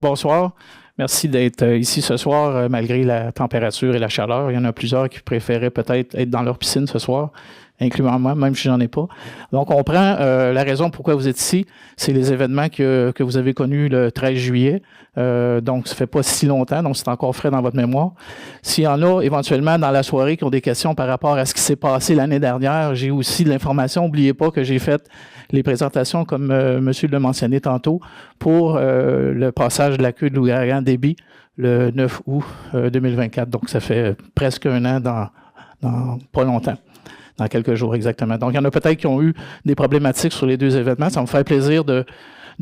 Bonsoir. Merci d'être ici ce soir, malgré la température et la chaleur. Il y en a plusieurs qui préféraient peut-être être dans leur piscine ce soir, incluant moi, même si j'en ai pas. Donc, on prend la raison pourquoi vous êtes ici, c'est les événements que vous avez connus le 13 juillet. Donc, ça fait pas si longtemps, donc c'est encore frais dans votre mémoire. S'il y en a éventuellement dans la soirée qui ont des questions par rapport à ce qui s'est passé l'année dernière, j'ai aussi de l'information. N'oubliez pas que j'ai fait les présentations, comme monsieur l'a mentionné tantôt, pour le passage de la queue de l'ouragan Débit le 9 août 2024. Donc, ça fait presque un an dans pas longtemps, dans quelques jours exactement. Donc, il y en a peut-être qui ont eu des problématiques sur les deux événements. Ça me fait plaisir de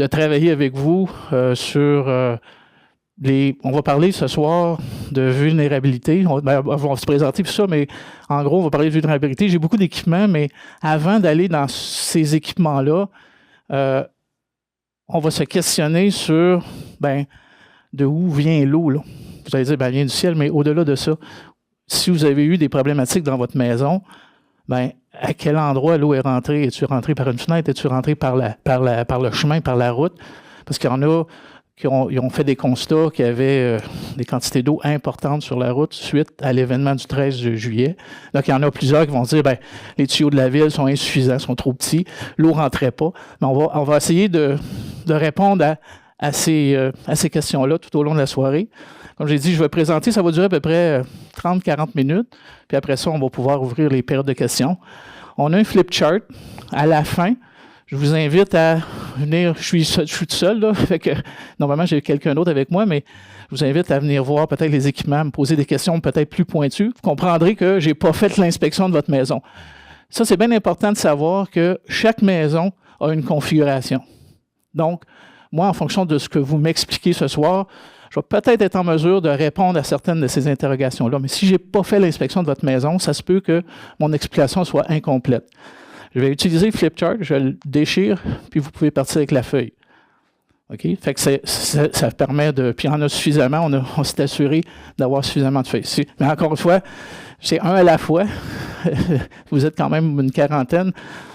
travailler avec vous sur on va parler ce soir de vulnérabilité. On va se présenter tout ça, mais en gros, on va parler de vulnérabilité. J'ai beaucoup d'équipements, mais avant d'aller dans ces équipements-là, on va se questionner sur de où vient l'eau, là. Vous allez dire, elle vient du ciel, mais au-delà de ça, si vous avez eu des problématiques dans votre maison, à quel endroit l'eau est rentrée? Es-tu rentré par une fenêtre? Es-tu rentré par le chemin, par la route? Parce qu'il y en a qui ont fait des constats qu'il y avait des quantités d'eau importantes sur la route suite à l'événement du 13 juillet. Donc, il y en a plusieurs qui vont dire, les tuyaux de la ville sont insuffisants, sont trop petits, l'eau ne rentrait pas. Mais on va essayer de répondre à ces questions-là tout au long de la soirée. Comme j'ai dit, je vais présenter, ça va durer à peu près 30-40 minutes. Puis après ça, on va pouvoir ouvrir les périodes de questions. On a un flip chart à la fin. Je vous invite à venir, je suis tout seul, là, fait que normalement j'ai quelqu'un d'autre avec moi, mais je vous invite à venir voir peut-être les équipements, me poser des questions peut-être plus pointues. Vous comprendrez que je n'ai pas fait l'inspection de votre maison. Ça, c'est bien important de savoir que chaque maison a une configuration. Donc, moi, en fonction de ce que vous m'expliquez ce soir, je vais peut-être être en mesure de répondre à certaines de ces interrogations-là. Mais si je n'ai pas fait l'inspection de votre maison, ça se peut que mon explication soit incomplète. Je vais utiliser le flip chart, je le déchire, puis vous pouvez partir avec la feuille. OK? Fait que ça permet de... Puis il y en a suffisamment, on s'est assuré d'avoir suffisamment de feuilles. Mais encore une fois, c'est un à la fois. Vous êtes quand même une quarantaine,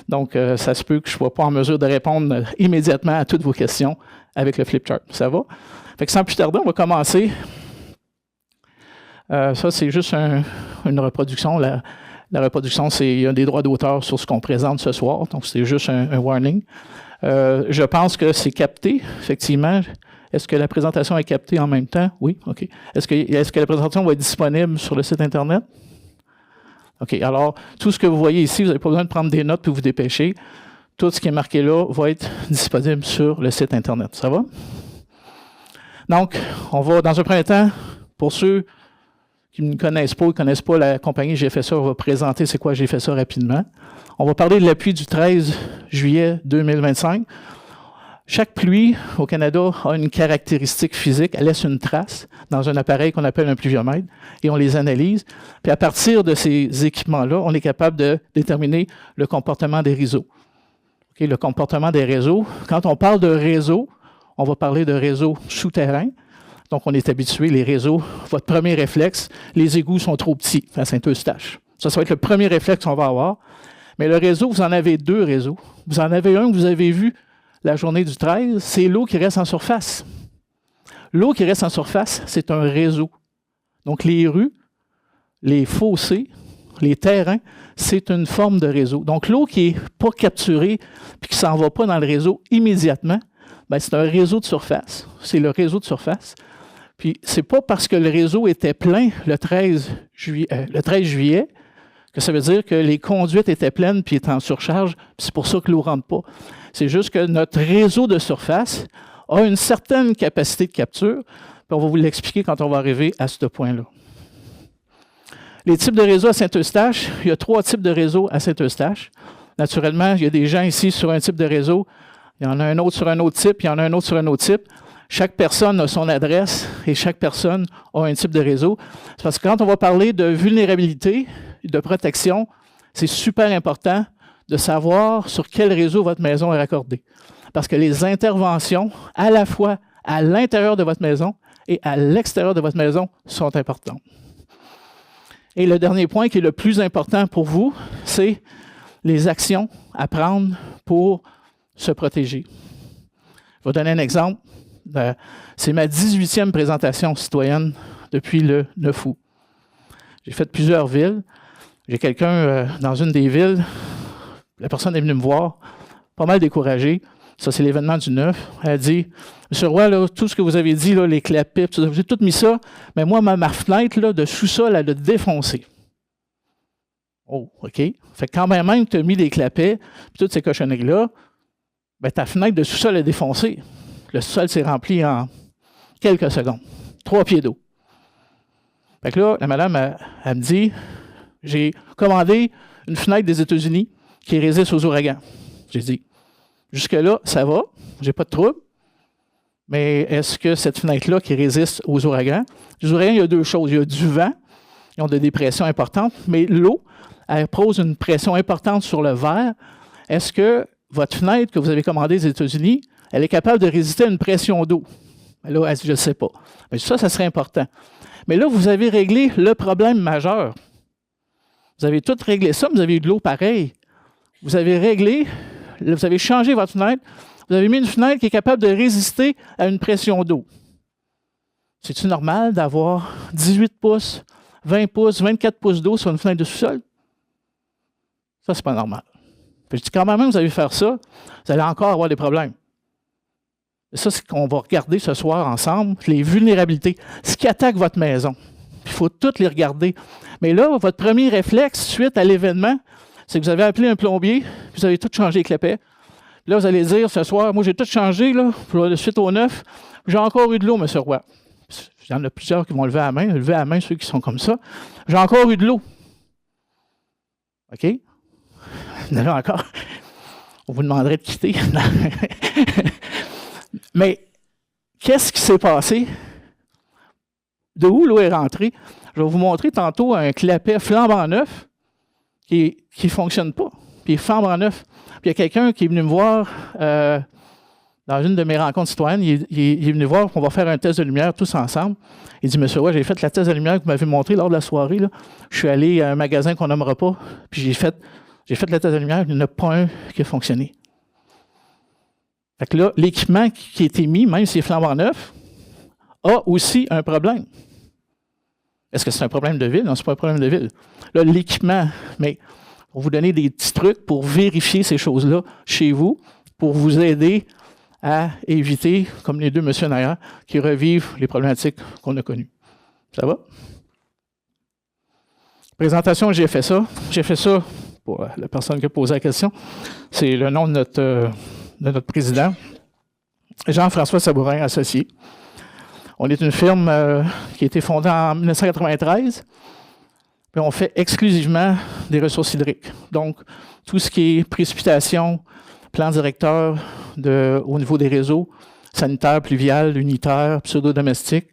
donc ça se peut que je ne sois pas en mesure de répondre immédiatement à toutes vos questions avec le flip chart. Ça va? Fait que sans plus tarder, on va commencer. Ça, c'est juste une reproduction. La reproduction, il y a des droits d'auteur sur ce qu'on présente ce soir, donc c'est juste un warning. Je pense que c'est capté, effectivement. Est-ce que la présentation est captée en même temps? Oui, OK. Est-ce que la présentation va être disponible sur le site Internet? OK. Alors, tout ce que vous voyez ici, vous n'avez pas besoin de prendre des notes puis vous dépêcher. Tout ce qui est marqué là va être disponible sur le site Internet. Ça va? Donc, on va, dans un premier temps, pour ceux qui ne connaissent pas ou ne connaissent pas la compagnie GFSA, on va présenter c'est quoi GFSA rapidement. On va parler de la pluie du 13 juillet 2025. Chaque pluie au Canada a une caractéristique physique. Elle laisse une trace dans un appareil qu'on appelle un pluviomètre et on les analyse. Puis à partir de ces équipements-là, on est capable de déterminer le comportement des réseaux. Okay, le comportement des réseaux. Quand on parle de réseau, on va parler de réseaux souterrains. Donc, on est habitué, les réseaux, votre premier réflexe, les égouts sont trop petits à Saint-Eustache. Ça va être le premier réflexe qu'on va avoir. Mais le réseau, vous en avez deux réseaux. Vous en avez un que vous avez vu la journée du 13, c'est l'eau qui reste en surface. L'eau qui reste en surface, c'est un réseau. Donc, les rues, les fossés, les terrains, c'est une forme de réseau. Donc, l'eau qui n'est pas capturée et qui ne s'en va pas dans le réseau immédiatement, c'est un réseau de surface. C'est le réseau de surface. Puis, ce n'est pas parce que le réseau était plein le 13 juillet que ça veut dire que les conduites étaient pleines puis étaient en surcharge, puis c'est pour ça que l'eau ne rentre pas. C'est juste que notre réseau de surface a une certaine capacité de capture, puis on va vous l'expliquer quand on va arriver à ce point-là. Les types de réseaux à Saint-Eustache, il y a 3 types de réseaux à Saint-Eustache. Naturellement, il y a des gens ici sur un type de réseau, il y en a un autre sur un autre type, il y en a un autre sur un autre type. Chaque personne a son adresse et chaque personne a un type de réseau. C'est parce que quand on va parler de vulnérabilité, de protection, c'est super important de savoir sur quel réseau votre maison est raccordée. Parce que les interventions, à la fois à l'intérieur de votre maison et à l'extérieur de votre maison, sont importantes. Et le dernier point qui est le plus important pour vous, c'est les actions à prendre pour se protéger. Je vais donner un exemple. C'est ma 18e présentation citoyenne depuis le 9 août. J'ai fait plusieurs villes. J'ai quelqu'un dans une des villes, la personne est venue me voir, pas mal découragée. Ça, c'est l'événement du 9. Elle a dit, « Monsieur Roy, là, tout ce que vous avez dit, là, les clés à pipe, vous avez tout mis ça, mais moi, ma fenêtre là, de sous-sol, elle a défoncé. » Oh, OK. Fait que quand même que tu as mis des clapets, puis toutes ces cochonneries-là, ben, ta fenêtre de sous-sol est défoncée. Le sous-sol s'est rempli en quelques secondes. 3 pieds d'eau. Fait que là, la madame, elle me dit, j'ai commandé une fenêtre des États-Unis qui résiste aux ouragans. J'ai dit, jusque-là, ça va, j'ai pas de trouble. Mais est-ce que cette fenêtre-là qui résiste aux ouragans? Les ouragans, il y a 2 choses. Il y a du vent, ils ont des dépressions importantes, mais l'eau, elle pose une pression importante sur le verre. Est-ce que votre fenêtre que vous avez commandée aux États-Unis, elle est capable de résister à une pression d'eau? Là, elle dit, je ne sais pas. Mais ça serait important. Mais là, vous avez réglé le problème majeur. Vous avez tout réglé ça, vous avez eu de l'eau pareille. Vous avez réglé, vous avez changé votre fenêtre, vous avez mis une fenêtre qui est capable de résister à une pression d'eau. C'est-tu normal d'avoir 18 pouces, 20 pouces, 24 pouces d'eau sur une fenêtre de sous-sol? Ça, c'est pas normal. Puis je dis, quand même, vous allez faire ça, vous allez encore avoir des problèmes. Et ça, c'est qu'on va regarder ce soir ensemble, les vulnérabilités, ce qui attaque votre maison. Il faut toutes les regarder. Mais là, votre premier réflexe, suite à l'événement, c'est que vous avez appelé un plombier, puis vous avez tout changé les clapets. Là, vous allez dire ce soir, moi, j'ai tout changé, là, suite au 9, j'ai encore eu de l'eau, M. Roy. Il y en a plusieurs qui vont lever la main, ceux qui sont comme ça. J'ai encore eu de l'eau. OK? Là encore, on vous demanderait de quitter. Mais qu'est-ce qui s'est passé? De où l'eau est rentrée? Je vais vous montrer tantôt un clapet flambant neuf qui ne fonctionne pas, puis il est flambant neuf. Puis il y a quelqu'un qui est venu me voir dans une de mes rencontres citoyennes. Il est venu voir qu'on va faire un test de lumière tous ensemble. Il dit, Monsieur Roy, j'ai fait la test de lumière que vous m'avez montré lors de la soirée. Là. Je suis allé à un magasin qu'on nommera pas, puis j'ai fait la test de lumière, il n'y en a pas un qui a fonctionné. Fait que là, l'équipement qui a été mis, même s'il est flambant neuf, a aussi un problème. Est-ce que c'est un problème de ville? Non, ce n'est pas un problème de ville. Là, l'équipement, mais on va vous donner des petits trucs pour vérifier ces choses-là chez vous, pour vous aider à éviter, comme les deux messieurs d'ailleurs, qui revivent les problématiques qu'on a connues. Ça va? Présentation, j'ai fait ça. J'ai fait ça pour la personne qui a posé la question. C'est le nom de notre président, Jean-François Sabourin, associé. On est une firme qui a été fondée en 1993, puis on fait exclusivement des ressources hydriques. Donc, tout ce qui est précipitation, plan directeur au niveau des réseaux, sanitaires, pluviales, unitaires, pseudo-domestiques.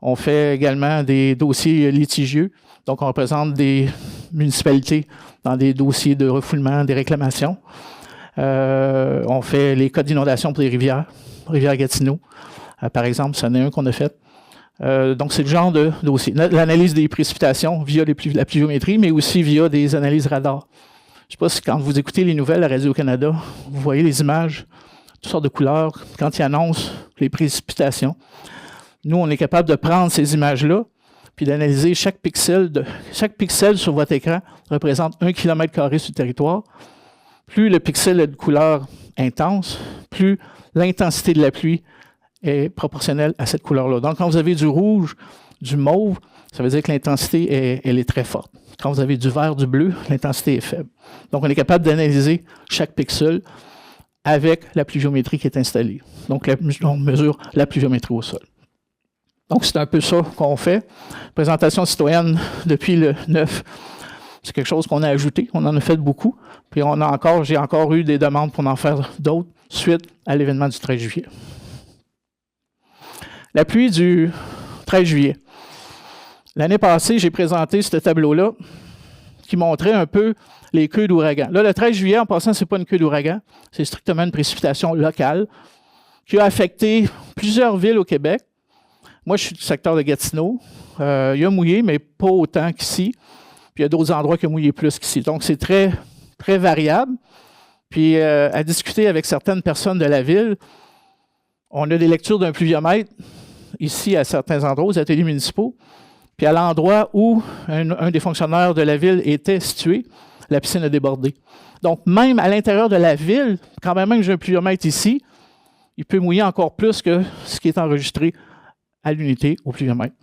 On fait également des dossiers litigieux. Donc, on représente des municipalités dans des dossiers de refoulement, des réclamations. On fait les codes d'inondation pour les rivières, rivière Gatineau. Par exemple, c'en est un qu'on a fait. Donc, c'est le genre de dossier. L'analyse des précipitations via la pluviométrie, mais aussi via des analyses radar. Je ne sais pas si quand vous écoutez les nouvelles à Radio-Canada, vous voyez les images, toutes sortes de couleurs, quand ils annoncent les précipitations. Nous, on est capable de prendre ces images-là, puis d'analyser chaque pixel sur votre écran représente 1 km² sur le territoire. Plus le pixel est de couleur intense, plus l'intensité de la pluie est proportionnelle à cette couleur-là. Donc, quand vous avez du rouge, du mauve, ça veut dire que l'intensité, elle est très forte. Quand vous avez du vert, du bleu, l'intensité est faible. Donc, on est capable d'analyser chaque pixel avec la pluviométrie qui est installée. Donc, on mesure la pluviométrie au sol. Donc, c'est un peu ça qu'on fait. Présentation citoyenne depuis le 9. C'est quelque chose qu'on a ajouté. On en a fait beaucoup. Puis, j'ai encore eu des demandes pour en faire d'autres suite à l'événement du 13 juillet. La pluie du 13 juillet. L'année passée, j'ai présenté ce tableau-là qui montrait un peu les queues d'ouragan. Là, le 13 juillet, en passant, ce n'est pas une queue d'ouragan, c'est strictement une précipitation locale qui a affecté plusieurs villes au Québec. Moi, je suis du secteur de Gatineau. Il y a mouillé, mais pas autant qu'ici. Puis il y a d'autres endroits qui ont mouillé plus qu'ici. Donc, c'est très, très variable. Puis, à discuter avec certaines personnes de la ville, On a des lectures d'un pluviomètre, ici à certains endroits, aux ateliers municipaux. Puis à l'endroit où un des fonctionnaires de la ville était situé, la piscine a débordé. Donc, même à l'intérieur de la ville, quand même j'ai un pluviomètre ici, il peut mouiller encore plus que ce qui est enregistré à l'unité au pluviomètre.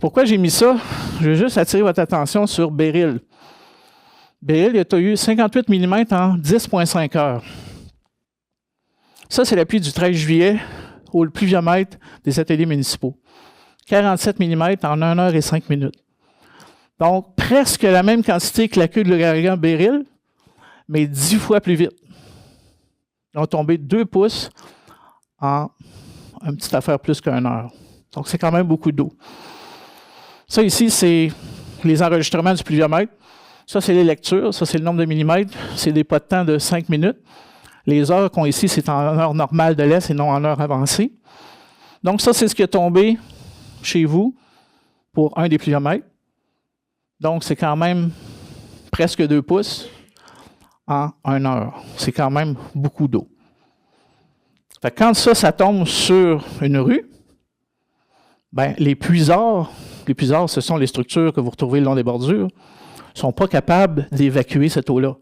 Pourquoi j'ai mis ça? Je veux juste attirer votre attention sur Beryl. Beryl, il a eu 58 mm en 10,5 heures. Ça, c'est la pluie du 13 juillet au pluviomètre des ateliers municipaux. 47 mm en 1 heure et 5 minutes. Donc, presque la même quantité que la queue de l'ouragan Beryl, mais 10 fois plus vite. Ils ont tombé 2 pouces en une petite affaire plus qu'une heure. Donc, c'est quand même beaucoup d'eau. Ça, ici, c'est les enregistrements du pluviomètre. Ça, c'est les lectures. Ça, c'est le nombre de millimètres. C'est des pas de temps de 5 minutes. Les heures qu'on a ici, c'est en heure normale de l'Est et non en heure avancée. Donc, ça, c'est ce qui est tombé chez vous pour un des pluviomètres. Donc, c'est quand même presque 2 pouces en 1 heure. C'est quand même beaucoup d'eau. Quand ça tombe sur une rue, ben, les puisards, ce sont les structures que vous retrouvez le long des bordures, ne sont pas capables d'évacuer cette eau-là.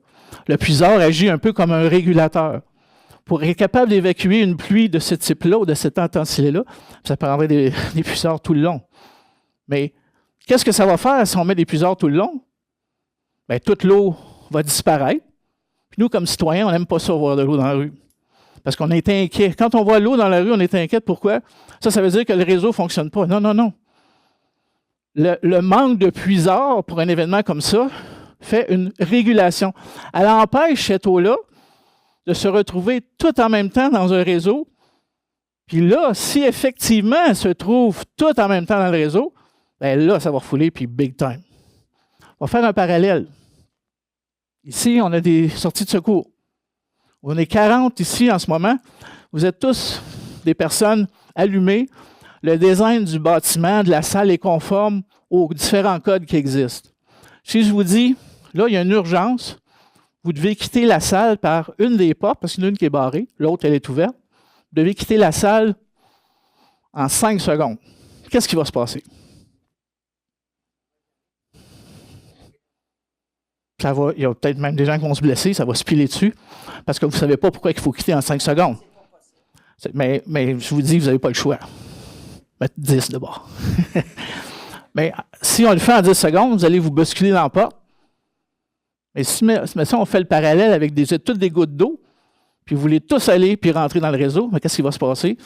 Le puisard agit un peu comme un régulateur. Pour être capable d'évacuer une pluie de ce type-là ou de cette intensité-là, ça prendrait des puisards tout le long. Mais qu'est-ce que ça va faire si on met des puisards tout le long? Bien, toute l'eau va disparaître. Puis nous, comme citoyens, on n'aime pas ça voir de l'eau dans la rue. Parce qu'on est inquiet. Quand on voit l'eau dans la rue, on est inquiet. Pourquoi? Ça veut dire que le réseau ne fonctionne pas. Non, non, non. Le manque de puisards pour un événement comme ça fait une régulation. Elle empêche cette eau-là de se retrouver tout en même temps dans un réseau. Puis là, si effectivement elle se trouve tout en même temps dans le réseau, bien là, ça va refouler, puis big time. On va faire un parallèle. Ici, on a des sorties de secours. On est 40 ici en ce moment. Vous êtes tous des personnes allumées. Le design du bâtiment, de la salle est conforme aux différents codes qui existent. Si je vous dis, là, il y a une urgence, vous devez quitter la salle par une des portes, parce qu'il y en a une qui est barrée, l'autre, elle est ouverte. Vous devez quitter la salle en 5 secondes. Qu'est-ce qui va se passer? Il y a peut-être même des gens qui vont se blesser, ça va se piler dessus, parce que vous ne savez pas pourquoi il faut quitter en 5 secondes. Mais je vous dis, vous n'avez pas le choix. Mettre 10 de bord. Mais si on le fait en 10 secondes, vous allez vous bousculer dans la porte. Mais si on fait le parallèle avec toutes des gouttes d'eau, puis vous voulez tous aller puis rentrer dans le réseau, mais qu'est-ce qui va se passer?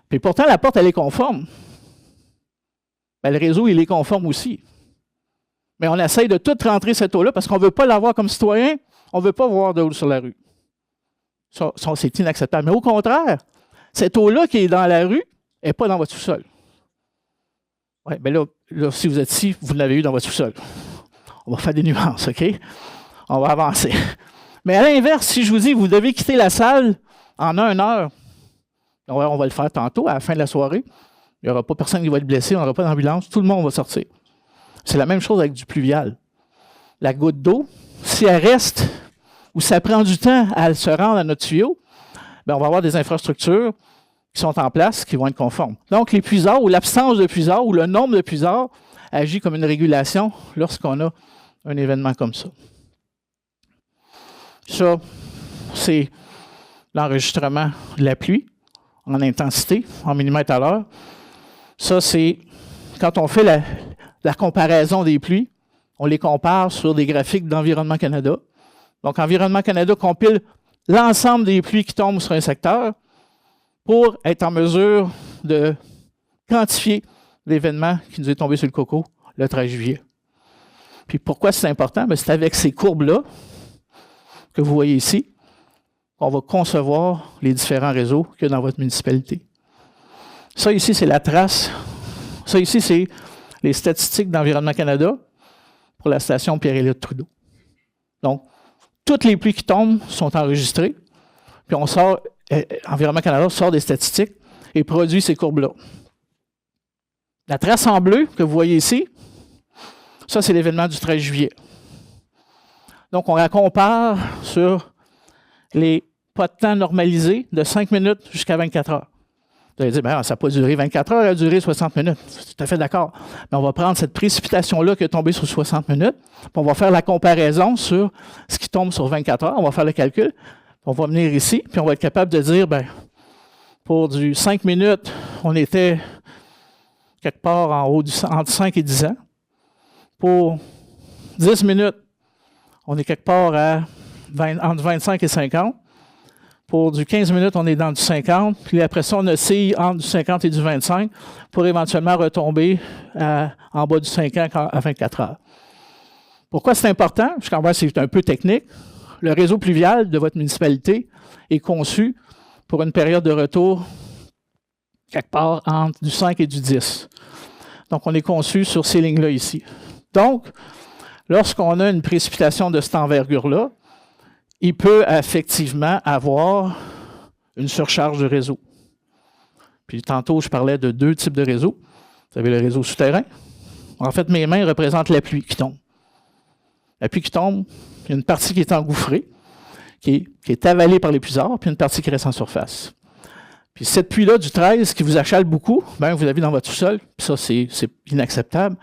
Puis pourtant, la porte, elle est conforme. Bien, le réseau, il est conforme aussi. Mais on essaye de tout rentrer cette eau-là parce qu'on ne veut pas l'avoir comme citoyen, on ne veut pas voir de l'eau sur la rue. Ça, c'est inacceptable. Mais au contraire, cette eau-là qui est dans la rue n'est pas dans votre sous-sol. Oui, bien là, si vous êtes ici, vous l'avez eu dans votre sous-sol. On va faire des nuances, OK? On va avancer. Mais à l'inverse, si je vous dis, vous devez quitter la salle en 1 heure, on va le faire tantôt, à la fin de la soirée. Il n'y aura pas personne qui va être blessé, on n'aura pas d'ambulance, tout le monde va sortir. C'est la même chose avec du pluvial. La goutte d'eau, si elle reste ou ça prend du temps à se rendre à notre tuyau, bien, on va avoir des infrastructures qui sont en place, qui vont être conformes. Donc, les puisards ou l'absence de puisards ou le nombre de puisards agit comme une régulation lorsqu'on a un événement comme ça. Ça, c'est l'enregistrement de la pluie en intensité, en millimètres à l'heure. Ça, c'est quand on fait la comparaison des pluies, on les compare sur des graphiques d'Environnement Canada. Donc, Environnement Canada compile l'ensemble des pluies qui tombent sur un secteur pour être en mesure de quantifier l'événement qui nous est tombé sur le coco le 13 juillet. Puis pourquoi c'est important? Bien, c'est avec ces courbes-là que vous voyez ici qu'on va concevoir les différents réseaux qu'il y a dans votre municipalité. Ça ici, c'est la trace. Ça ici, c'est les statistiques d'Environnement Canada pour la station Pierre-Éliott Trudeau. Donc, toutes les pluies qui tombent sont enregistrées, puis on sort, Environnement Canada sort des statistiques et produit ces courbes-là. La trace en bleu que vous voyez ici, ça, c'est l'événement du 13 juillet. Donc, on la compare sur les pas de temps normalisés de 5 minutes jusqu'à 24 heures. Vous allez dire, ben, ça n'a pas duré 24 heures, ça a duré 60 minutes. Je suis tout à fait d'accord. Mais on va prendre cette précipitation-là qui est tombée sur 60 minutes, puis on va faire la comparaison sur ce qui tombe sur 24 heures. On va faire le calcul. On va venir ici, puis on va être capable de dire, ben, pour du 5 minutes, on était quelque part en haut entre 5 et 10 ans. Pour 10 minutes, on est quelque part entre 25 et 50. Pour du 15 minutes, on est dans du 50. Puis après ça, on oscille entre du 50 et du 25 pour éventuellement retomber en bas du 5 ans à 24 heures. Pourquoi c'est important? Parce qu'en vrai, c'est un peu technique. Le réseau pluvial de votre municipalité est conçu pour une période de retour quelque part entre du 5 et du 10. Donc, on est conçu sur ces lignes-là ici. Donc, lorsqu'on a une précipitation de cette envergure-là, il peut effectivement avoir une surcharge du réseau. Puis tantôt, je parlais de 2 types de réseaux. Vous avez le réseau souterrain. En fait, mes mains représentent la pluie qui tombe. La pluie qui tombe, il y a une partie qui est engouffrée, qui est avalée par les puisards, puis une partie qui reste en surface. Puis cette pluie-là du 13 qui vous achale beaucoup, bien, vous l'avez dans votre sous-sol, puis ça, c'est inacceptable.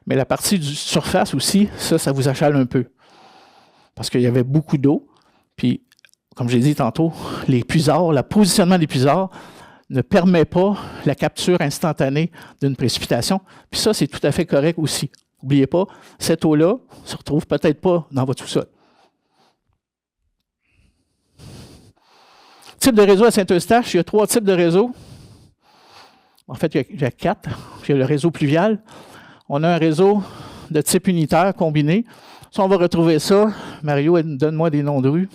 Mais la partie du surface aussi, ça vous achale un peu. Parce qu'il y avait beaucoup d'eau. Puis, comme j'ai dit tantôt, les puisards, le positionnement des puisards ne permet pas la capture instantanée d'une précipitation. Puis ça, c'est tout à fait correct aussi. N'oubliez pas, cette eau-là ne se retrouve peut-être pas dans votre sous-sol. Type de réseau à Saint-Eustache, il y a 3 types de réseaux. En fait, il y a 4. Puis il y a le réseau pluvial. On a un réseau de type unitaire combiné. Ça, on va retrouver ça. Mario, donne-moi des noms de rues.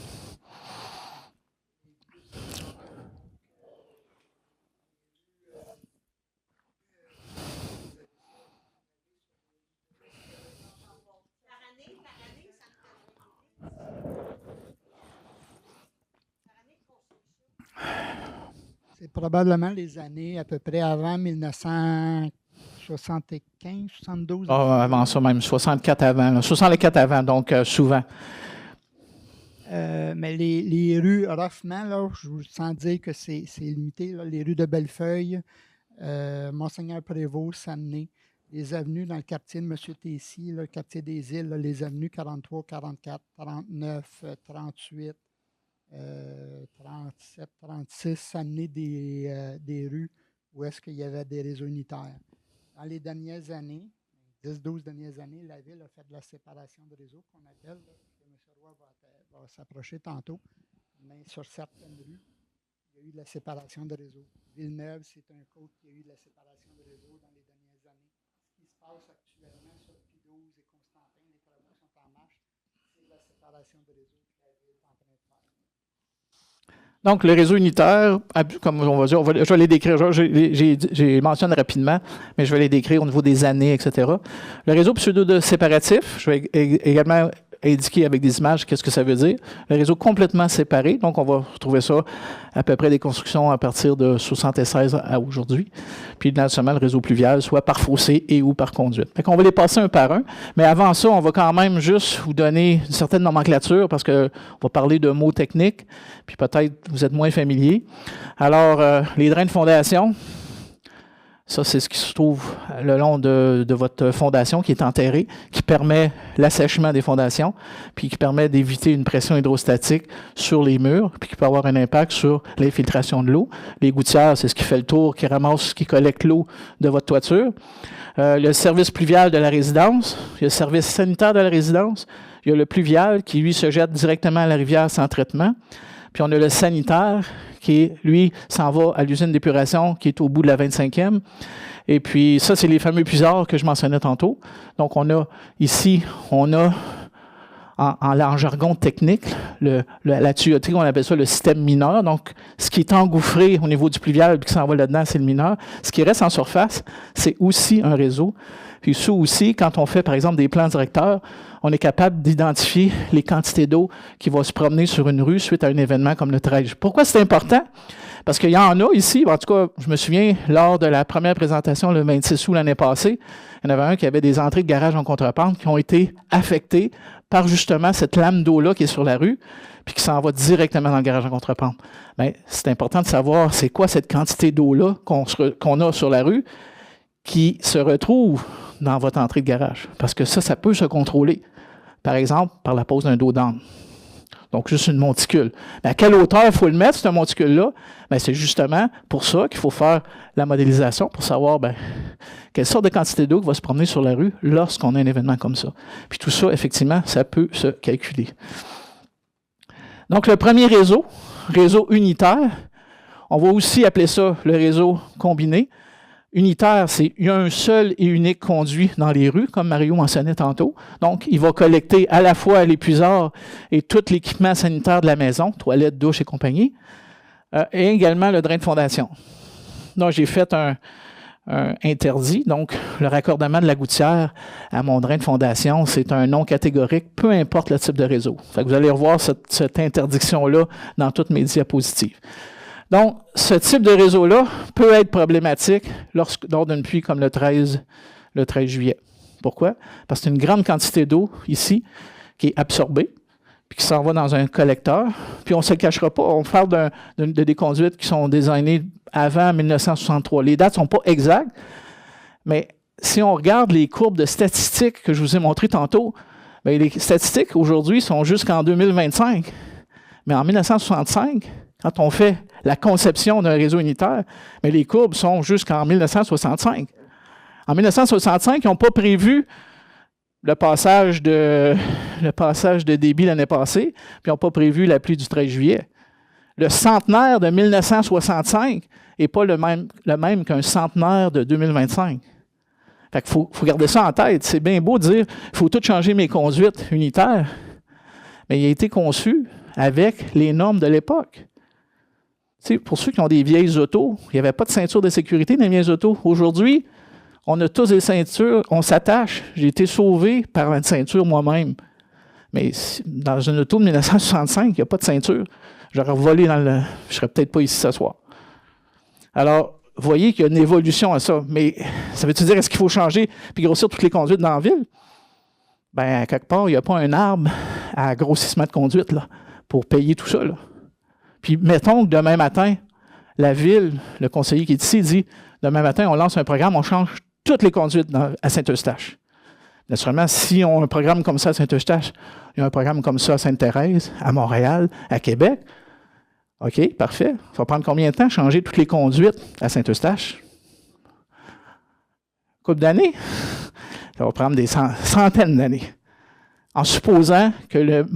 C'est probablement les années à peu près avant 1975, 72. Avant ça même, 64 avant. 64 avant, donc souvent. Mais les rues, roughement, là, je vous sens dire que c'est limité. Là, les rues de Bellefeuille, Monseigneur-Prévost, Saguenay, les avenues dans le quartier de M. Tessier, le quartier des Îles, là, les avenues 43, 44, 39, 38, 37, 36, Saguenay des rues où est-ce qu'il y avait des réseaux unitaires. Dans les dernières années, 10-12 dernières années, la Ville a fait de la séparation de réseaux qu'on appelle, là, que M. Roy va s'approcher tantôt, mais sur certaines rues, il y a eu de la séparation de réseaux. Villeneuve, c'est un code qui a eu de la séparation de réseaux dans les dernières années. Ce qui se passe actuellement sur Pie-12 et Constantin, les travaux sont en marche, c'est la séparation de réseaux que la Ville est en train de faire. Donc, le réseau unitaire, comme on va dire, je vais les décrire, j'ai mentionné rapidement, mais je vais les décrire au niveau des années, etc. Le réseau pseudo-séparatif, je vais également indiquer avec des images qu'est-ce que ça veut dire. Le réseau complètement séparé, donc on va retrouver ça à peu près des constructions à partir de 76 à aujourd'hui. Puis naturellement, le réseau pluvial, soit par fossé et ou par conduite. Fait qu'on va les passer un par un, mais avant ça, on va quand même juste vous donner une certaine nomenclature parce qu'on va parler de mots techniques, puis peut-être vous êtes moins familiers. Alors, les drains de fondation, ça, c'est ce qui se trouve le long de votre fondation qui est enterrée, qui permet l'assèchement des fondations, puis qui permet d'éviter une pression hydrostatique sur les murs, puis qui peut avoir un impact sur l'infiltration de l'eau. Les gouttières, c'est ce qui fait le tour, qui ramasse, qui collecte l'eau de votre toiture. Le service pluvial de la résidence, il y a le service sanitaire de la résidence, il y a le pluvial qui, lui, se jette directement à la rivière sans traitement. Puis on a le sanitaire qui, lui, s'en va à l'usine d'épuration qui est au bout de la 25e. Et puis ça, c'est les fameux puisards que je mentionnais tantôt. Donc on a ici, en jargon technique, la tuyauterie, on appelle ça le système mineur. Donc ce qui est engouffré au niveau du pluvial et qui s'en va là-dedans, c'est le mineur. Ce qui reste en surface, c'est aussi un réseau. Puis ça aussi, quand on fait, par exemple, des plans directeurs, on est capable d'identifier les quantités d'eau qui vont se promener sur une rue suite à un événement comme le 13. Pourquoi c'est important? Parce qu'il y en a ici, en tout cas, je me souviens, lors de la première présentation, le 26 août l'année passée, il y en avait un qui avait des entrées de garage en contrepente qui ont été affectées par justement cette lame d'eau-là qui est sur la rue. puis qui s'en va directement dans le garage en contrepente. Bien, c'est important de savoir c'est quoi cette quantité d'eau-là qu'on a sur la rue qui se retrouve dans votre entrée de garage. Parce que ça peut se contrôler. Par exemple, par la pose d'un dos d'âne. Donc, juste une monticule. Mais à quelle hauteur il faut le mettre, ce monticule-là? Bien, c'est justement pour ça qu'il faut faire la modélisation pour savoir quelle sorte de quantité d'eau va se promener sur la rue lorsqu'on a un événement comme ça. Puis tout ça, effectivement, ça peut se calculer. Donc, le premier réseau unitaire, on va aussi appeler ça le réseau combiné. Unitaire, c'est il y a un seul et unique conduit dans les rues, comme Mario mentionnait tantôt. Donc, il va collecter à la fois l'épuiseur et tout l'équipement sanitaire de la maison, toilettes, douches et compagnie, et également le drain de fondation. Donc, j'ai fait un interdit, donc le raccordement de la gouttière à mon drain de fondation, c'est un non catégorique, peu importe le type de réseau. Fait que vous allez revoir cette interdiction-là dans toutes mes diapositives. Donc, ce type de réseau-là peut être problématique lors d'une pluie comme le 13 juillet. Pourquoi? Parce que c'est une grande quantité d'eau ici qui est absorbée, puis qui s'en va dans un collecteur. Puis on ne se cachera pas, on parle de des conduites qui sont designées avant 1963. Les dates ne sont pas exactes, mais si on regarde les courbes de statistiques que je vous ai montrées tantôt, bien, les statistiques aujourd'hui sont jusqu'en 2025. Mais en 1965, quand on fait la conception d'un réseau unitaire, mais les courbes sont jusqu'en 1965. En 1965, ils n'ont pas prévu le passage de débit l'année passée, puis ils n'ont pas prévu la pluie du 13 juillet. Le centenaire de 1965 n'est pas le même qu'un centenaire de 2025. Fait qu'il faut garder ça en tête. C'est bien beau de dire il faut tout changer mes conduites unitaires, mais il a été conçu avec les normes de l'époque. Pour ceux qui ont des vieilles autos, il n'y avait pas de ceinture de sécurité dans les vieilles autos. Aujourd'hui, on a tous des ceintures, on s'attache. J'ai été sauvé par une ceinture moi-même. Mais dans une auto de 1965, il n'y a pas de ceinture. J'aurais volé je ne serais peut-être pas ici ce soir. Alors, vous voyez qu'il y a une évolution à ça. Mais ça veut-tu dire est-ce qu'il faut changer puis grossir toutes les conduites dans la ville? Bien, quelque part, il n'y a pas un arbre à grossissement de conduite là, pour payer tout ça, là. Puis, mettons que demain matin, la ville, le conseiller qui est ici, dit demain matin, on lance un programme, on change toutes les conduites à Saint-Eustache. Naturellement, si on a un programme comme ça à Saint-Eustache, il y a un programme comme ça à Sainte-Thérèse, à Montréal, à Québec. OK, parfait. Ça va prendre combien de temps changer toutes les conduites à Saint-Eustache? Couple d'années? Ça va prendre des centaines d'années. En supposant que le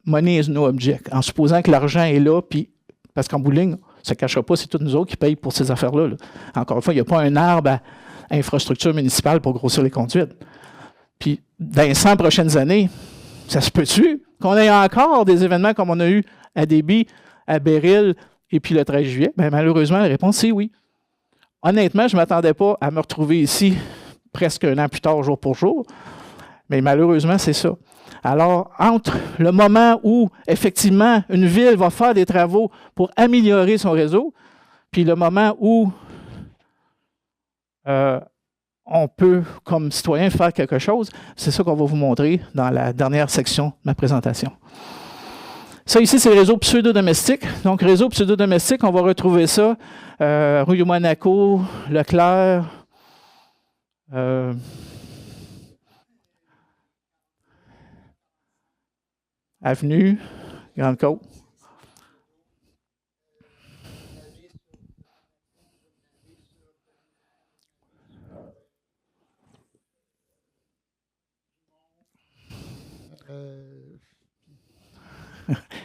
money is no object, en supposant que l'argent est là, puis parce qu'en bout de ligne, ça ne cachera pas, c'est tous nous autres qui payent pour ces affaires-là. Là. Encore une fois, il n'y a pas un arbre à infrastructure municipale pour grossir les conduites. Puis, dans les 100 prochaines années, ça se peut-tu qu'on ait encore des événements comme on a eu à Débit, à Beryl et puis le 13 juillet? Bien, malheureusement, la réponse, c'est oui. Honnêtement, je ne m'attendais pas à me retrouver ici presque un an plus tard, jour pour jour, mais malheureusement, c'est ça. Alors, entre le moment où, effectivement, une ville va faire des travaux pour améliorer son réseau, puis le moment où on peut, comme citoyen, faire quelque chose, c'est ça qu'on va vous montrer dans la dernière section de ma présentation. Ça ici, c'est le réseau pseudo-domestique. Donc, réseau pseudo-domestique, on va retrouver ça rue Monaco, Leclerc, Avenue, Grande-Côte.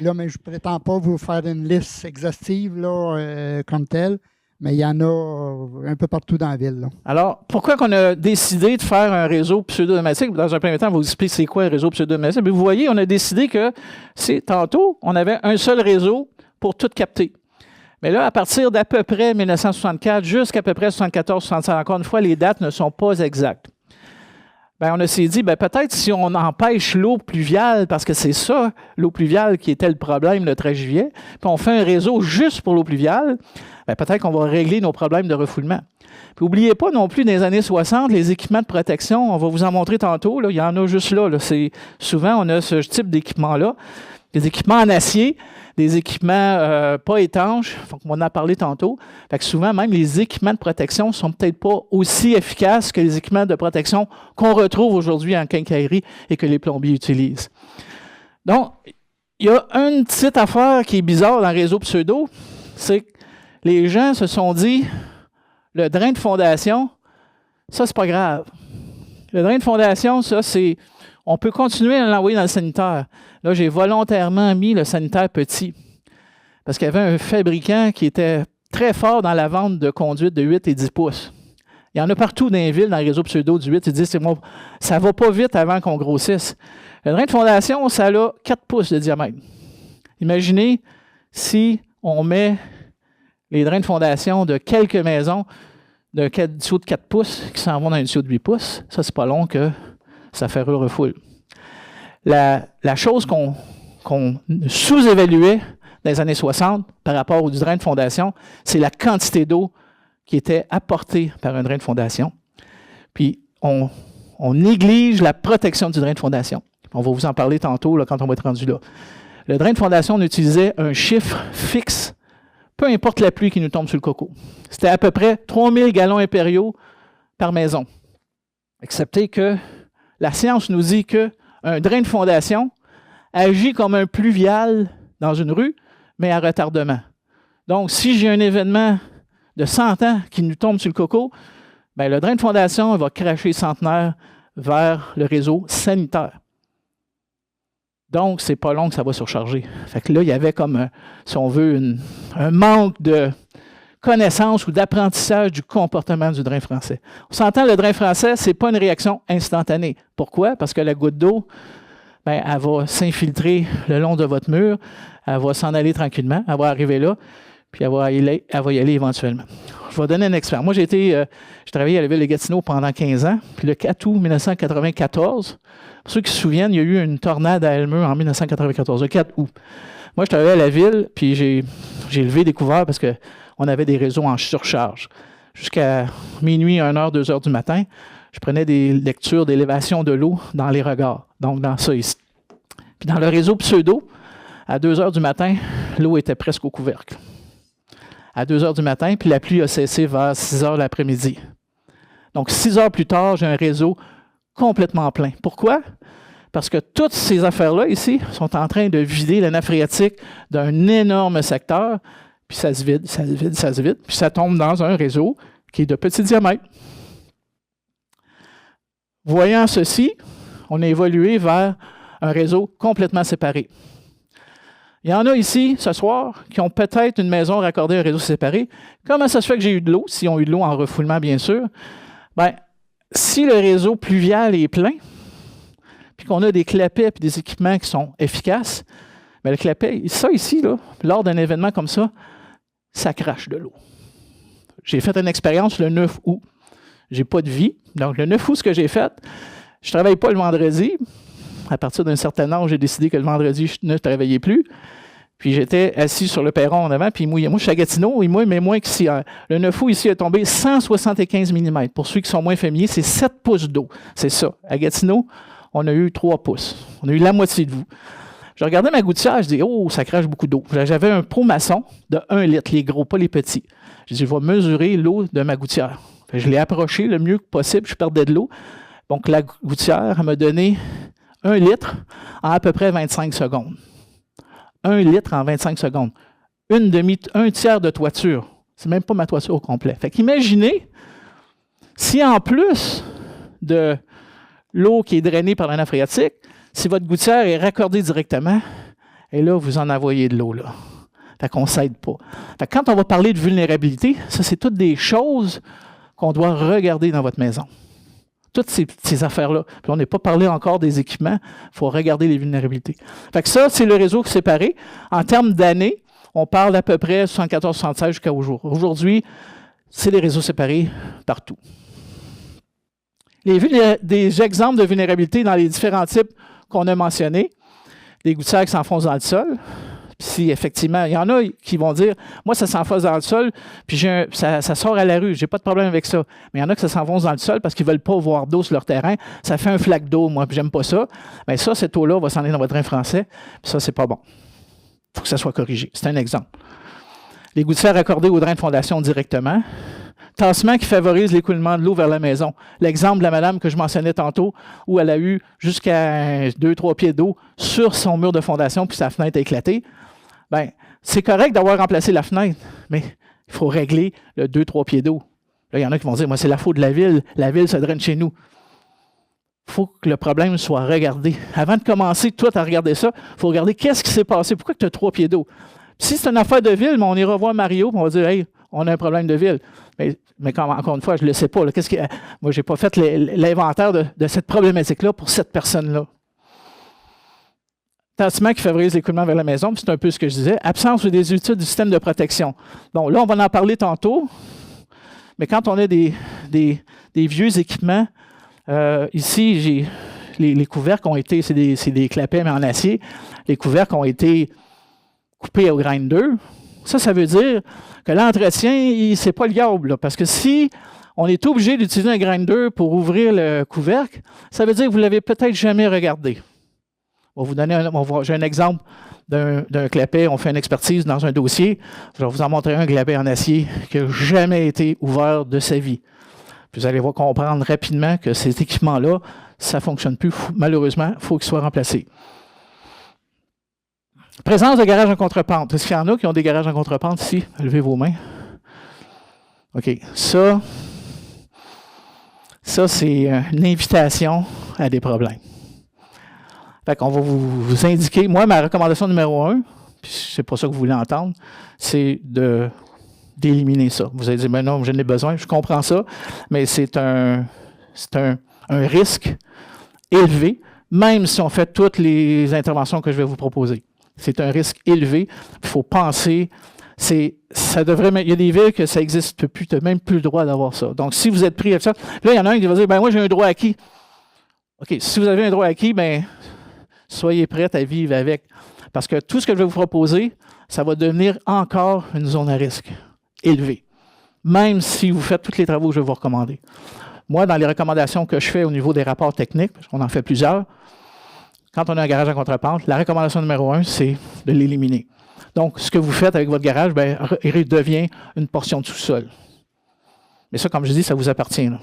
Là, mais je ne prétends pas vous faire une liste exhaustive là, comme telle, mais il y en a un peu partout dans la ville. Là. Alors, pourquoi on a décidé de faire un réseau pseudo-domatique? Dans un premier temps, on va vous expliquer c'est quoi un réseau pseudo-domatique. Mais vous voyez, on a décidé que tantôt, on avait un seul réseau pour tout capter. Mais là, à partir d'à peu près 1964 jusqu'à peu près 74-65, encore une fois, les dates ne sont pas exactes. Bien, on s'est dit, peut-être si on empêche l'eau pluviale, parce que c'est ça, l'eau pluviale qui était le problème le 13 juillet, puis on fait un réseau juste pour l'eau pluviale, peut-être qu'on va régler nos problèmes de refoulement. Puis n'oubliez pas non plus, dans les années 60, les équipements de protection, on va vous en montrer tantôt, là, il y en a juste là. Souvent, on a ce type d'équipement-là. des équipements en acier, des équipements pas étanches, on en a parlé tantôt. Fait que souvent, même les équipements de protection ne sont peut-être pas aussi efficaces que les équipements de protection qu'on retrouve aujourd'hui en quincaillerie et que les plombiers utilisent. Donc, il y a une petite affaire qui est bizarre dans le réseau pseudo, c'est que les gens se sont dit, le drain de fondation, ça, c'est pas grave. Le drain de fondation, ça, c'est... On peut continuer à l'envoyer dans le sanitaire. Là, j'ai volontairement mis le sanitaire petit parce qu'il y avait un fabricant qui était très fort dans la vente de conduites de 8 et 10 pouces. Il y en a partout dans les villes, dans le réseau pseudo du 8 et 10. Ça ne va pas vite avant qu'on grossisse. Le drain de fondation, ça a 4 pouces de diamètre. Imaginez si on met les drains de fondation de quelques maisons d'un tuyau de 4 pouces qui s'en vont dans un tuyau de 8 pouces. Ça, c'est pas long que ça fait refoule. La chose qu'on sous-évaluait dans les années 60 par rapport au drain de fondation, c'est la quantité d'eau qui était apportée par un drain de fondation. Puis, on néglige la protection du drain de fondation. On va vous en parler tantôt là, quand on va être rendu là. Le drain de fondation, on utilisait un chiffre fixe, peu importe la pluie qui nous tombe sur le coco. C'était à peu près 3000 gallons impériaux par maison. Excepté que la science nous dit qu'un drain de fondation agit comme un pluvial dans une rue, mais à retardement. Donc, si j'ai un événement de 100 ans qui nous tombe sur le coco, bien, le drain de fondation va cracher centenaire vers le réseau sanitaire. Donc, c'est pas long que ça va surcharger. Fait que là, il y avait comme, si on veut, un manque de connaissance ou d'apprentissage du comportement du drain français. On s'entend, le drain français, ce n'est pas une réaction instantanée. Pourquoi? Parce que la goutte d'eau, bien, elle va s'infiltrer le long de votre mur, elle va s'en aller tranquillement, elle va arriver là, puis elle va y aller éventuellement. Je vais donner un expert. Moi, j'ai travaillé à la ville de Gatineau pendant 15 ans, puis le 4 août 1994, pour ceux qui se souviennent, il y a eu une tornade à Elmeux en 1994, le 4 août. Moi, je travaillais à la ville, puis j'ai levé des couverts parce qu'on avait des réseaux en surcharge. Jusqu'à minuit, 1h, 2h du matin, je prenais des lectures d'élévation de l'eau dans les regards, donc dans ça ici. Puis dans le réseau pseudo, à 2h du matin, l'eau était presque au couvercle. À 2h du matin, puis la pluie a cessé vers 6h l'après-midi. Donc, 6 heures plus tard, j'ai un réseau complètement plein. Pourquoi? Parce que toutes ces affaires-là, ici, sont en train de vider la nappe phréatique d'un énorme secteur, puis ça se vide, ça se vide, ça se vide, puis ça tombe dans un réseau qui est de petit diamètre. Voyant ceci, on a évolué vers un réseau complètement séparé. Il y en a ici, ce soir, qui ont peut-être une maison raccordée à un réseau séparé. Comment ça se fait que j'ai eu de l'eau? S'ils ont eu de l'eau en refoulement, bien sûr. Bien, si le réseau pluvial est plein, puis qu'on a des clapets et des équipements qui sont efficaces, bien, le clapet, ça ici, là, lors d'un événement comme ça crache de l'eau. J'ai fait une expérience le 9 août. Je n'ai pas de vie. Donc, le 9 août, ce que j'ai fait, je ne travaille pas le vendredi. À partir d'un certain âge, j'ai décidé que le vendredi, je ne travaillais plus. Puis j'étais assis sur le perron en avant, puis il mouillait. Moi, je suis à Gatineau, il mouille, mais moins qu'ici. Le 9 août, ici, est tombé 175 mm. Pour ceux qui sont moins familiers, c'est 7 pouces d'eau. C'est ça. À Gatineau, on a eu 3 pouces. On a eu la moitié de vous. Je regardais ma gouttière, je dis, oh, ça crache beaucoup d'eau. J'avais un pot maçon de 1 litre, les gros, pas les petits. Je dis, je vais mesurer l'eau de ma gouttière. Je l'ai approché le mieux possible, je perdais de l'eau. Donc, la gouttière, elle m'a donné 1 litre en à peu près 25 secondes. 1 litre en 25 secondes. Un tiers de toiture. C'est même pas ma toiture au complet. Fait qu'imaginez, si en plus de l'eau qui est drainée par la nappe phréatique, si votre gouttière est raccordée directement, et là, vous en envoyez de l'eau, là. Fait qu'on ne s'aide pas. Fait que quand on va parler de vulnérabilité, ça, c'est toutes des choses qu'on doit regarder dans votre maison. Toutes ces affaires-là. Puis on n'est pas parlé encore des équipements. Il faut regarder les vulnérabilités. Fait que ça, c'est le réseau séparé. En termes d'années, on parle d'à peu près 74-76 jusqu'à aujourd'hui. Aujourd'hui, c'est les réseaux séparés partout. Des exemples de vulnérabilité dans les différents types qu'on a mentionnés. Des gouttières qui s'enfoncent dans le sol. Si effectivement, il y en a qui vont dire, moi, ça s'enfonce dans le sol, puis ça sort à la rue, j'ai pas de problème avec ça. Mais il y en a que ça s'enfonce dans le sol parce qu'ils veulent pas voir d'eau sur leur terrain. Ça fait un flac d'eau, moi, puis j'aime pas ça. Mais ça, cette eau-là va s'en aller dans votre drain français, puis ça, c'est pas bon. Il faut que ça soit corrigé. C'est un exemple. Les gouttières raccordées au drain de fondation directement. Tassement qui favorise l'écoulement de l'eau vers la maison. L'exemple de la madame que je mentionnais tantôt, où elle a eu jusqu'à 2-3 pieds d'eau sur son mur de fondation, puis sa fenêtre a éclaté. Bien, c'est correct d'avoir remplacé la fenêtre, mais il faut régler le 2-3 pieds d'eau. Là, il y en a qui vont dire, moi, c'est la faute de la ville se draine chez nous. Il faut que le problème soit regardé. Avant de commencer, tout à regarder ça, il faut regarder qu'est-ce qui s'est passé. Pourquoi tu as 3 pieds d'eau? Si c'est une affaire de ville, on ira voir Mario, on va dire, hey, on a un problème de ville. Mais encore une fois, je ne le sais pas. Là, moi, je n'ai pas fait l'inventaire de cette problématique-là pour cette personne-là. Tassement qui favorise l'écoulement vers la maison, c'est un peu ce que je disais. Absence des études du système de protection. Bon, là, on va en parler tantôt, mais quand on a des vieux équipements, ici, j'ai les couvercles ont été, c'est des clapets, mais en acier. Les couvercles ont été coupés au grinder. Ça veut dire que l'entretien, c'est pas le diable, là, parce que si on est obligé d'utiliser un grinder pour ouvrir le couvercle, ça veut dire que vous ne l'avez peut-être jamais regardé. On va vous donner j'ai un exemple d'un clapet. On fait une expertise dans un dossier. Je vais vous en montrer un clapet en acier qui n'a jamais été ouvert de sa vie. Puis vous allez comprendre rapidement que ces équipements-là, ça ne fonctionne plus. Malheureusement, il faut qu'ils soient remplacés. Présence de garage en contrepente. Est-ce qu'il y en a qui ont des garages en contrepente ici? Levez vos mains. OK. Ça c'est une invitation à des problèmes. Fait qu'on va vous indiquer. Moi, ma recommandation numéro 1, puis c'est pas ça que vous voulez entendre, c'est d'éliminer ça. Vous allez dire, mais non, je n'ai besoin. Je comprends ça, mais c'est un risque élevé, même si on fait toutes les interventions que je vais vous proposer. C'est un risque élevé. Il faut penser. Il y a des villes que ça n'existe plus. Tu n'as même plus le droit d'avoir ça. Donc, si vous êtes pris avec ça, là, il y en a un qui va dire, moi, j'ai un droit acquis. OK, si vous avez un droit acquis, soyez prêts à vivre avec. Parce que tout ce que je vais vous proposer, ça va devenir encore une zone à risque élevée. Même si vous faites tous les travaux que je vais vous recommander. Moi, dans les recommandations que je fais au niveau des rapports techniques, parce qu'on en fait plusieurs, quand on a un garage en contrepente, la recommandation numéro 1, c'est de l'éliminer. Donc, ce que vous faites avec votre garage, il redevient une portion de sous-sol. Mais ça, comme je dis, ça vous appartient. Là.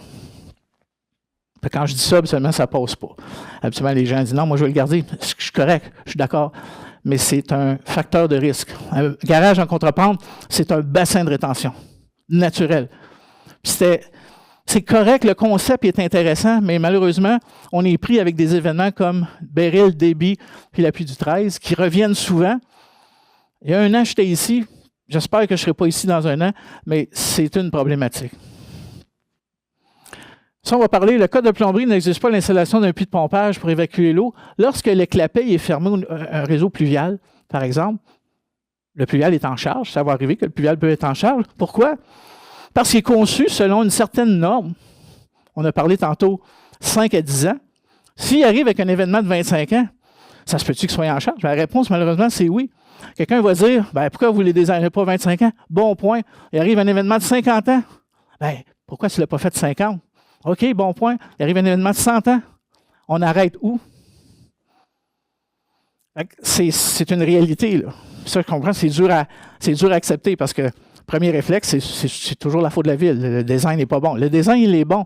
Quand je dis ça, habituellement, ça ne passe pas. Habituellement, les gens disent non, moi, je vais le garder. Je suis correct, je suis d'accord. Mais c'est un facteur de risque. Un garage en contrepente, c'est un bassin de rétention naturel. C'est correct, le concept est intéressant, mais malheureusement, on est pris avec des événements comme Beryl, Débit puis la pluie du 13 qui reviennent souvent. Il y a un an, j'étais ici. J'espère que je ne serai pas ici dans un an, mais c'est une problématique. Si on va parler, le code de plomberie n'exige pas l'installation d'un puits de pompage pour évacuer l'eau. Lorsque le clapet est fermé, un réseau pluvial, par exemple, le pluvial est en charge. Ça va arriver que le pluvial peut être en charge. Pourquoi? Parce qu'il est conçu selon une certaine norme. On a parlé tantôt 5 à 10 ans. S'il arrive avec un événement de 25 ans, ça se peut-tu qu'il soit en charge? La réponse, malheureusement, c'est oui. Quelqu'un va dire, pourquoi vous ne les designez pas 25 ans? Bon point. Il arrive un événement de 50 ans. Pourquoi tu ne l'as pas fait de 50? OK, bon point. Il arrive un événement de 100 ans. On arrête où? C'est une réalité, là. Ça, je comprends, c'est dur à accepter parce que premier réflexe, c'est toujours la faute de la ville. Le design n'est pas bon. Le design, il est bon.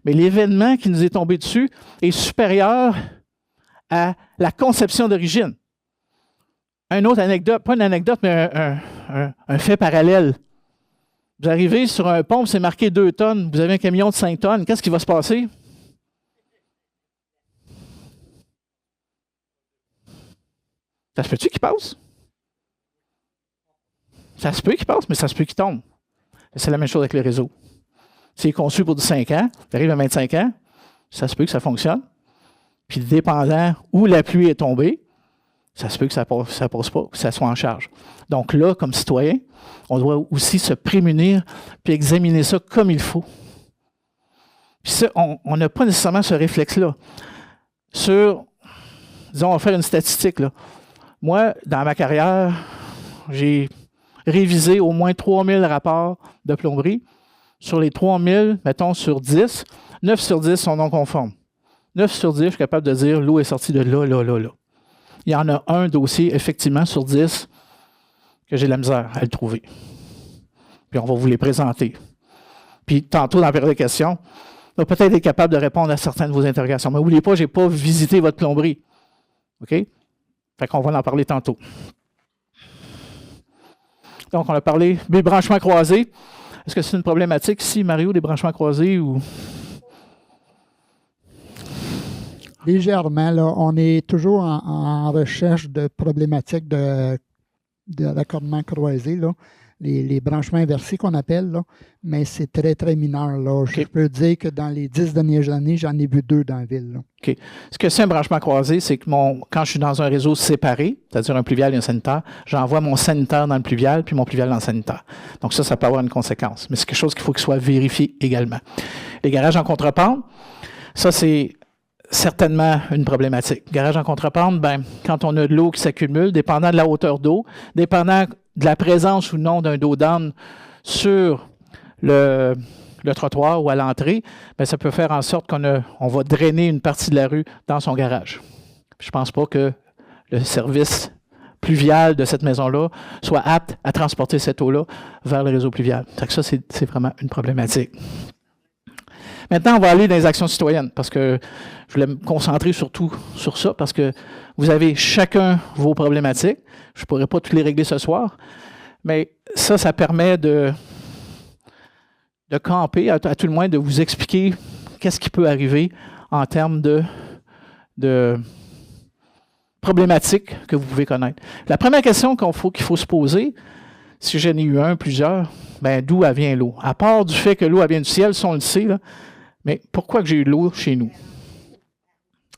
Mais l'événement qui nous est tombé dessus est supérieur à la conception d'origine. Une autre anecdote, pas une anecdote, mais un fait parallèle. Vous arrivez sur un pont, c'est marqué 2 tonnes, vous avez un camion de 5 tonnes, qu'est-ce qui va se passer? Ça se peut-tu qu'il passe? Ça se peut qu'il passe, mais ça se peut qu'il tombe. C'est la même chose avec le réseau. C'est conçu pour du 5 ans, il arrive à 25 ans, ça se peut que ça fonctionne. Puis dépendant où la pluie est tombée, ça se peut que ça passe pas, que ça soit en charge. Donc là, comme citoyen, on doit aussi se prémunir puis examiner ça comme il faut. Puis ça, on n'a pas nécessairement ce réflexe-là. Disons, on va faire une statistique, là. Moi, dans ma carrière, j'ai révisé au moins 3000 rapports de plomberie. Sur les 3000, mettons sur 10, 9 sur 10 sont non conformes. 9 sur 10, je suis capable de dire l'eau est sortie de là, là, là, là. Il y en a un dossier, effectivement, sur 10, que j'ai de la misère à le trouver. Puis on va vous les présenter. Puis tantôt, dans la période de questions, on va peut-être être capable de répondre à certaines de vos interrogations. Mais n'oubliez pas, je n'ai pas visité votre plomberie. OK? Fait qu'on va en parler tantôt. Donc, on a parlé des branchements croisés. Est-ce que c'est une problématique ici, Mario, des branchements croisés ou... Légèrement, là, on est toujours en recherche de problématiques de raccordement croisé, là, les branchements inversés qu'on appelle, là, mais c'est très, très mineur. Là. Okay. Je peux dire que dans les 10 dernières années, j'en ai vu 2 dans la ville. Là. OK. Ce que c'est un branchement croisé, c'est que quand je suis dans un réseau séparé, c'est-à-dire un pluvial et un sanitaire, j'envoie mon sanitaire dans le pluvial puis mon pluvial dans le sanitaire. Donc ça peut avoir une conséquence. Mais c'est quelque chose qu'il faut qu'il soit vérifié également. Les garages en contrepente, ça, c'est certainement une problématique. Garage en contrepente, ben, quand on a de l'eau qui s'accumule, dépendant de la hauteur d'eau, dépendant de la présence ou non d'un dos d'âne sur le trottoir ou à l'entrée, ben, ça peut faire en sorte qu'on va drainer une partie de la rue dans son garage. Je ne pense pas que le service pluvial de cette maison-là soit apte à transporter cette eau-là vers le réseau pluvial. Ça, c'est vraiment une problématique. Maintenant, on va aller dans les actions citoyennes, parce que je voulais me concentrer surtout sur ça, parce que vous avez chacun vos problématiques. Je ne pourrais pas toutes les régler ce soir, mais ça permet de camper, à tout le moins de vous expliquer qu'est-ce qui peut arriver en termes de problématiques que vous pouvez connaître. La première question qu'il faut se poser, si j'en ai eu plusieurs, ben, d'où elle vient l'eau? À part du fait que l'eau vient du ciel, ça on le sait, là, mais pourquoi que j'ai eu de l'eau chez nous?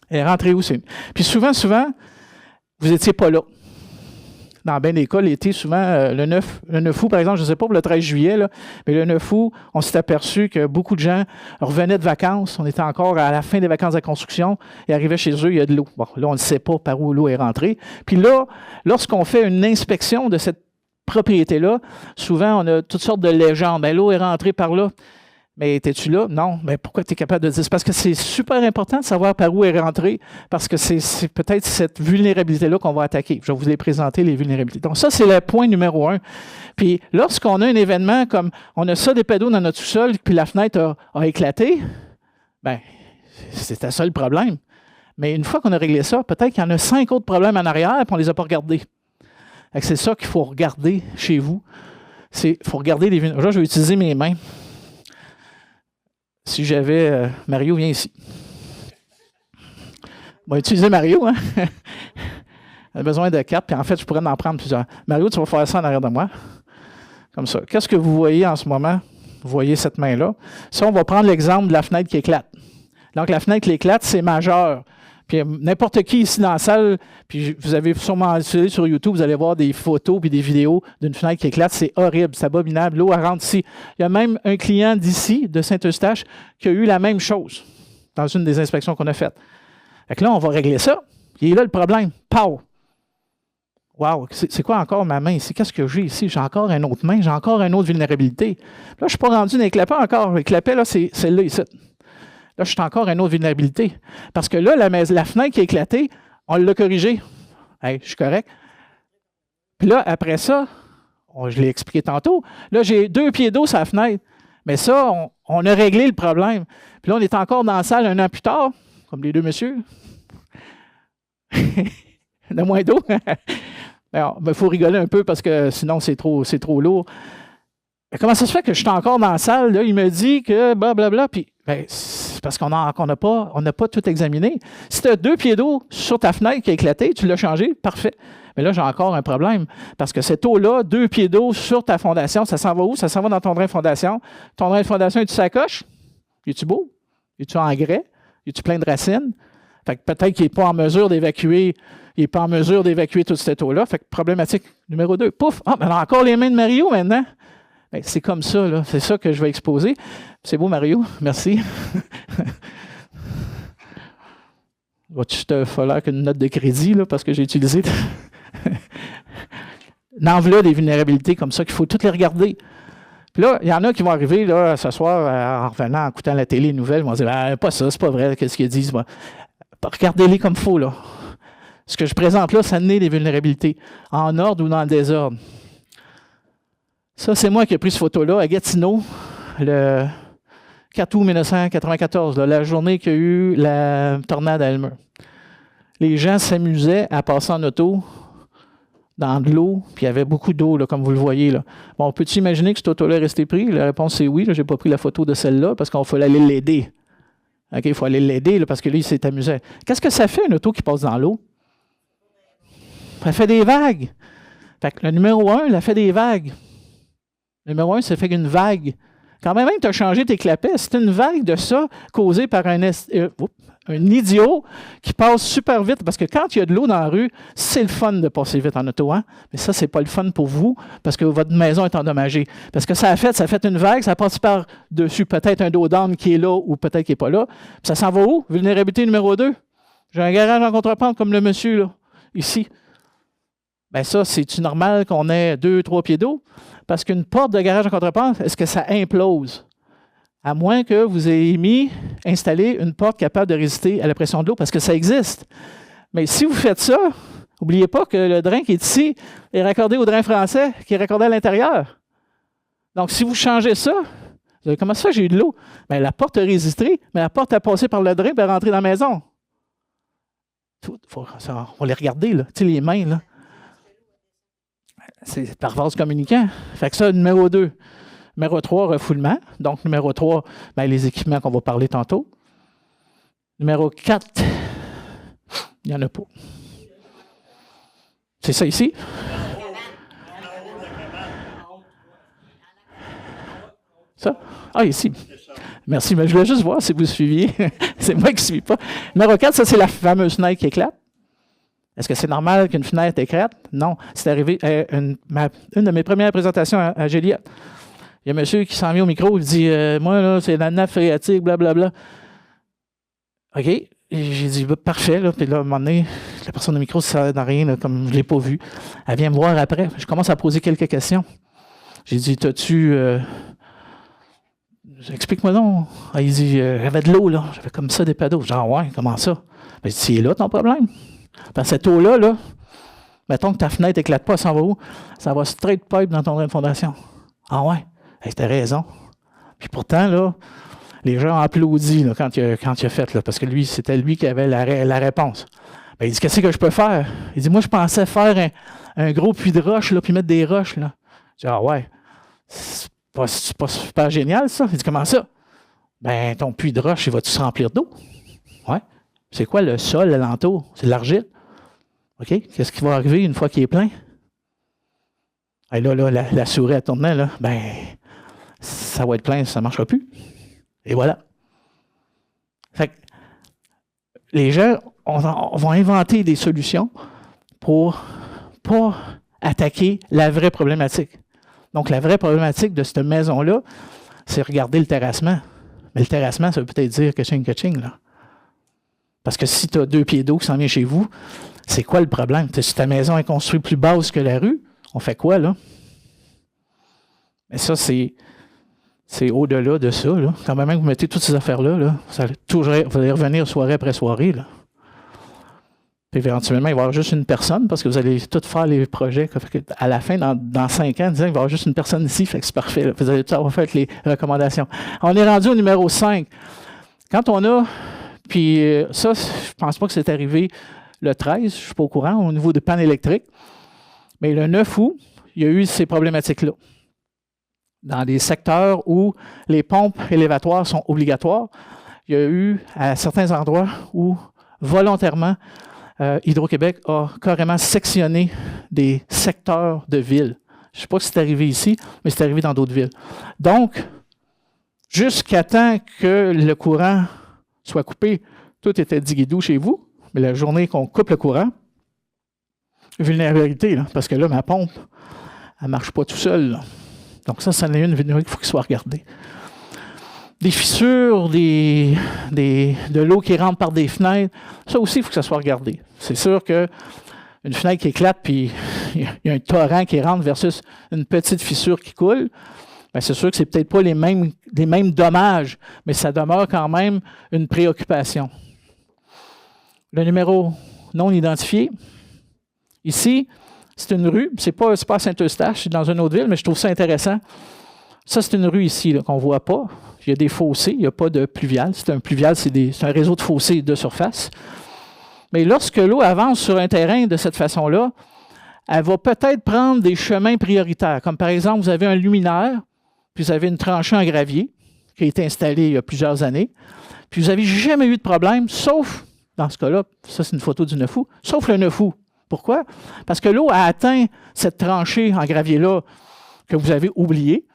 Elle est rentrée où? Puis souvent, vous n'étiez pas là. Dans bien des cas, l'été, souvent, le 9 août, par exemple, je ne sais pas pour le 13 juillet, là, mais le 9 août, on s'est aperçu que beaucoup de gens revenaient de vacances. On était encore à la fin des vacances de la construction et arrivaient chez eux, il y a de l'eau. Bon, là, on ne sait pas par où l'eau est rentrée. Puis là, lorsqu'on fait une inspection de cette propriété-là, souvent, on a toutes sortes de légendes. Bien, l'eau est rentrée par là. Mais étais-tu là? Non. Mais pourquoi tu es capable de dire? C'est parce que c'est super important de savoir par où elle est rentrée, parce que c'est peut-être cette vulnérabilité-là qu'on va attaquer. Je vais vous les présenter, les vulnérabilités. Donc ça, c'est le point numéro 1. Puis lorsqu'on a un événement comme on a ça des pédos dans notre sous-sol, puis la fenêtre a éclaté, bien, c'était ça le problème. Mais une fois qu'on a réglé ça, peut-être qu'il y en a 5 autres problèmes en arrière, puis on ne les a pas regardés. C'est ça qu'il faut regarder chez vous. Il faut regarder les vulnérabilités. Là, je vais utiliser mes mains. Si j'avais... Mario, viens ici. On va utiliser Mario. Hein? On a besoin de 4, puis en fait, je pourrais en prendre plusieurs. Mario, tu vas faire ça en arrière de moi. Comme ça. Qu'est-ce que vous voyez en ce moment? Vous voyez cette main-là. Ça, on va prendre l'exemple de la fenêtre qui éclate. Donc, la fenêtre qui éclate, c'est majeur. Puis n'importe qui ici dans la salle, puis vous avez sûrement utilisé sur YouTube, vous allez voir des photos puis des vidéos d'une fenêtre qui éclate. C'est horrible, c'est abominable. L'eau, elle rentre ici. Il y a même un client d'ici, de Saint-Eustache, qui a eu la même chose dans une des inspections qu'on a faites. Fait que là, on va régler ça. Il est là le problème. Pow! Wow! C'est quoi encore ma main ici? Qu'est-ce que j'ai ici? J'ai encore une autre main, j'ai encore une autre vulnérabilité. Là, je ne suis pas rendu dans les clapets encore. Les clapets, là, c'est celle-là ici. Là, je suis encore à une autre vulnérabilité. Parce que là, la fenêtre qui a éclaté, on l'a corrigée. Hey, je suis correct. Puis là, après ça, je l'ai expliqué tantôt, là, j'ai 2 pieds d'eau sur la fenêtre. Mais ça, on a réglé le problème. Puis là, on est encore dans la salle 1 an plus tard, comme les 2 messieurs. Il y a moins d'eau. Il faut rigoler un peu parce que sinon, c'est trop lourd. Mais comment ça se fait que je suis encore dans la salle? Là, il me dit que blablabla. Puis, c'est parce qu'on n'a pas tout examiné. Si tu as 2 pieds d'eau sur ta fenêtre qui a éclaté, tu l'as changé, parfait. Mais là, j'ai encore un problème. Parce que cette eau-là, 2 pieds d'eau sur ta fondation, ça s'en va où? Ça s'en va dans ton drain de fondation. Ton drain de fondation, es-tu sacoche? Es-tu beau? Es-tu en grès? Es-tu plein de racines? Fait que peut-être qu'il n'est pas en mesure d'évacuer. Il n'est pas en mesure d'évacuer toute cette eau-là. Fait que problématique numéro 2. Pouf! Ah, mais on a encore les mains de Mario maintenant. Bien, c'est comme ça, là. C'est ça que je vais exposer. C'est beau, Mario. Merci. Vas-tu te falloir qu'une note de crédit, là, parce que j'ai utilisé. N'en-voilà des vulnérabilités comme ça qu'il faut toutes les regarder. Puis là, il y en a qui vont arriver là, ce soir en revenant, en écoutant la télé, les nouvelles, ils vont dire pas ça, c'est pas vrai, qu'est-ce qu'ils disent. Regardez-les comme il faut. Là. Ce que je présente là, ça naît des vulnérabilités, en ordre ou dans le désordre. Ça, c'est moi qui ai pris cette photo-là à Gatineau, le 4 août 1994, là, la journée qu'il y a eu la tornade à Elmer. Les gens s'amusaient à passer en auto dans de l'eau, puis il y avait beaucoup d'eau, là, comme vous le voyez. Là. Bon, peux-tu imaginer que cette auto-là est restée prise? La réponse, c'est oui. Je n'ai pas pris la photo de celle-là parce qu'il faut aller l'aider. OK, il faut aller l'aider là, parce que lui, il s'est amusé. Qu'est-ce que ça fait, une auto qui passe dans l'eau? Ça fait des vagues. Fait que le numéro 1, il a fait des vagues. Le numéro 1, ça fait une vague. Quand même, tu as changé tes clapets, c'est une vague de ça causée par un idiot qui passe super vite. Parce que quand il y a de l'eau dans la rue, c'est le fun de passer vite en auto. Hein? Mais ça, c'est pas le fun pour vous parce que votre maison est endommagée. Parce que ça a fait une vague, ça passe par-dessus peut-être un dos d'âne qui est là ou peut-être qui n'est pas là. Puis ça s'en va où? Vulnérabilité numéro 2. J'ai un garage en contrepente comme le monsieur là, ici. Bien ça, c'est-tu normal qu'on ait 2-3 pieds d'eau? Parce qu'une porte de garage en contrepente, est-ce que ça implose? À moins que vous ayez installé une porte capable de résister à la pression de l'eau, parce que ça existe. Mais si vous faites ça, n'oubliez pas que le drain qui est ici est raccordé au drain français qui est raccordé à l'intérieur. Donc, si vous changez ça, vous allez, comment ça, j'ai eu de l'eau? Bien, la porte a résisté, mais la porte a passé par le drain et est rentrée dans la maison. On va les regarder, là. Tu sais, les mains, là. C'est par vase communicant. Fait que ça, numéro 2. Numéro 3, refoulement. Donc, numéro 3, bien, les équipements qu'on va parler tantôt. Numéro 4, il n'y en a pas. C'est ça ici? Ça? Ah, ici. Merci, mais je voulais juste voir si vous suiviez. C'est moi qui ne suis pas. Numéro 4, ça, c'est la fameuse fenêtre qui éclate. Est-ce que c'est normal qu'une fenêtre éclate? Non. C'est arrivé à une de mes premières présentations à Joliette. Il y a un monsieur qui s'en vient au micro, il dit moi, là, c'est la nappe phréatique, blablabla. OK. Et j'ai dit parfait. Là. Puis là, à un moment donné, la personne au micro, ça ne sert à rien, là, comme je ne l'ai pas vu. Elle vient me voir après. Je commence à poser quelques questions. J'ai dit t'as-tu. Explique-moi donc. Ah, il dit j'avais de l'eau, là. J'avais comme ça des paddles. Genre, ouais, comment ça? Ben, je dis c'est là ton problème. Parce que cette eau-là, là, mettons que ta fenêtre n'éclate pas, ça s'en va où? Ça va straight pipe dans ton drain de fondation. Ah ouais? Hey, t'as raison. Puis pourtant, là, les gens ont applaudi là, quand il a fait, là, parce que lui, c'était lui qui avait la réponse. Ben, il dit, qu'est-ce que je peux faire? Il dit, moi, je pensais faire un gros puits de roche, là, puis mettre des roches. Là. Je dis, ah ouais, c'est pas super génial, ça. Il dit, comment ça? Ben, ton puits de roche, il va-tu se remplir d'eau? Ouais. C'est quoi le sol alentour? C'est de l'argile. OK? Qu'est-ce qui va arriver une fois qu'il est plein? Et là, la souris a tourné, là. Ben, ça va être plein, ça ne marchera plus. Et voilà. Fait que les gens vont inventer des solutions pour pas attaquer la vraie problématique. Donc, la vraie problématique de cette maison-là, c'est regarder le terrassement. Mais le terrassement, ça veut peut-être dire que là. Parce que si tu as 2 pieds d'eau qui s'en vient chez vous, c'est quoi le problème? Si ta maison est construite plus basse que la rue, on fait quoi, là? Mais ça, c'est au-delà de ça, là. Quand même que vous mettez toutes ces affaires-là, là, vous allez revenir soirée après soirée, là. Puis éventuellement, il va y avoir juste une personne, parce que vous allez tout faire les projets. À la fin, dans 5 ans, il va y avoir juste une personne ici, fait que c'est parfait. Là. Vous allez tout avoir fait les recommandations. On est rendu au numéro 5. Quand on a... Puis ça, je pense pas que c'est arrivé le 13, je ne suis pas au courant, au niveau des pannes électriques. Mais le 9 août, il y a eu ces problématiques-là. Dans des secteurs où les pompes élévatoires sont obligatoires, il y a eu à certains endroits où, volontairement, Hydro-Québec a carrément sectionné des secteurs de ville. Je ne sais pas si c'est arrivé ici, mais c'est arrivé dans d'autres villes. Donc, jusqu'à temps que le courant soit coupé, tout était diguidou chez vous, mais la journée qu'on coupe le courant, vulnérabilité, là, parce que là, ma pompe, elle ne marche pas tout seul. Là. Donc ça en est une vulnérabilité qu'il faut qu'il soit regardé. Des fissures, de l'eau qui rentre par des fenêtres, ça aussi, il faut que ça soit regardé. C'est sûr que une fenêtre qui éclate, puis il y a un torrent qui rentre versus une petite fissure qui coule, bien, c'est sûr que ce n'est peut-être pas les mêmes dommages, mais ça demeure quand même une préoccupation. Le numéro non identifié, ici, c'est une rue, c'est pas à Saint-Eustache, c'est dans une autre ville, mais je trouve ça intéressant. Ça, c'est une rue ici qu'on ne voit pas. Il y a des fossés, il n'y a pas de pluvial. C'est un pluvial, c'est un réseau de fossés de surface. Mais lorsque l'eau avance sur un terrain de cette façon-là, elle va peut-être prendre des chemins prioritaires. Comme par exemple, vous avez un luminaire, puis vous avez une tranchée en gravier qui a été installée il y a plusieurs années, puis vous n'avez jamais eu de problème, sauf, dans ce cas-là, ça c'est une photo du 9 août, sauf le 9 août. Pourquoi? Parce que l'eau a atteint cette tranchée en gravier-là que vous avez oubliée.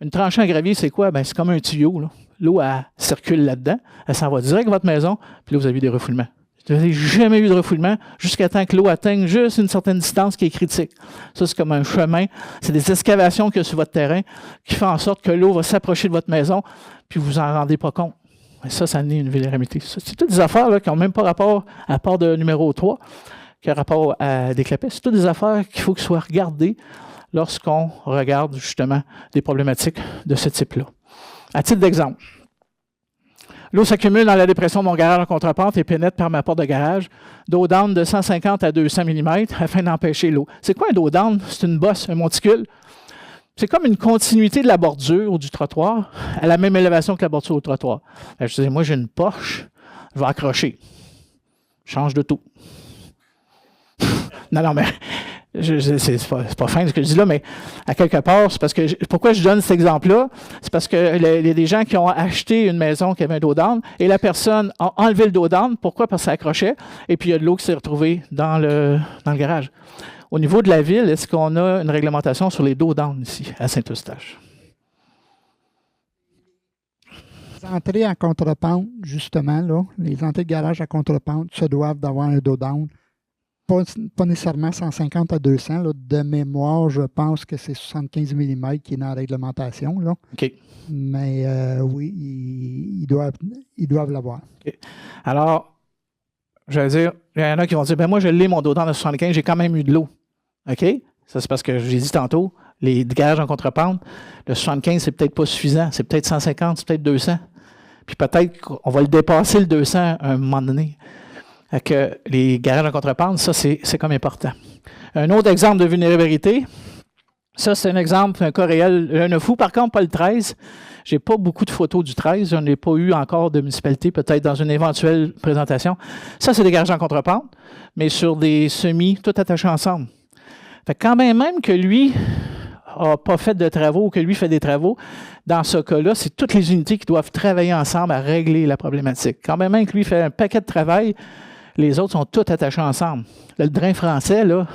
Une tranchée en gravier, c'est quoi? Bien, c'est comme un tuyau. L'eau, elle circule là-dedans, elle s'en va direct à votre maison, puis là, vous avez des refoulements. Vous n'avez jamais eu de refoulement jusqu'à temps que l'eau atteigne juste une certaine distance qui est critique. Ça, c'est comme un chemin. C'est des excavations qu'il y a sur votre terrain qui font en sorte que l'eau va s'approcher de votre maison, puis vous en rendez pas compte. Mais ça en est une vulnérabilité. C'est toutes des affaires là, qui n'ont même pas rapport, à part de numéro 3, qui a rapport à des clapets. C'est toutes des affaires qu'il faut qu'elles soient regardées lorsqu'on regarde justement des problématiques de ce type-là. À titre d'exemple, l'eau s'accumule dans la dépression de mon garage en contrepente et pénètre par ma porte de garage. Dos down de 150 à 200 mm afin d'empêcher l'eau. C'est quoi un dos down? C'est une bosse, un monticule. C'est comme une continuité de la bordure ou du trottoir à la même élévation que la bordure au trottoir. Je disais, moi j'ai une Porsche, je vais accrocher. Je change de tout. Non, mais c'est pas fin ce que je dis là, mais à quelque part, c'est parce que pourquoi je donne cet exemple-là? C'est parce qu'il y a des gens qui ont acheté une maison qui avait un dos down et la personne a enlevé le dos down. Pourquoi? Parce que ça accrochait et puis il y a de l'eau qui s'est retrouvée dans le garage. Au niveau de la ville, est-ce qu'on a une réglementation sur les dos down ici, à Saint-Eustache? Les entrées à contrepente, justement, là, les entrées de garage à contrepente se doivent d'avoir un dos down. Pas nécessairement 150 à 200. Là. De mémoire, je pense que c'est 75 mm qui est dans la réglementation. Là. OK. Mais oui, ils doivent l'avoir. Okay. Alors, je vais dire, il y en a qui vont dire, ben moi, je l'ai mon dos down de 75, j'ai quand même eu de l'eau. OK? Ça, c'est parce que j'ai dit tantôt, les garages en contrepente, le 75, c'est peut-être pas suffisant. C'est peut-être 150, c'est peut-être 200. Puis peut-être qu'on va le dépasser, le 200, à un moment donné. Que les garages en contrepente, ça, c'est comme important. Un autre exemple de vulnérabilité, ça, c'est un exemple, un cas réel. Le 9 août, par contre, pas le 13. Je n'ai pas beaucoup de photos du 13. Je n'ai pas eu encore de municipalité, peut-être dans une éventuelle présentation. Ça, c'est des garages en contrepente, mais sur des semis, tout attachés ensemble. Fait que quand même que lui n'a pas fait de travaux ou que lui fait des travaux, dans ce cas-là, c'est toutes les unités qui doivent travailler ensemble à régler la problématique. Quand même que lui fait un paquet de travail, les autres sont tous attachés ensemble. Là, le drain français, là,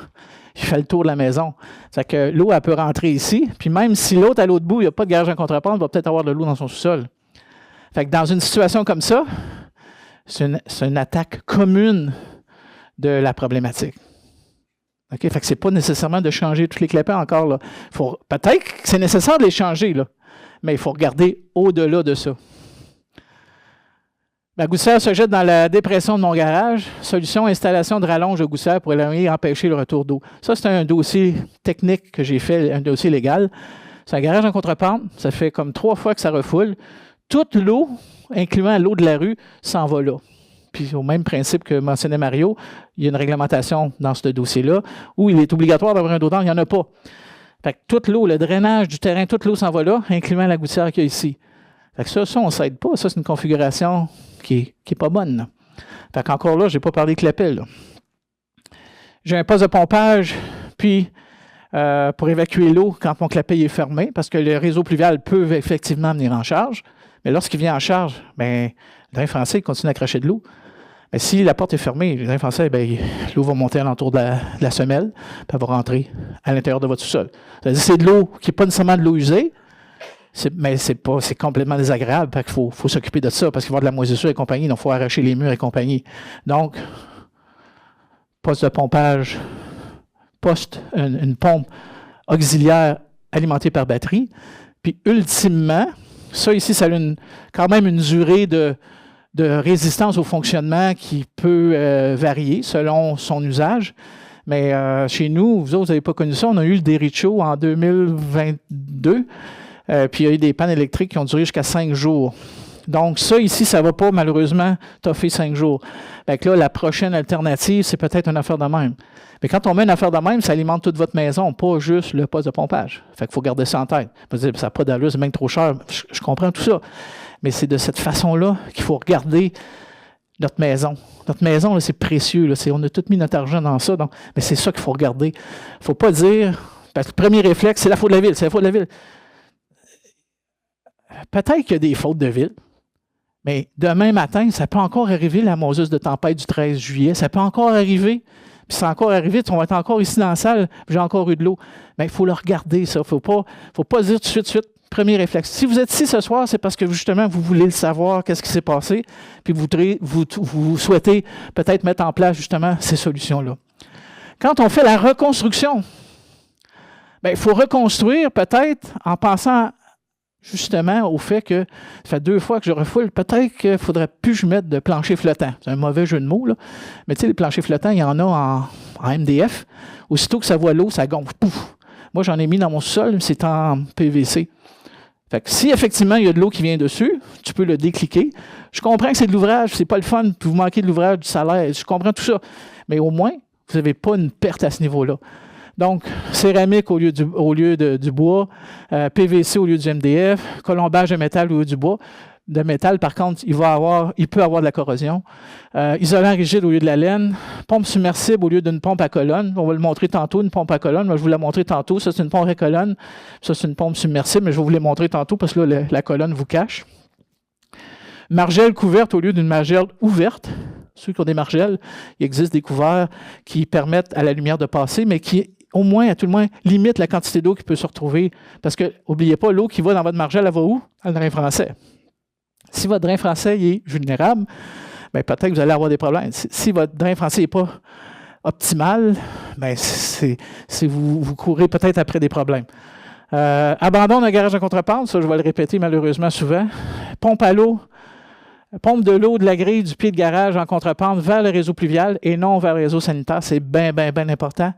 il fait le tour de la maison. C'est que l'eau, elle peut rentrer ici, puis même si l'autre, à l'autre bout, il n'y a pas de garage en contrepente, il va peut-être avoir de l'eau dans son sous-sol. Fait que dans une situation comme ça, c'est une attaque commune de la problématique. OK? Fait que c'est pas nécessairement de changer tous les clapets encore, là. Peut-être que c'est nécessaire de les changer, là, mais il faut regarder au-delà de ça. Ma gouttière se jette dans la dépression de mon garage. Solution, installation de rallonge de gouttière pour éloigner et empêcher le retour d'eau. Ça, c'est un dossier technique que j'ai fait, un dossier légal. C'est un garage en contrepente. Ça fait comme 3 fois que ça refoule. Toute l'eau, incluant l'eau de la rue, s'en va là. Puis au même principe que mentionnait Mario, il y a une réglementation dans ce dossier-là où il est obligatoire d'avoir un dos down. Il n'y en a pas. Fait que toute l'eau, le drainage du terrain, toute l'eau s'en va là, incluant la gouttière qu'il y a ici. Fait que ça on ne s'aide pas. Ça, c'est une configuration qui n'est pas bonne. Là. Fait qu'encore là, je n'ai pas parlé de clapet. J'ai un poste de pompage, puis pour évacuer l'eau quand mon clapet est fermé, parce que le réseau pluvial peut effectivement venir en charge. Mais lorsqu'il vient en charge, bien, le drain français continue à cracher de l'eau. Mais si la porte est fermée, le drain français, bien, l'eau va monter alentour de la semelle, puis elle va rentrer à l'intérieur de votre sous-sol. C'est-à-dire que c'est de l'eau qui n'est pas nécessairement de l'eau usée, mais c'est complètement désagréable. Il faut s'occuper de ça parce qu'il va y avoir de la moisissure et compagnie. Donc, il faut arracher les murs et compagnie. Donc, poste de pompage, une pompe auxiliaire alimentée par batterie. Puis, ultimement, ça ici, ça a quand même une durée de résistance au fonctionnement qui peut varier selon son usage. Mais chez nous, vous autres, vous n'avez pas connu ça. On a eu le Derecho en 2022. Puis il y a eu des pannes électriques qui ont duré jusqu'à 5 jours. Donc ça, ici, ça ne va pas malheureusement toffer 5 jours. Fait que là, la prochaine alternative, c'est peut-être une affaire de même. Mais quand on met une affaire de même, ça alimente toute votre maison, pas juste le poste de pompage. Fait qu'il faut garder ça en tête. Vous dites, ça n'a pas d'allure, c'est même trop cher. Je comprends tout ça. Mais c'est de cette façon-là qu'il faut regarder notre maison. Notre maison, là, c'est précieux. Là, on a tout mis notre argent dans ça. Donc, mais c'est ça qu'il faut regarder. Il ne faut pas dire, parce que le premier réflexe, c'est la faute de la ville. C'est la faute de la ville. Peut-être qu'il y a des fautes de ville. Mais demain matin, ça peut encore arriver, la moisseuse de tempête du 13 juillet. Ça peut encore arriver. Puis c'est encore arrivé, on va être encore ici dans la salle, puis j'ai encore eu de l'eau. Mais il faut le regarder, ça. Il ne faut pas dire tout de suite, premier réflexe. Si vous êtes ici ce soir, c'est parce que justement, vous voulez le savoir, qu'est-ce qui s'est passé, puis vous souhaitez peut-être mettre en place justement ces solutions-là. Quand on fait la reconstruction, bien, il faut reconstruire peut-être en pensant justement au fait que ça fait 2 fois que je refoule, peut-être qu'il ne faudrait plus que je mette de plancher flottant. C'est un mauvais jeu de mots, là. Mais tu sais, les planchers flottants, il y en a en MDF. Aussitôt que ça voit l'eau, ça gonfle. Pouf! Moi, j'en ai mis dans mon sol, c'est en PVC. Fait que si effectivement il y a de l'eau qui vient dessus, tu peux le décliquer. Je comprends que c'est de l'ouvrage, c'est pas le fun, puis vous manquez de l'ouvrage, du salaire, je comprends tout ça. Mais au moins, vous n'avez pas une perte à ce niveau-là. Donc, céramique au lieu du bois, PVC au lieu du MDF, colombage de métal au lieu du bois. De métal, par contre, il peut avoir de la corrosion. Isolant rigide au lieu de la laine. Pompe submersible au lieu d'une pompe à colonne. On va le montrer tantôt, une pompe à colonne. Moi, je vais vous la montrer tantôt. Ça, c'est une pompe à colonne. Ça, c'est une pompe submersible, mais je vais vous les montrer tantôt parce que là, la colonne vous cache. Margelle couverte au lieu d'une margelle ouverte. Ceux qui ont des margelles, il existe des couverts qui permettent à la lumière de passer, mais qui au moins, à tout le moins, limite la quantité d'eau qui peut se retrouver. Parce que, n'oubliez pas, l'eau qui va dans votre margelle, elle va où? Dans le drain français. Si votre drain français est vulnérable, bien, peut-être que vous allez avoir des problèmes. Si votre drain français n'est pas optimal, bien, vous courez peut-être après des problèmes. Abandon d'un garage en contrepente, ça, je vais le répéter malheureusement souvent. Pompe à l'eau. Pompe de l'eau de la grille du pied de garage en contrepente vers le réseau pluvial et non vers le réseau sanitaire. C'est bien, bien, bien important.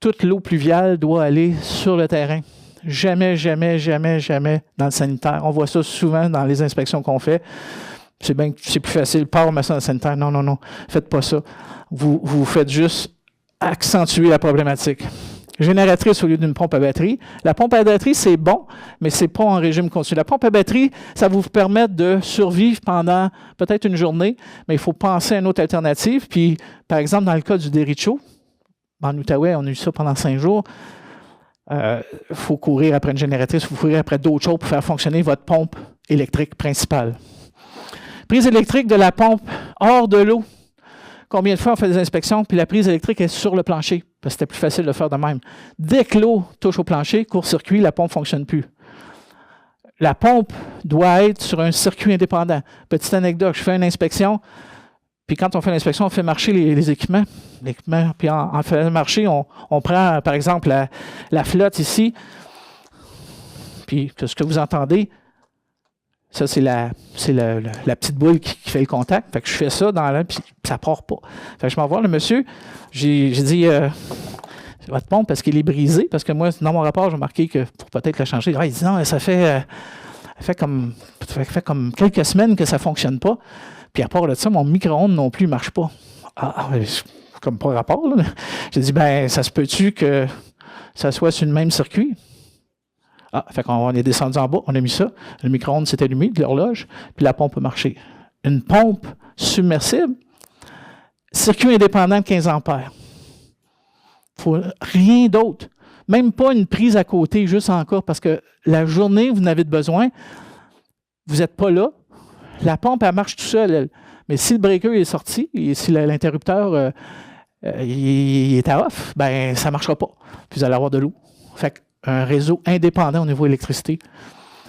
Toute l'eau pluviale doit aller sur le terrain. Jamais, jamais, jamais, jamais dans le sanitaire. On voit ça souvent dans les inspections qu'on fait. C'est plus facile. Pas remettre ça dans le sanitaire. Non, non, non. Faites pas ça. Vous faites juste accentuer la problématique. Génératrice au lieu d'une pompe à batterie. La pompe à batterie, c'est bon, mais ce n'est pas en régime continu. La pompe à batterie, ça va vous permettre de survivre pendant peut-être une journée, mais il faut penser à une autre alternative. Puis, par exemple, dans le cas du Derecho, en Outaouais, on a eu ça pendant 5 jours. Il faut courir après une génératrice, il faut courir après d'autres choses pour faire fonctionner votre pompe électrique principale. Prise électrique de la pompe hors de l'eau. Combien de fois on fait des inspections, puis la prise électrique est sur le plancher, parce que c'était plus facile de faire de même. Dès que l'eau touche au plancher, court-circuit, la pompe ne fonctionne plus. La pompe doit être sur un circuit indépendant. Petite anecdote, je fais une inspection, puis quand on fait l'inspection, on fait marcher les équipements. Puis en faisant marcher, on prend, par exemple, la flotte ici, puis ce que vous entendez, ça, c'est la petite boule qui fait le contact. Fait que je fais ça dans l'air, puis ça ne part pas. Fait que je m'en vois le monsieur. J'ai dit, c'est votre pompe parce qu'il est brisé. Parce que moi, dans mon rapport, j'ai marqué que pour peut-être le changer. Il dit non, ça fait comme quelques semaines que ça ne fonctionne pas. Puis à part de ça, mon micro-ondes non plus ne marche pas. Comme pas rapport, là. J'ai dit, ben ça se peut-tu que ça soit sur le même circuit? Fait qu'on est descendu en bas, on a mis ça, le micro-ondes s'est allumé de l'horloge, puis la pompe a marché. Une pompe submersible, circuit indépendant de 15 ampères. Il faut rien d'autre. Même pas une prise à côté, juste encore, parce que la journée où vous en avez besoin, vous n'êtes pas là, la pompe, elle marche tout seul, elle. Mais si le breaker est sorti, et si l'interrupteur il est à off, ben ça ne marchera pas. Puis vous allez avoir de l'eau. Fait un réseau indépendant au niveau électricité.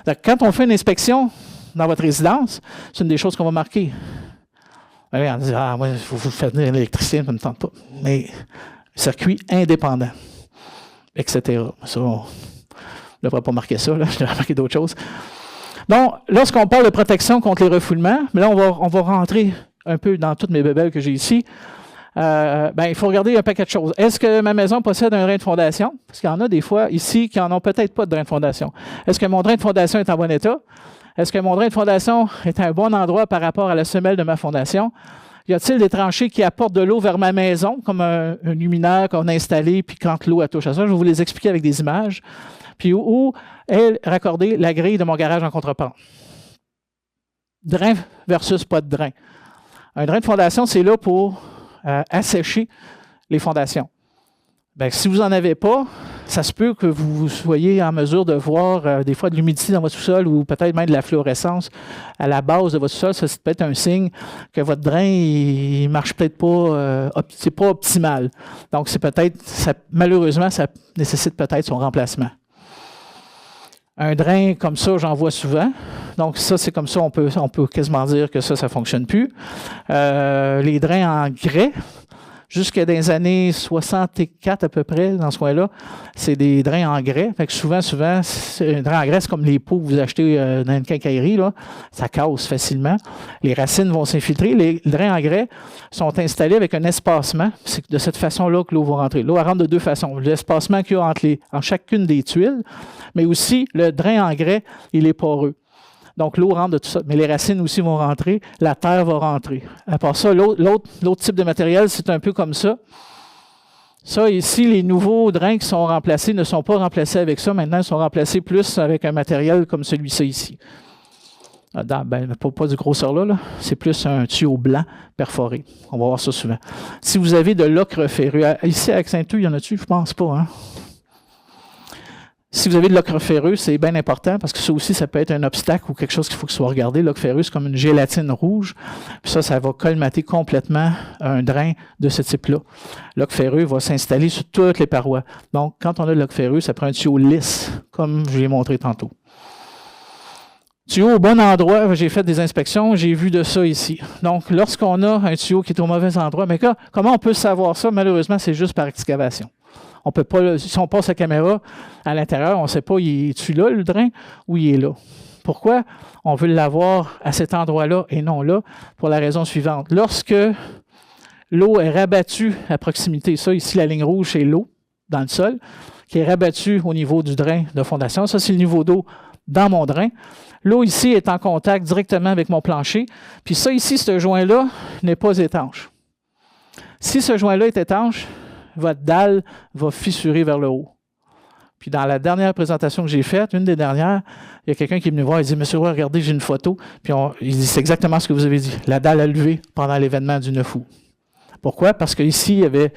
Donc, quand on fait une inspection dans votre résidence, c'est une des choses qu'on va marquer. On dit, moi, vous faites venir l'électricité, ça ne me tente pas. Mais circuit indépendant, etc. Ça, on ne devrait pas marquer ça, là. Je devrais marquer d'autres choses. Donc, lorsqu'on parle de protection contre les refoulements, mais là, on va rentrer un peu dans toutes mes bébelles que j'ai ici. il faut regarder un paquet de choses. Est-ce que ma maison possède un drain de fondation? Parce qu'il y en a des fois ici qui n'en ont peut-être pas de drain de fondation. Est-ce que mon drain de fondation est en bon état? Est-ce que mon drain de fondation est à un bon endroit par rapport à la semelle de ma fondation? Y a-t-il des tranchées qui apportent de l'eau vers ma maison, comme un luminaire qu'on a installé, puis quand l'eau touche à ça? Je vais vous les expliquer avec des images. Puis où est raccordée la grille de mon garage en contrepente? Drain versus pas de drain. Un drain de fondation, c'est là pour assécher les fondations. Bien, si vous n'en avez pas, ça se peut que vous soyez en mesure de voir des fois de l'humidité dans votre sous-sol ou peut-être même de la fluorescence à la base de votre sous-sol. Ça, c'est peut-être un signe que votre drain, il marche peut-être pas, c'est pas optimal. Donc, c'est peut-être, malheureusement, ça nécessite peut-être son remplacement. Un drain comme ça, j'en vois souvent. Donc, ça, c'est comme ça, on peut quasiment dire que ça ne fonctionne plus. Les drains en grès, jusqu'à des années 64 à peu près, dans ce coin-là, c'est des drains en grès. Fait que souvent, un drain en grès, c'est comme les pots que vous achetez dans une quincaillerie, là. Ça casse facilement. Les racines vont s'infiltrer. Les drains en grès sont installés avec un espacement. C'est de cette façon-là que l'eau va rentrer. L'eau, elle rentre de deux façons. L'espacement qu'il y a entre chacune des tuiles, mais aussi le drain en grès, il est poreux. Donc, l'eau rentre de tout ça. Mais les racines aussi vont rentrer. La terre va rentrer. À part ça, l'autre type de matériel, c'est un peu comme ça. Ça, ici, les nouveaux drains qui sont remplacés ne sont pas remplacés avec ça. Maintenant, ils sont remplacés plus avec un matériel comme celui-ci ici. Pas du grosseur là. C'est plus un tuyau blanc perforé. On va voir ça souvent. Si vous avez de l'ocre ferreux, ici, avec Saint-Eustache, il y en a-tu? Je ne pense pas, hein? Si vous avez de l'ocre ferreux, c'est bien important parce que ça aussi, ça peut être un obstacle ou quelque chose qu'il faut que soit regardé. L'ocre ferreux, c'est comme une gélatine rouge. Puis ça va colmater complètement un drain de ce type-là. L'ocre ferreux va s'installer sur toutes les parois. Donc, quand on a de l'ocre ferreux, ça prend un tuyau lisse, comme je l'ai montré tantôt. Tuyau au bon endroit, j'ai fait des inspections, j'ai vu de ça ici. Donc, lorsqu'on a un tuyau qui est au mauvais endroit, mais comment on peut savoir ça? Malheureusement, c'est juste par excavation. On peut pas, si on passe la caméra à l'intérieur, on ne sait pas, est-tu là, le drain, ou il est là. Pourquoi? On veut l'avoir à cet endroit-là et non là, pour la raison suivante. Lorsque l'eau est rabattue à proximité, ça, ici, la ligne rouge, c'est l'eau dans le sol, qui est rabattue au niveau du drain de fondation. Ça, c'est le niveau d'eau dans mon drain. L'eau ici est en contact directement avec mon plancher. Puis ça, ici, ce joint-là n'est pas étanche. Si ce joint-là est étanche, votre dalle va fissurer vers le haut. Puis dans la dernière présentation que j'ai faite, une des dernières, il y a quelqu'un qui est venu voir, il dit « Monsieur Roy, regardez, j'ai une photo. » Puis il dit « C'est exactement ce que vous avez dit. La dalle a levé pendant l'événement du 9 août. » Pourquoi? Parce qu'ici, il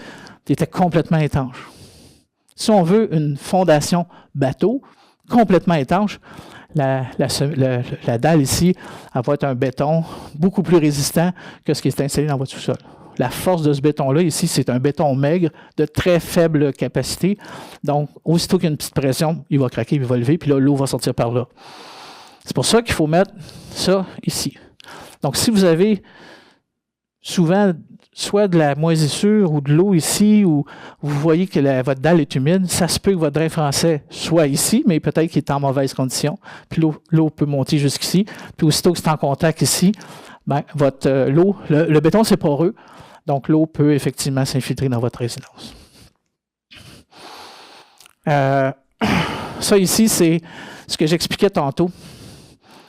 était complètement étanche. Si on veut une fondation bateau complètement étanche, la dalle ici, elle va être un béton beaucoup plus résistant que ce qui est installé dans votre sous-sol. La force de ce béton-là, ici, c'est un béton maigre de très faible capacité. Donc, aussitôt qu'il y a une petite pression, il va craquer, il va lever, puis là, l'eau va sortir par là. C'est pour ça qu'il faut mettre ça ici. Donc, si vous avez souvent soit de la moisissure ou de l'eau ici, ou vous voyez que votre dalle est humide, ça se peut que votre drain français soit ici, mais peut-être qu'il est en mauvaise condition. Puis l'eau peut monter jusqu'ici. Puis aussitôt que c'est en contact ici, l'eau, le béton, c'est poreux. Donc, l'eau peut effectivement s'infiltrer dans votre résidence. Ça ici, c'est ce que j'expliquais tantôt.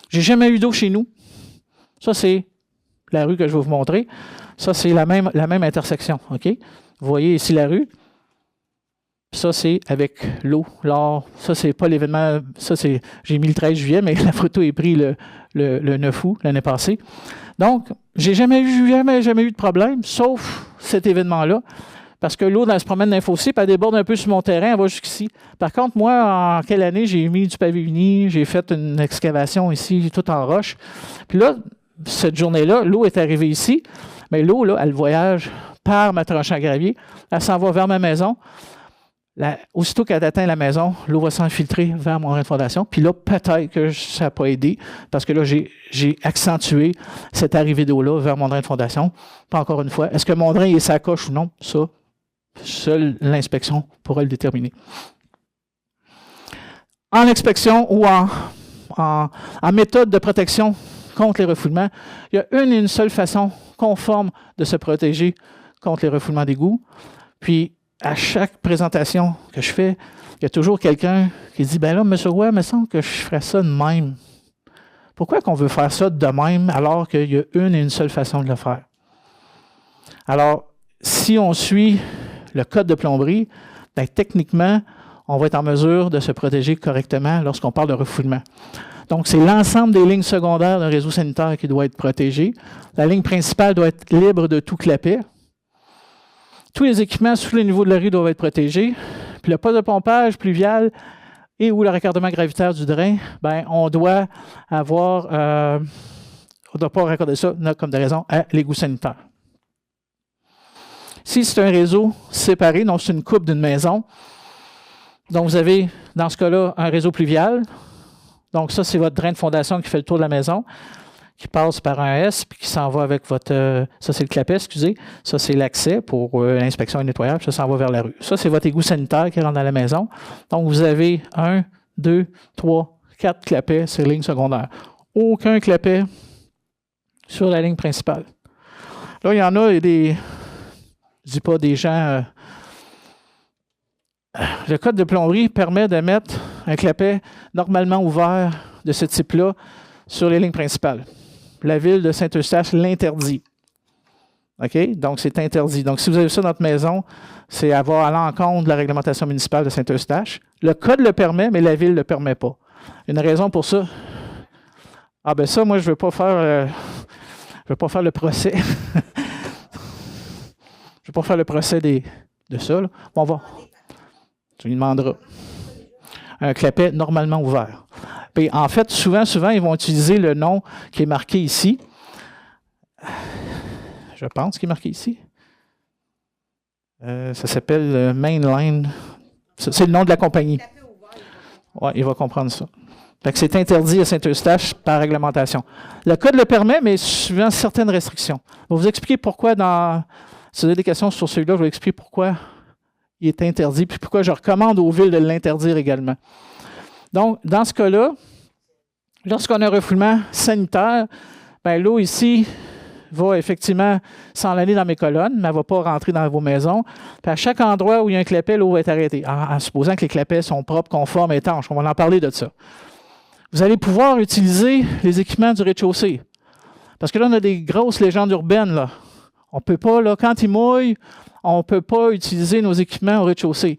J'ai jamais eu d'eau chez nous. Ça, c'est la rue que je vais vous montrer. Ça, c'est la même intersection. OK? Vous voyez ici la rue. Ça, c'est avec l'eau. Ça, c'est pas l'événement. Ça, j'ai mis le 13 juillet, mais la photo est prise le 9 août, l'année passée. Donc, j'ai jamais eu de problème, sauf cet événement-là, parce que l'eau, elle se promène dans les fossés, puis elle déborde un peu sur mon terrain, elle va jusqu'ici. Par contre, moi, en quelle année, j'ai mis du pavé uni, j'ai fait une excavation ici, tout en roche. Puis là, cette journée-là, l'eau est arrivée ici, mais l'eau, là, elle voyage par ma tranchée à gravier, elle s'en va vers ma maison. Aussitôt qu'elle atteint la maison, l'eau va s'infiltrer vers mon drain de fondation. Puis là, peut-être que ça n'a pas aidé, parce que là, j'ai accentué cette arrivée d'eau-là vers mon drain de fondation. Pas encore une fois. Est-ce que mon drain est sacoche ou non? Ça, seule l'inspection pourra le déterminer. En inspection ou en méthode de protection contre les refoulements, il y a une et une seule façon conforme de se protéger contre les refoulements d'égouts. Puis, à chaque présentation que je fais, il y a toujours quelqu'un qui dit « Ben là, M. Roy, il me semble que je ferais ça de même. » Pourquoi qu'on veut faire ça de même alors qu'il y a une et une seule façon de le faire? Alors, si on suit le code de plomberie, bien, techniquement, on va être en mesure de se protéger correctement lorsqu'on parle de refoulement. Donc, c'est l'ensemble des lignes secondaires d'un réseau sanitaire qui doit être protégé. La ligne principale doit être libre de tout clapet. Tous les équipements sous le niveau de la rue doivent être protégés. Puis le poste de pompage pluvial et ou le raccordement gravitaire du drain, bien, on doit avoir, on ne doit pas raccorder ça, comme de raison, à l'égout sanitaire. Si c'est un réseau séparé, donc c'est une coupe d'une maison, donc vous avez, dans ce cas-là, un réseau pluvial. Donc ça, c'est votre drain de fondation qui fait le tour de la maison, qui passe par un S, puis qui s'en va avec votre... ça, c'est le clapet, excusez. Ça, c'est l'accès pour l'inspection et le nettoyage, ça s'en va vers la rue. Ça, c'est votre égout sanitaire qui rentre dans la maison. Donc, vous avez 1, 2, 3, 4 clapets sur la ligne secondaire. Aucun clapet sur la ligne principale. Là, il y en a des... Je ne dis pas des gens... le code de plomberie permet de mettre un clapet normalement ouvert de ce type-là sur les lignes principales. La ville de Saint-Eustache l'interdit. OK? Donc, c'est interdit. Donc, si vous avez ça dans votre maison, c'est à l'encontre de la réglementation municipale de Saint-Eustache. Le code le permet, mais la ville ne le permet pas. Une raison pour ça. Ah ben ça, moi, je ne veux pas faire le procès. Je ne veux pas faire le procès de ça. Là. Bon, on va. Tu lui demanderas. Un clapet normalement ouvert. Puis, en fait, souvent, ils vont utiliser le nom qui est marqué ici. Je pense qu'il est marqué ici. Ça s'appelle Mainline. C'est le nom de la compagnie. Oui, il va comprendre ça. Fait que c'est interdit à Saint-Eustache par réglementation. Le code le permet, mais suivant certaines restrictions. Je vais vous expliquer pourquoi si vous avez des questions sur celui-là, je vais vous expliquer pourquoi il est interdit, puis pourquoi je recommande aux villes de l'interdire également. Donc, dans ce cas-là, lorsqu'on a un refoulement sanitaire, bien, l'eau ici va effectivement s'en aller dans mes colonnes, mais elle ne va pas rentrer dans vos maisons. Puis à chaque endroit où il y a un clapet, l'eau va être arrêtée, en supposant que les clapets sont propres, conformes, étanches. On va en parler de ça. Vous allez pouvoir utiliser les équipements du rez-de-chaussée. Parce que là, on a des grosses légendes urbaines, là. On ne peut pas, là, quand il mouille, on ne peut pas utiliser nos équipements au rez-de-chaussée.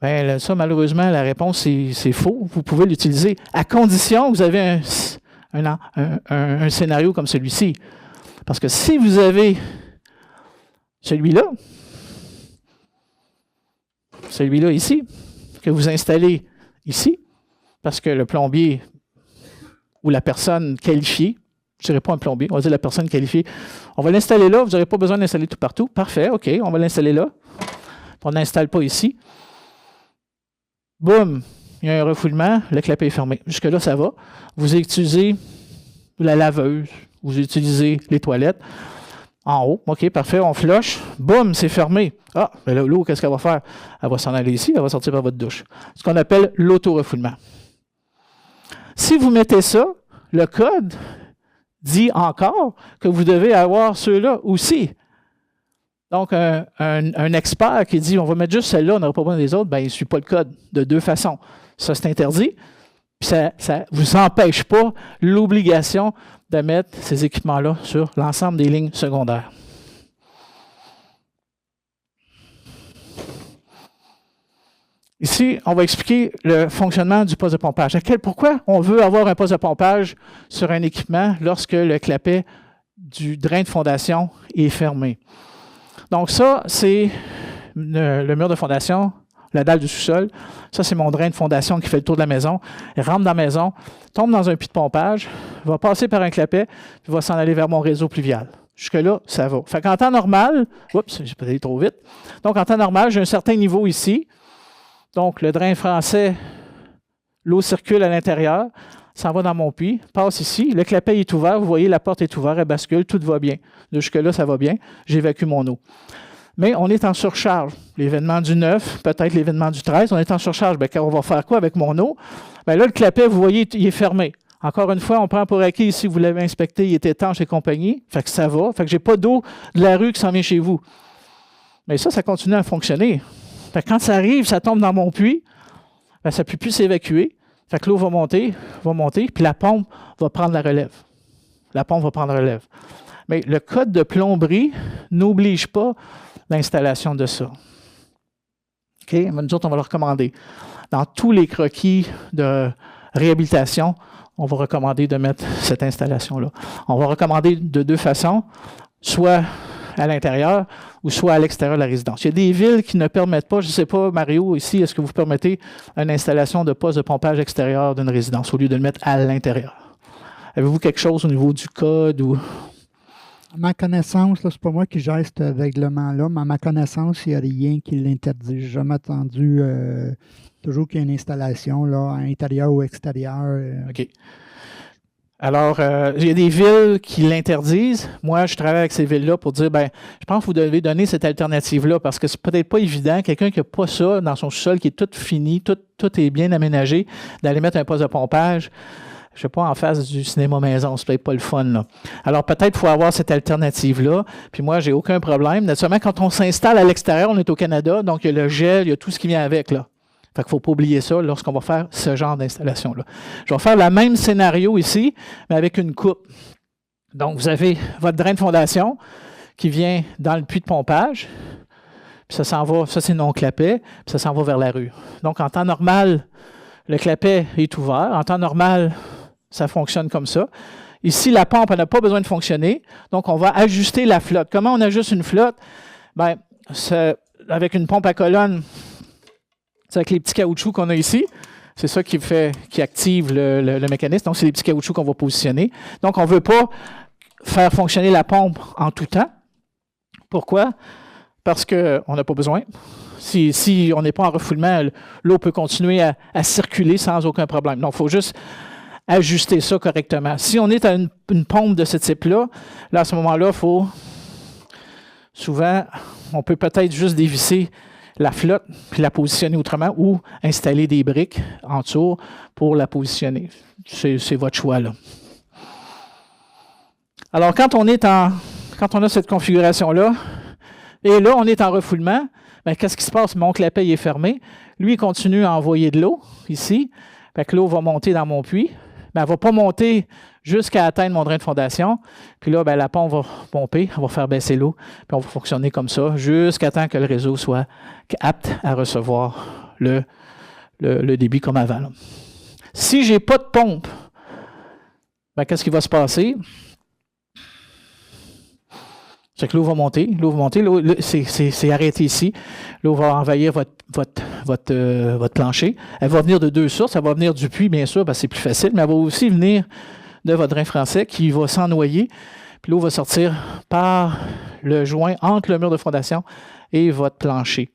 Bien, ça, malheureusement, la réponse, c'est faux. Vous pouvez l'utiliser à condition que vous avez un scénario comme celui-ci. Parce que si vous avez celui-là ici, que vous installez ici, parce que le plombier ou la personne qualifiée, je ne dirais pas un plombier, on va dire la personne qualifiée, on va l'installer là, vous n'aurez pas besoin d'installer tout partout. Parfait, OK, on va l'installer là. On n'installe pas ici. Boum, il y a un refoulement, le clapet est fermé. Jusque-là, ça va. Vous utilisez la laveuse, vous utilisez les toilettes. En haut, OK, parfait, on flush. Boum, c'est fermé. Ah, mais là, l'eau, qu'est-ce qu'elle va faire? Elle va s'en aller ici, elle va sortir par votre douche. Ce qu'on appelle l'auto-refoulement. Si vous mettez ça, le code dit encore que vous devez avoir ceux-là aussi. Donc, un expert qui dit on va mettre juste celle-là, on n'aura pas besoin des autres, bien, il ne suit pas le code de deux façons. Ça, c'est interdit. Puis ça ne vous empêche pas l'obligation de mettre ces équipements-là sur l'ensemble des lignes secondaires. Ici, on va expliquer le fonctionnement du poste de pompage. Pourquoi on veut avoir un poste de pompage sur un équipement lorsque le clapet du drain de fondation est fermé? Donc ça, c'est le mur de fondation, la dalle du sous-sol. Ça, c'est mon drain de fondation qui fait le tour de la maison. Il rentre dans la maison, tombe dans un puits de pompage, va passer par un clapet, puis va s'en aller vers mon réseau pluvial. Jusque-là, ça va. Fait qu'en temps normal, oups, j'ai peut-être trop vite. Donc, en temps normal, j'ai un certain niveau ici. Donc, le drain français, l'eau circule à l'intérieur, s'en va dans mon puits, passe ici. Le clapet est ouvert, vous voyez, la porte est ouverte, elle bascule, tout va bien. De jusque-là, ça va bien. J'évacue mon eau. Mais on est en surcharge. L'événement du 9, peut-être l'événement du 13, on est en surcharge. Bien, on va faire quoi avec mon eau? Bien là, le clapet, vous voyez, il est fermé. Encore une fois, on prend pour acquis, ici, vous l'avez inspecté, il est étanche et compagnie. Fait que ça va. Fait que je n'ai pas d'eau de la rue qui s'en vient chez vous. Mais ça continue à fonctionner. Fait que quand ça arrive, ça tombe dans mon puits, bien, ça ne peut plus s'évacuer. Fait que l'eau va monter, puis la pompe va prendre la relève. La pompe va prendre la relève. Mais le code de plomberie n'oblige pas l'installation de ça. OK? Mais nous autres, on va le recommander. Dans tous les croquis de réhabilitation, on va recommander de mettre cette installation-là. On va recommander de deux façons, soit à l'intérieur ou soit à l'extérieur de la résidence. Il y a des villes qui ne permettent pas, je ne sais pas, Mario, ici, est-ce que vous permettez une installation de poste de pompage extérieur d'une résidence au lieu de le mettre à l'intérieur? Avez-vous quelque chose au niveau du code ou... À ma connaissance, ce n'est pas moi qui gère ce règlement-là, mais à ma connaissance, il n'y a rien qui l'interdit. J'ai jamais entendu toujours qu'il y ait une installation là, à l'intérieur ou extérieur. OK. Alors, il y a des villes qui l'interdisent. Moi, je travaille avec ces villes-là pour dire, ben, je pense que vous devez donner cette alternative-là parce que c'est peut-être pas évident, quelqu'un qui n'a pas ça dans son sous-sol, qui est tout fini, tout est bien aménagé, d'aller mettre un poste de pompage, je ne sais pas, en face du cinéma maison, c'est peut-être pas le fun, là. Alors, peut-être qu'il faut avoir cette alternative-là. Puis moi, j'ai aucun problème. Naturellement, quand on s'installe à l'extérieur, on est au Canada, donc il y a le gel, il y a tout ce qui vient avec, là. Fait qu'il ne faut pas oublier ça lorsqu'on va faire ce genre d'installation-là. Je vais faire le même scénario ici, mais avec une coupe. Donc, vous avez votre drain de fondation qui vient dans le puits de pompage. Puis ça s'en va, ça c'est non-clapet, puis ça s'en va vers la rue. Donc, en temps normal, le clapet est ouvert. En temps normal, ça fonctionne comme ça. Ici, la pompe, elle n'a pas besoin de fonctionner. Donc, on va ajuster la flotte. Comment on ajuste une flotte? Bien, avec une pompe à colonne, c'est avec les petits caoutchoucs qu'on a ici. C'est ça qui active le mécanisme. Donc, c'est les petits caoutchoucs qu'on va positionner. Donc, on ne veut pas faire fonctionner la pompe en tout temps. Pourquoi? Parce qu'on n'a pas besoin. Si on n'est pas en refoulement, l'eau peut continuer à circuler sans aucun problème. Donc, il faut juste ajuster ça correctement. Si on est à une pompe de ce type-là, là, à ce moment-là, souvent, on peut peut-être juste dévisser la flotte, puis la positionner autrement, ou installer des briques en dessous pour la positionner. C'est votre choix, là. Alors, quand on a cette configuration-là, et là, on est en refoulement, bien, qu'est-ce qui se passe? Mon clapet est fermé. Lui, il continue à envoyer de l'eau, ici. Fait que l'eau va monter dans mon puits. Mais elle ne va pas monter jusqu'à atteindre mon drain de fondation. Puis là, bien, la pompe va pomper, elle va faire baisser l'eau, puis on va fonctionner comme ça jusqu'à temps que le réseau soit apte à recevoir le débit comme avant, là. Si je n'ai pas de pompe, bien, qu'est-ce qui va se passer? C'est que l'eau va monter. L'eau, c'est arrêté ici. L'eau va envahir votre plancher. Elle va venir de deux sources. Elle va venir du puits, bien sûr, parce que c'est plus facile, mais elle va aussi venir de votre drain français qui va s'en noyer. Puis l'eau va sortir par le joint entre le mur de fondation et votre plancher.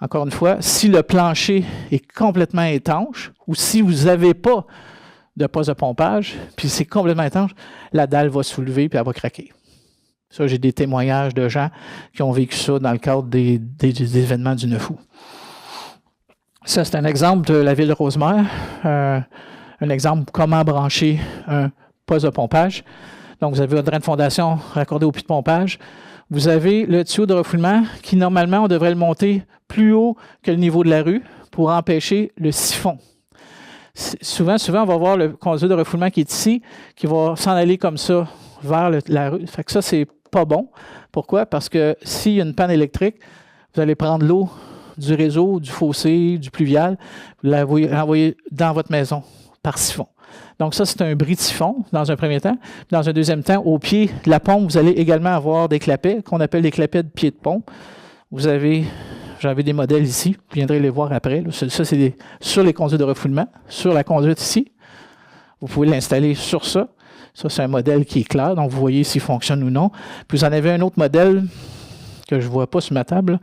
Encore une fois, si le plancher est complètement étanche ou si vous n'avez pas de poste de pompage, puis c'est complètement étanche, la dalle va soulever puis elle va craquer. Ça, j'ai des témoignages de gens qui ont vécu ça dans le cadre des événements du 9 août. Ça, c'est un exemple de la ville de Rosemère. Un exemple comment brancher un poste de pompage. Donc, vous avez votre drain de fondation raccordé au puits de pompage. Vous avez le tuyau de refoulement qui, normalement, on devrait le monter plus haut que le niveau de la rue pour empêcher le siphon. Souvent, on va voir le conduit de refoulement qui est ici, qui va s'en aller comme ça vers la rue. Fait que ça, c'est pas bon. Pourquoi? Parce que s'il y a une panne électrique, vous allez prendre l'eau du réseau, du fossé, du pluvial, vous l'envoyer dans votre maison par siphon. Donc ça, c'est un bris de siphon dans un premier temps. Dans un deuxième temps, au pied de la pompe, vous allez également avoir des clapets qu'on appelle des clapets de pied de pompe. J'avais des modèles ici, vous viendrez les voir après. Là. Ça, c'est sur les conduits de refoulement, sur la conduite ici. Vous pouvez l'installer sur ça. Ça, c'est un modèle qui est clair, donc vous voyez s'il fonctionne ou non. Puis vous en avez un autre modèle que je ne vois pas sur ma table, là.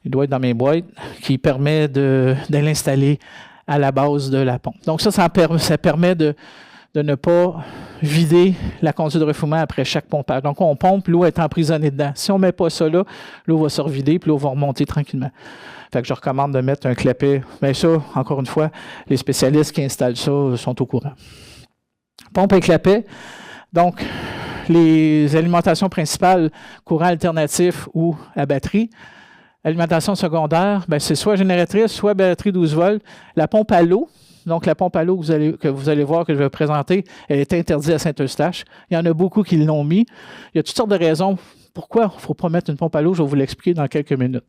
Il doit être dans mes boîtes, qui permet de l'installer à la base de la pompe. Donc ça permet de ne pas vider la conduite de refoulement après chaque pompage. Donc on pompe, l'eau est emprisonnée dedans. Si on ne met pas ça là, l'eau va se revider, puis l'eau va remonter tranquillement. Fait que je recommande de mettre un clapet. Mais ça, encore une fois, les spécialistes qui installent ça sont au courant. Pompe et clapet. Donc, les alimentations principales, courant alternatif ou à batterie. alimentation secondaire, ben, c'est soit génératrice, soit batterie 12 volts. La pompe à l'eau, donc la pompe à l'eau que vous allez voir, que je vais présenter, elle est interdite à Saint-Eustache. Il y en a beaucoup qui l'ont mis. Il y a toutes sortes de raisons pourquoi il ne faut pas mettre une pompe à l'eau. Je vais vous l'expliquer dans quelques minutes.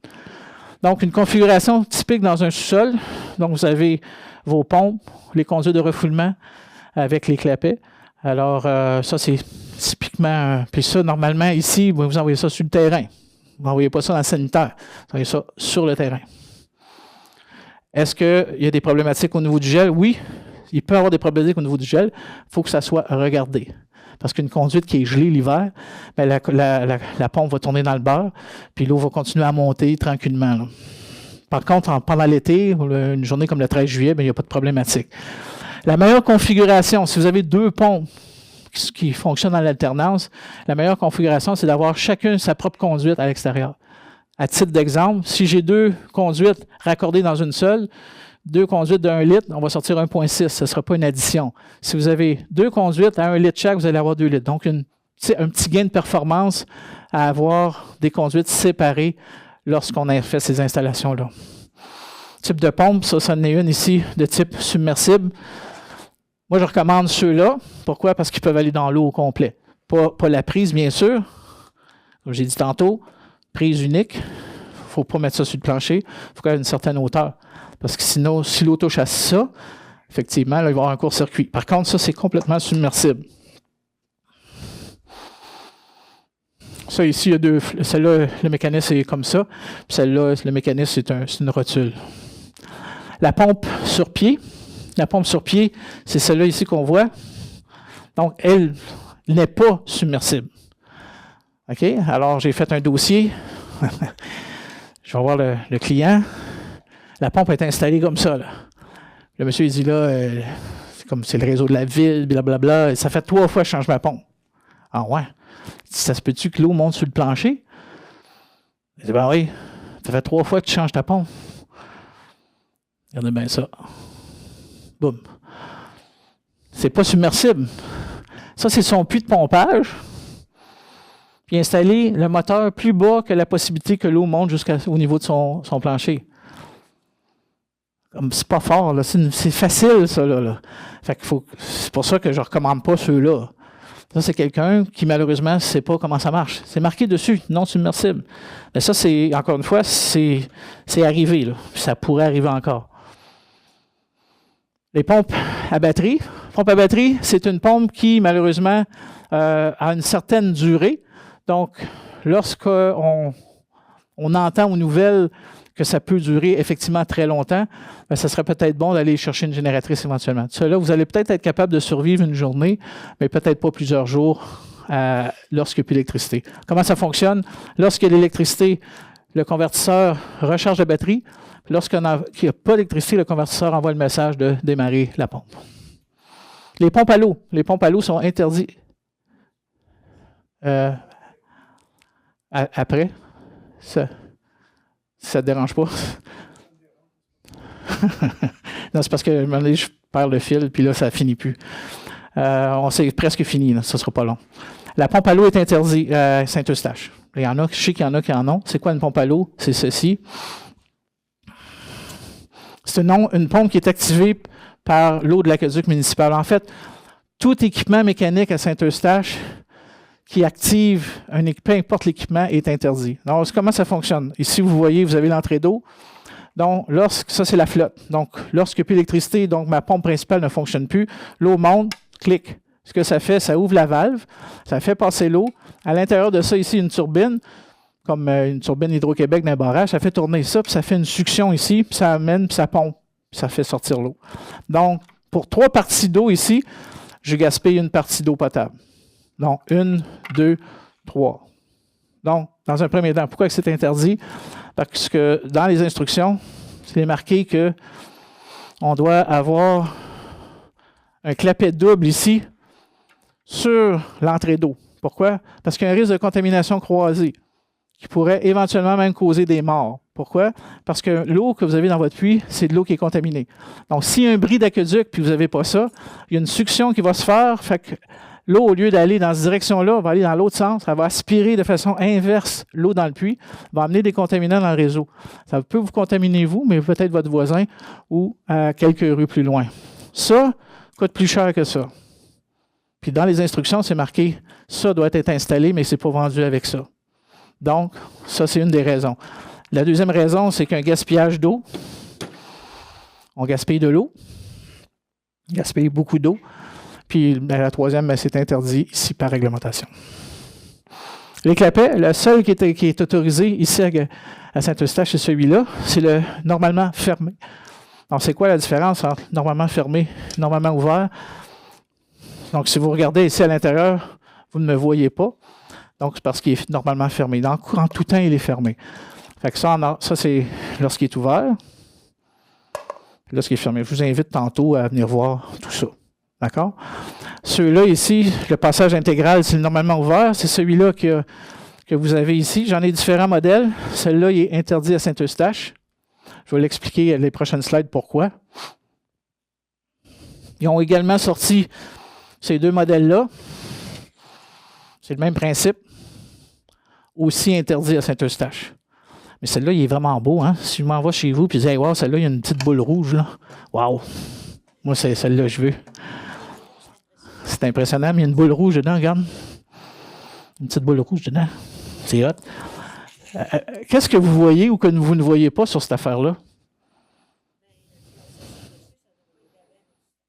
Donc, une configuration typique dans un sous-sol. Donc, vous avez vos pompes, les conduits de refoulement avec les clapets. Alors, ça, c'est typiquement... Puis ça, normalement, ici, vous envoyez ça sur le terrain. Vous n'envoyez pas ça dans le sanitaire. Vous envoyez ça sur le terrain. Est-ce qu'il y a des problématiques au niveau du gel? Oui, il peut y avoir des problématiques au niveau du gel. Il faut que ça soit regardé. Parce qu'une conduite qui est gelée l'hiver, bien, la pompe va tourner dans le beurre, puis l'eau va continuer à monter tranquillement, là. Par contre, pendant l'été, une journée comme le 13 juillet, bien, il n'y a pas de problématique. La meilleure configuration, si vous avez 2 pompes qui fonctionnent en alternance, la meilleure configuration, c'est d'avoir chacun sa propre conduite à l'extérieur. À titre d'exemple, si j'ai 2 conduites raccordées dans une seule, 2 conduites de 1 litre, on va sortir 1,6. Ce ne sera pas une addition. Si vous avez 2 conduites à 1 litre chaque, vous allez avoir 2 litres. Donc, un petit gain de performance à avoir des conduites séparées lorsqu'on a fait ces installations-là. Type de pompe, ça en est une ici de type submersible. Moi, je recommande ceux-là. Pourquoi? Parce qu'ils peuvent aller dans l'eau au complet. Pas la prise, bien sûr. Comme j'ai dit tantôt, prise unique. Il ne faut pas mettre ça sur le plancher. Il faut qu'il y ait une certaine hauteur. Parce que sinon, si l'eau touche à ça, effectivement, là, il va y avoir un court-circuit. Par contre, ça, c'est complètement submersible. Ça, ici, il y a 2. Celle-là, le mécanisme est comme ça. Puis celle-là, le mécanisme, c'est une rotule. La pompe sur pied. La pompe sur pied, c'est celle-là ici qu'on voit. Donc, elle n'est pas submersible. OK? Alors, j'ai fait un dossier. Je vais voir le client. La pompe est installée comme ça, là. Le monsieur, il dit là, comme c'est le réseau de la ville, blablabla, ça fait 3 fois que je change ma pompe. Ah ouais? Ça se peut-tu que l'eau monte sur le plancher? Il dit, ben oui, ça fait 3 fois que tu changes ta pompe. Regardez bien ça. Boum. C'est pas submersible. Ça, c'est son puits de pompage. Puis installer le moteur plus bas que la possibilité que l'eau monte jusqu'au niveau de son plancher. C'est pas fort, là. C'est facile, ça, là. Fait que c'est pour ça que je ne recommande pas ceux-là. Ça, c'est quelqu'un qui, malheureusement, ne sait pas comment ça marche. C'est marqué dessus, non submersible. Mais ça, c'est, encore une fois, c'est arrivé, là. Ça pourrait arriver encore. Les pompes à batterie. Pompe à batterie, c'est une pompe qui, malheureusement, a une certaine durée. Donc, lorsqu'on entend aux nouvelles que ça peut durer effectivement très longtemps, bien, ça serait peut-être bon d'aller chercher une génératrice éventuellement. Cela, vous allez peut-être être capable de survivre une journée, mais peut-être pas plusieurs jours lorsqu'il n'y a plus d'électricité. Comment ça fonctionne? Lorsqu'il y a l'électricité, le convertisseur recharge la batterie. Lorsqu'il n'y a pas d'électricité, le convertisseur envoie le message de démarrer la pompe. Les pompes à l'eau. Les pompes à l'eau sont interdites. Après, ça ne te dérange pas? Non, c'est parce que je perds le fil, puis là, ça ne finit plus. C'est presque fini, là, ça ne sera pas long. La pompe à l'eau est interdite à Saint-Eustache. Il y en a, je sais qu'il y en a qui en ont. C'est quoi une pompe à l'eau? C'est ceci. C'est une pompe qui est activée par l'eau de l'aqueduc municipal. En fait, tout équipement mécanique à Saint-Eustache qui active peu importe l'équipement, est interdit. Donc, comment ça fonctionne? Ici, vous voyez, vous avez l'entrée d'eau. Donc, ça, c'est la flotte. Donc, lorsqu'il n'y a plus d'électricité, donc ma pompe principale ne fonctionne plus, l'eau monte, clic. Ce que ça fait, ça ouvre la valve, ça fait passer l'eau. À l'intérieur de ça, ici, une turbine, comme une turbine Hydro-Québec d'un barrage, ça fait tourner ça, puis ça fait une succion ici, puis ça amène, puis ça pompe, puis ça fait sortir l'eau. Donc, pour 3 parties d'eau ici, je gaspille une partie d'eau potable. Donc, 1, 2, 3. Donc, dans un premier temps, pourquoi c'est interdit? Parce que dans les instructions, c'est marqué qu'on doit avoir un clapet double ici sur l'entrée d'eau. Pourquoi? Parce qu'il y a un risque de contamination croisée qui pourrait éventuellement même causer des morts. Pourquoi? Parce que l'eau que vous avez dans votre puits, c'est de l'eau qui est contaminée. Donc, s'il y a un bris d'aqueduc puis vous n'avez pas ça, il y a une succion qui va se faire, fait que L'eau, au lieu d'aller dans cette direction-là, va aller dans l'autre sens. Elle va aspirer de façon inverse l'eau dans le puits, va amener des contaminants dans le réseau. Ça peut vous contaminer vous, mais peut-être votre voisin ou à quelques rues plus loin. Ça coûte plus cher que ça. Puis dans les instructions, c'est marqué « ça doit être installé, mais ce n'est pas vendu avec ça ». Donc, ça, c'est une des raisons. La deuxième raison, c'est qu'un gaspillage d'eau. On gaspille de l'eau. On gaspille beaucoup d'eau. Puis la troisième, c'est interdit ici par réglementation. Les clapets, le seul qui est autorisé ici à Saint-Eustache, c'est celui-là. C'est le normalement fermé. Donc, c'est quoi la différence entre normalement fermé et normalement ouvert? Donc, si vous regardez ici à l'intérieur, vous ne me voyez pas. Donc, c'est parce qu'il est normalement fermé. Donc, en tout temps, il est fermé. Fait que ça c'est lorsqu'il est ouvert. Lorsqu'il est fermé. Je vous invite tantôt à venir voir tout ça. D'accord? Ceux-là ici, le passage intégral, c'est normalement ouvert. C'est celui-là que vous avez ici. J'en ai différents modèles. Celui-là, il est interdit à Saint-Eustache. Je vais l'expliquer les prochaines slides pourquoi. Ils ont également sorti ces deux modèles-là. C'est le même principe. Aussi interdit à Saint-Eustache. Mais celui-là, il est vraiment beau. Hein? Si je m'en vais chez vous et je dis hey, « wow, celle-là, il y a une petite boule rouge. » Là. Wow! Moi, c'est celle-là que je veux. C'est impressionnant, mais il y a une boule rouge dedans, regarde. Une petite boule rouge dedans. C'est hot. Qu'est-ce que vous voyez ou que vous ne voyez pas sur cette affaire-là?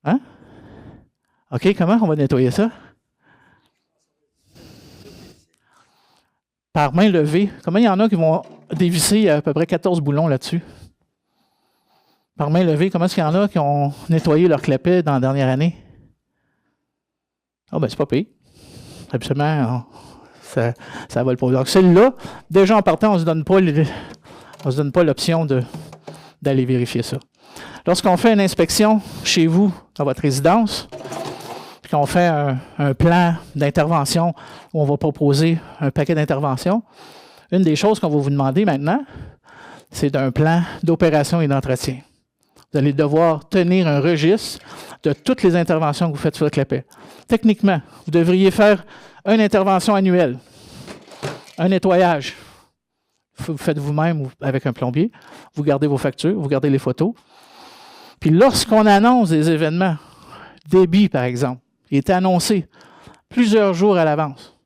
Hein? OK, comment on va nettoyer ça? Par main levée. Comment il y en a qui vont dévisser à peu près 14 boulons là-dessus? Par main levée, comment est-ce qu'il y en a qui ont nettoyé leur clapet dans la dernière année? Ah, ben, c'est pas pire. Absolument, ça va le pas. Donc, celle-là, déjà en partant, on ne se donne pas l'option d'aller vérifier ça. Lorsqu'on fait une inspection chez vous, dans votre résidence, puis qu'on fait un plan d'intervention où on va proposer un paquet d'interventions, une des choses qu'on va vous demander maintenant, c'est un plan d'opération et d'entretien. Vous allez devoir tenir un registre de toutes les interventions que vous faites sur le clapet. Techniquement, vous devriez faire une intervention annuelle, un nettoyage. Vous faites vous-même ou avec un plombier. Vous gardez vos factures, vous gardez les photos. Puis lorsqu'on annonce des événements, débit par exemple, il est annoncé plusieurs jours à l'avance,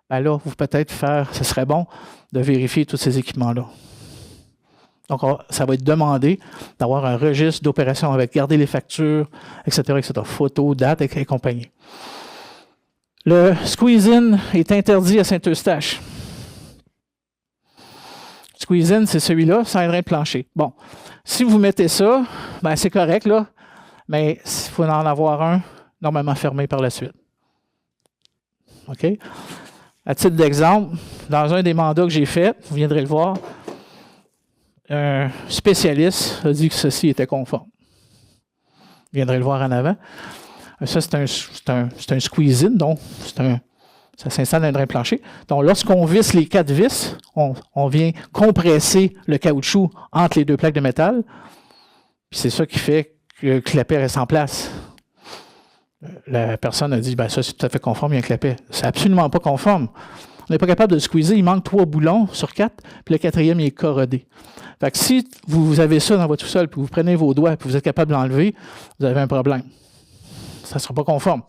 ben là, vous peut-être ce serait bon de vérifier tous ces équipements-là. Donc, ça va être demandé d'avoir un registre d'opération avec garder les factures, etc., photos, dates et compagnie. Le squeeze-in est interdit à Saint-Eustache. Squeeze-in, c'est celui-là, sans drain plancher. Bon, si vous mettez ça, ben c'est correct, là, mais il faut en avoir un normalement fermé par la suite. OK? À titre d'exemple, dans un des mandats que j'ai fait, vous viendrez le voir, un spécialiste a dit que ceci était conforme. Vous viendrez le voir en avant. Ça, c'est un squeeze-in, donc ça s'installe dans un drain plancher. Donc, lorsqu'on visse les 4 vis, on vient compresser le caoutchouc entre les 2 plaques de métal. Puis c'est ça qui fait que le clapet reste en place. La personne a dit, ben ça, c'est tout à fait conforme, il y a un clapet. C'est absolument pas conforme. On n'est pas capable de le squeezer, il manque 3 boulons sur 4, puis le 4e, il est corrodé. Fait que si vous avez ça dans votre sous-sol, puis vous prenez vos doigts, puis vous êtes capable de l'enlever, vous avez un problème. Ça ne sera pas conforme.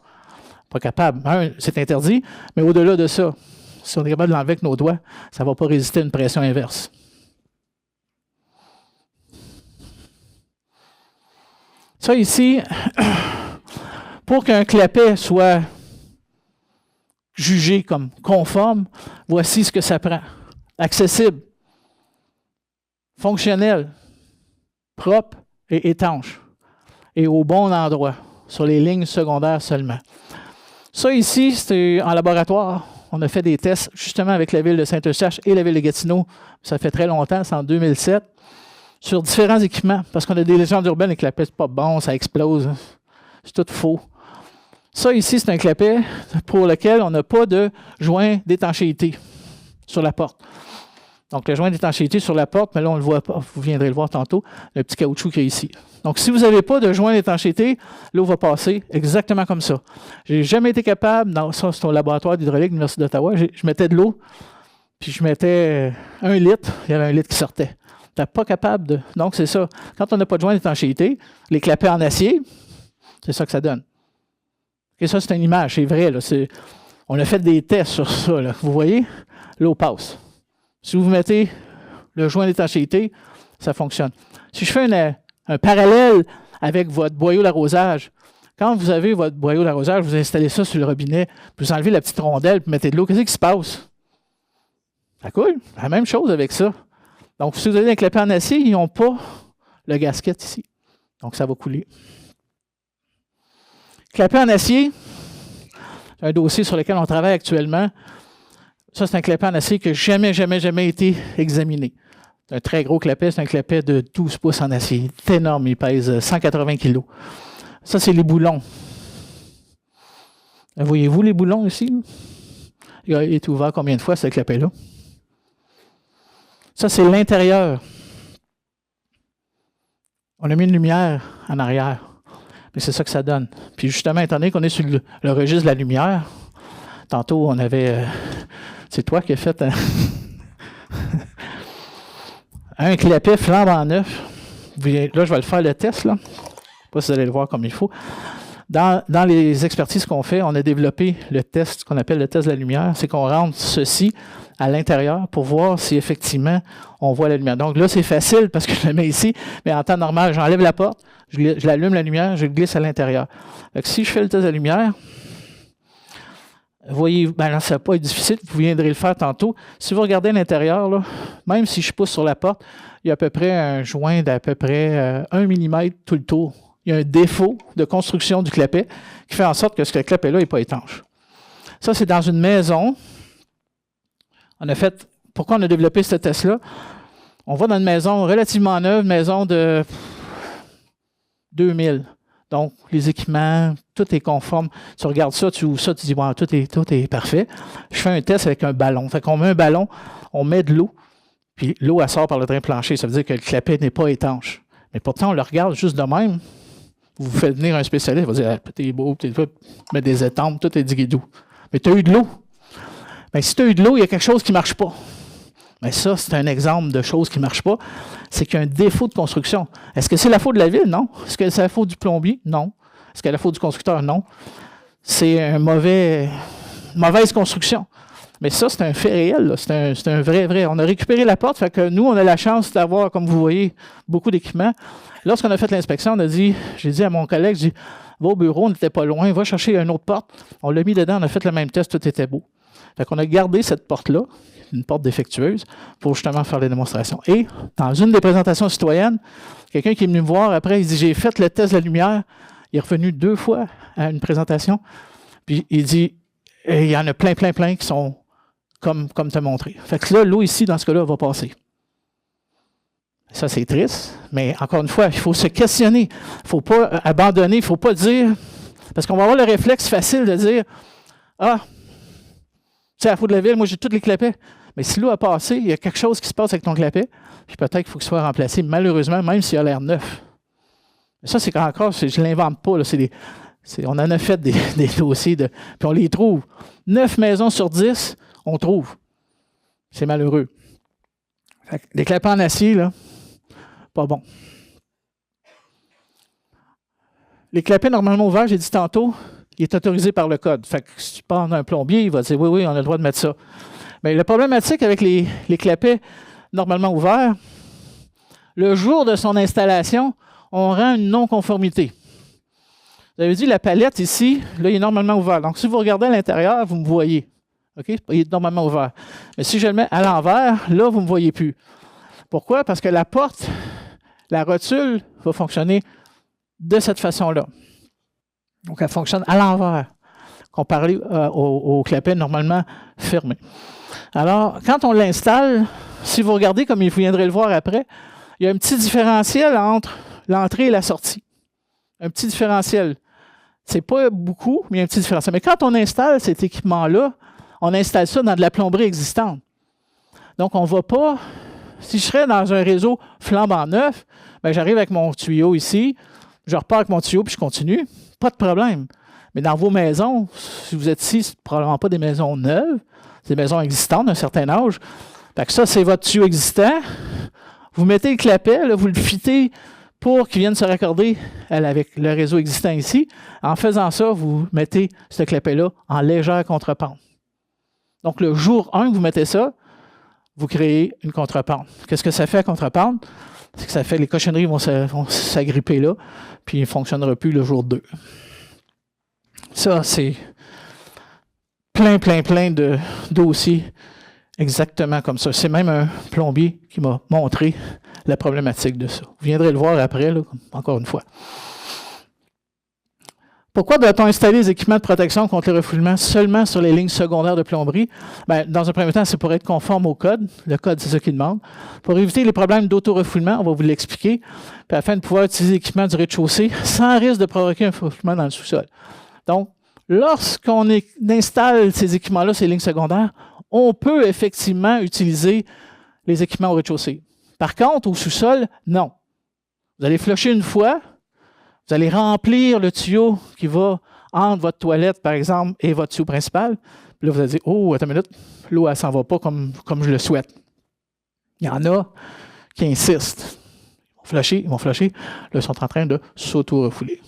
Pas capable. C'est interdit, mais au-delà de ça, si on est capable de l'enlever avec nos doigts, ça ne va pas résister à une pression inverse. Ça ici, pour qu'un clapet soit jugé comme conforme, voici ce que ça prend. Accessible, fonctionnel, propre et étanche, et au bon endroit, sur les lignes secondaires seulement. Ça ici, c'est en laboratoire. On a fait des tests justement avec la ville de Saint-Eustache et la ville de Gatineau. Ça fait très longtemps, c'est en 2007, sur différents équipements, parce qu'on a des légendes urbaines et que la clapet, c'est pas bon, ça explose. C'est tout faux. Ça ici, c'est un clapet pour lequel on n'a pas de joint d'étanchéité sur la porte. Donc, le joint d'étanchéité sur la porte, mais là, on ne le voit pas. Vous viendrez le voir tantôt, le petit caoutchouc qu'il y a ici. Donc, si vous n'avez pas de joint d'étanchéité, l'eau va passer exactement comme ça. Je n'ai jamais été capable, ça c'est au laboratoire d'hydraulique de l'Université d'Ottawa, je mettais de l'eau, puis je mettais 1 litre, il y avait 1 litre qui sortait. Tu n'es pas capable de... Donc, c'est ça. Quand on n'a pas de joint d'étanchéité, les clapets en acier, c'est ça que ça donne. Et ça, c'est une image, c'est vrai. Là, on a fait des tests sur ça. Là. Vous voyez, l'eau passe. Si vous mettez le joint d'étanchéité, ça fonctionne. Si je fais un parallèle avec votre boyau d'arrosage, quand vous avez votre boyau d'arrosage, vous installez ça sur le robinet, puis vous enlevez la petite rondelle, puis mettez de l'eau, qu'est-ce qui se passe? Ça coule. La même chose avec ça. Donc, si vous avez un clapet en acier, ils n'ont pas le gasket ici. Donc, ça va couler. Clapet en acier, c'est un dossier sur lequel on travaille actuellement. Ça, c'est un clapet en acier qui n'a jamais été examiné. C'est un très gros clapet, c'est un clapet de 12 pouces en acier. C'est énorme, il pèse 180 kg. Ça, c'est les boulons. Voyez-vous les boulons ici? Il a été ouvert combien de fois, ce clapet-là? Ça, c'est l'intérieur. On a mis une lumière en arrière. Mais c'est ça que ça donne. Puis justement, étant donné qu'on est sur le registre de la lumière, tantôt, on avait... c'est toi qui as fait un clapet flambant neuf. Là, je vais le faire le test, là. Je ne sais pas si vous allez le voir comme il faut. Dans les expertises qu'on fait, on a développé le test, qu'on appelle le test de la lumière. C'est qu'on rentre ceci à l'intérieur pour voir si effectivement on voit la lumière. Donc là, c'est facile parce que je le mets ici, mais en temps normal, j'enlève la porte, je l'allume la lumière, je le glisse à l'intérieur. Donc si je fais le test de la lumière, voyez, ben là, ça ne va pas être difficile, vous viendrez le faire tantôt. Si vous regardez à l'intérieur, là, même si je pousse sur la porte, il y a à peu près un joint d'à peu près 1 mm tout le tour. Il y a un défaut de construction du clapet qui fait en sorte que ce clapet-là n'est pas étanche. Ça, c'est dans une maison. Pourquoi on a développé ce test-là? On va dans une maison relativement neuve, une maison de 2000. Donc, les équipements, tout est conforme. Tu regardes ça, tu ouvres ça, tu dis, bon, tout est parfait. Je fais un test avec un ballon. Fait qu'on met un ballon, on met de l'eau, puis l'eau, elle sort par le drain plancher. Ça veut dire que le clapet n'est pas étanche. Mais pourtant, on le regarde juste de même. Vous faites venir un spécialiste, il va dire, ah, t'es beau, t'es tout, mets des étampes, tout est diguidou. Mais tu as eu de l'eau. Mais si tu as eu de l'eau, il y a quelque chose qui ne marche pas. Mais ça, c'est un exemple de chose qui ne marche pas. C'est qu'il y a un défaut de construction. Est-ce que c'est la faute de la ville? Non. Est-ce que c'est la faute du plombier? Non. Est-ce que c'est la faute du constructeur? Non. C'est une mauvaise construction. Mais ça, c'est un fait réel. C'est un vrai. On a récupéré la porte, fait que nous, on a la chance d'avoir, comme vous voyez, beaucoup d'équipements. Lorsqu'on a fait l'inspection, j'ai dit à mon collègue, va au bureau, on n'était pas loin, va chercher une autre porte. On l'a mis dedans, on a fait le même test, tout était beau. Fait qu'on a gardé cette porte-là, une porte défectueuse, pour justement faire les démonstrations. Et dans une des présentations citoyennes, quelqu'un qui est venu me voir après, il dit, j'ai fait le test de la lumière. Il est revenu 2 fois à une présentation. Puis il dit, il y en a plein qui sont comme tu as montré. Fait que là, l'eau ici, dans ce cas-là, va passer. Ça, c'est triste, mais encore une fois, il faut se questionner. Il ne faut pas abandonner, il ne faut pas dire... Parce qu'on va avoir le réflexe facile de dire, ah, c'est la faute de la ville, moi j'ai tous les clapets. Mais si l'eau a passé, il y a quelque chose qui se passe avec ton clapet, puis peut-être qu'il faut qu'il soit remplacé, malheureusement, même s'il a l'air neuf. Mais ça, c'est encore, je ne l'invente pas, là, on en a fait des dossiers, puis on les trouve. 9 maisons sur 10, on trouve. C'est malheureux. Fait que les clapets en acier, là, pas bon. Les clapets normalement ouverts, j'ai dit tantôt, il est autorisé par le code. Fait que si tu parles d'un plombier, il va dire oui, on a le droit de mettre ça. Mais la problématique avec les clapets normalement ouverts, le jour de son installation, on rend une non-conformité. Vous avez dit la palette ici, là, il est normalement ouvert. Donc, si vous regardez à l'intérieur, vous me voyez. OK? Il est normalement ouvert. Mais si je le mets à l'envers, là, vous ne me voyez plus. Pourquoi? Parce que la porte, la rotule va fonctionner de cette façon-là. Donc, elle fonctionne à l'envers, comparé au clapet normalement fermé. Alors, quand on l'installe, si vous regardez comme vous viendrez le voir après, il y a un petit différentiel entre l'entrée et la sortie. Un petit différentiel. Ce n'est pas beaucoup, mais il y a un petit différentiel. Mais quand on installe cet équipement-là, on installe ça dans de la plomberie existante. Donc, on ne va pas... Si je serais dans un réseau flambant neuf, bien, j'arrive avec mon tuyau ici, je repars avec mon tuyau puis je continue. Pas de problème. Mais dans vos maisons, si vous êtes ici, ce n'est probablement pas des maisons neuves, c'est des maisons existantes d'un certain âge. Fait que ça, c'est votre tuyau existant. Vous mettez le clapet, là, vous le fitez pour qu'il vienne se raccorder avec le réseau existant ici. En faisant ça, vous mettez ce clapet-là en légère contrepente. Donc, le jour 1 que vous mettez ça, vous créez une contrepente. Qu'est-ce que ça fait, contrepente? C'est que ça fait les cochonneries vont s'agripper là, puis il ne fonctionnera plus le jour 2. Ça, c'est plein de dossiers exactement comme ça. C'est même un plombier qui m'a montré la problématique de ça. Vous viendrez le voir après, là, encore une fois. Pourquoi doit-on installer les équipements de protection contre les refoulements seulement sur les lignes secondaires de plomberie? Bien, dans un premier temps, c'est pour être conforme au code. Le code, c'est ça qu'il demande. Pour éviter les problèmes d'auto-refoulement, on va vous l'expliquer, puis afin de pouvoir utiliser l'équipement du rez-de-chaussée sans risque de provoquer un refoulement dans le sous-sol. Donc, lorsqu'on installe ces équipements-là, ces lignes secondaires, on peut effectivement utiliser les équipements au rez-de-chaussée. Par contre, au sous-sol, non. Vous allez flusher une fois, vous allez remplir le tuyau qui va entre votre toilette, par exemple, et votre tuyau principal. Puis là, vous allez dire, oh, attends une minute, l'eau, elle ne s'en va pas comme je le souhaite. Il y en a qui insistent. Ils vont flusher. Là, ils sont en train de s'auto-refouler.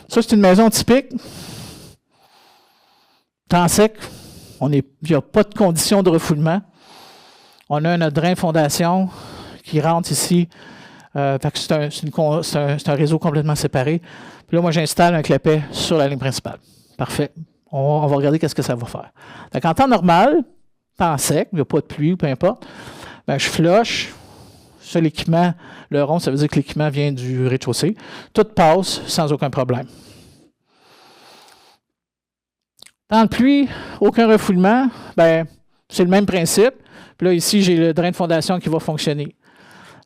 Ça, c'est une maison typique. Temps sec. Il n'y a pas de condition de refoulement. On a notre drain fondation qui rentre ici. C'est un réseau complètement séparé. Puis là, moi, j'installe un clapet sur la ligne principale. Parfait. On va regarder qu'est-ce que ça va faire. Donc, en temps normal, temps sec, il n'y a pas de pluie, peu importe, bien, je flush. Ça, l'équipement, le rond, ça veut dire que l'équipement vient du rez-de-chaussée. Tout passe sans aucun problème. Temps de pluie, aucun refoulement, bien, c'est le même principe. Puis là, ici, j'ai le drain de fondation qui va fonctionner.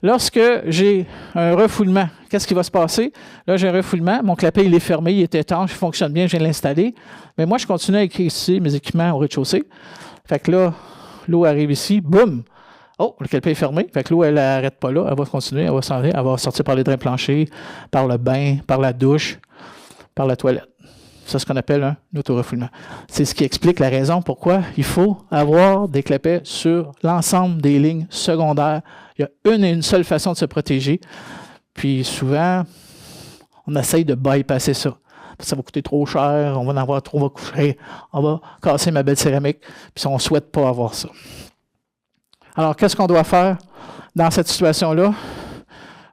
Lorsque j'ai un refoulement, qu'est-ce qui va se passer? Là, j'ai un refoulement, mon clapet, il est fermé, il est étanche, il fonctionne bien, je viens de l'installer. Mais moi, je continue à écrire ici mes équipements au rez-de-chaussée. Fait que là, l'eau arrive ici, boum! Oh, le clapet est fermé. Fait que l'eau, elle n'arrête pas là, elle va continuer, elle va sortir par les drains planchers, par le bain, par la douche, par la toilette. Ça, c'est ce qu'on appelle un auto-refoulement. C'est ce qui explique la raison pourquoi il faut avoir des clapets sur l'ensemble des lignes secondaires. Il y a une seule façon de se protéger. Puis souvent, on essaye de bypasser ça. Ça va coûter trop cher, on va en avoir trop, on va casser ma belle céramique, puis on ne souhaite pas avoir ça. Alors, qu'est-ce qu'on doit faire dans cette situation-là?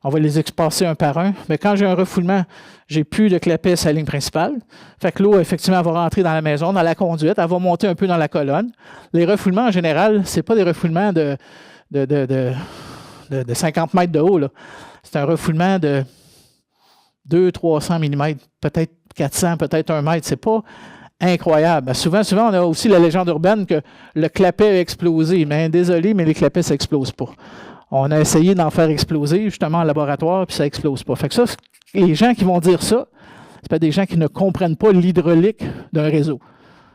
On va les passer un par un. Mais quand j'ai un refoulement, j'ai plus de clapet sur la ligne principale. Fait que l'eau, effectivement, va rentrer dans la maison, dans la conduite. Elle va monter un peu dans la colonne. Les refoulements, en général, ce n'est pas des refoulements de 50 mètres de haut, là. C'est un refoulement de 200-300 mm, peut-être 400, peut-être 1 mètre. Ce n'est pas incroyable. Souvent, on a aussi la légende urbaine que le clapet a explosé. Mais désolé, mais les clapets, ça n'explose pas. On a essayé d'en faire exploser, justement, en laboratoire, puis ça n'explose pas. Fait que ça, les gens qui vont dire ça, c'est pas des gens qui ne comprennent pas l'hydraulique d'un réseau.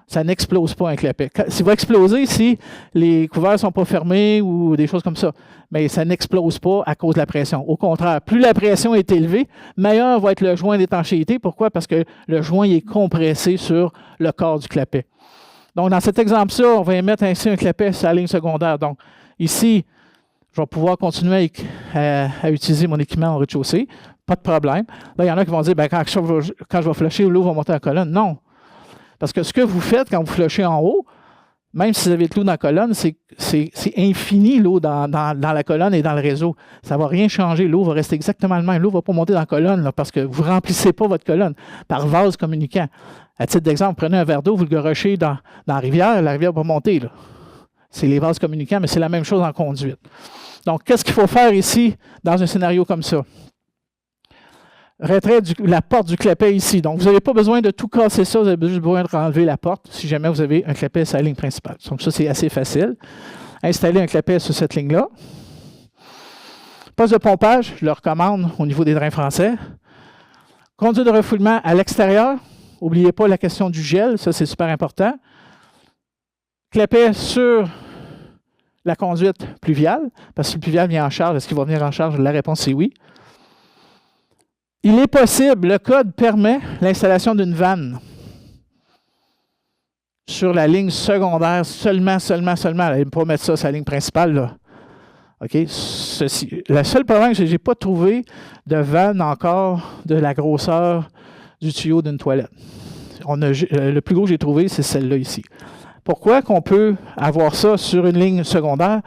Ça n'explose pas un clapet. Ça va exploser si les couverts ne sont pas fermés ou des choses comme ça. Mais ça n'explose pas à cause de la pression. Au contraire, plus la pression est élevée, meilleur va être le joint d'étanchéité. Pourquoi? Parce que le joint est compressé sur le corps du clapet. Donc, dans cet exemple-là, on va émettre ainsi un clapet sur la ligne secondaire. Donc, ici, je vais pouvoir continuer à utiliser mon équipement au rez-de-chaussée. Pas de problème. Là, il y en a qui vont dire, bien, quand je vais flusher, l'eau va monter en colonne. Non. Parce que ce que vous faites quand vous flushez en haut, même si vous avez de l'eau dans la colonne, c'est infini l'eau dans la colonne et dans le réseau. Ça ne va rien changer. L'eau va rester exactement le même. L'eau ne va pas monter dans la colonne là, parce que vous ne remplissez pas votre colonne par vase communicant. À titre d'exemple, prenez un verre d'eau, vous le garochez dans la rivière va monter. Là. C'est les vases communicants, mais c'est la même chose en conduite. Donc, qu'est-ce qu'il faut faire ici dans un scénario comme ça? Retrait la porte du clapet ici. Donc, vous n'avez pas besoin de tout casser ça, vous avez juste besoin de renlever la porte si jamais vous avez un clapet sur la ligne principale. Donc, ça, c'est assez facile. Installer un clapet sur cette ligne-là. Poste de pompage, je le recommande au niveau des drains français. Conduite de refoulement à l'extérieur. N'oubliez pas la question du gel, ça, c'est super important. clapet sur la conduite pluviale, parce que le pluvial vient en charge. Est-ce qu'il va venir en charge? La réponse est oui. Il est possible, le code permet l'installation d'une vanne sur la ligne secondaire seulement. Allez pas mettre ça sur la ligne principale, là. OK? Le seul problème, c'est que je n'ai pas trouvé de vanne encore de la grosseur du tuyau d'une toilette. Le plus gros que j'ai trouvé, c'est celle-là ici. Pourquoi qu'on peut avoir ça sur une ligne secondaire?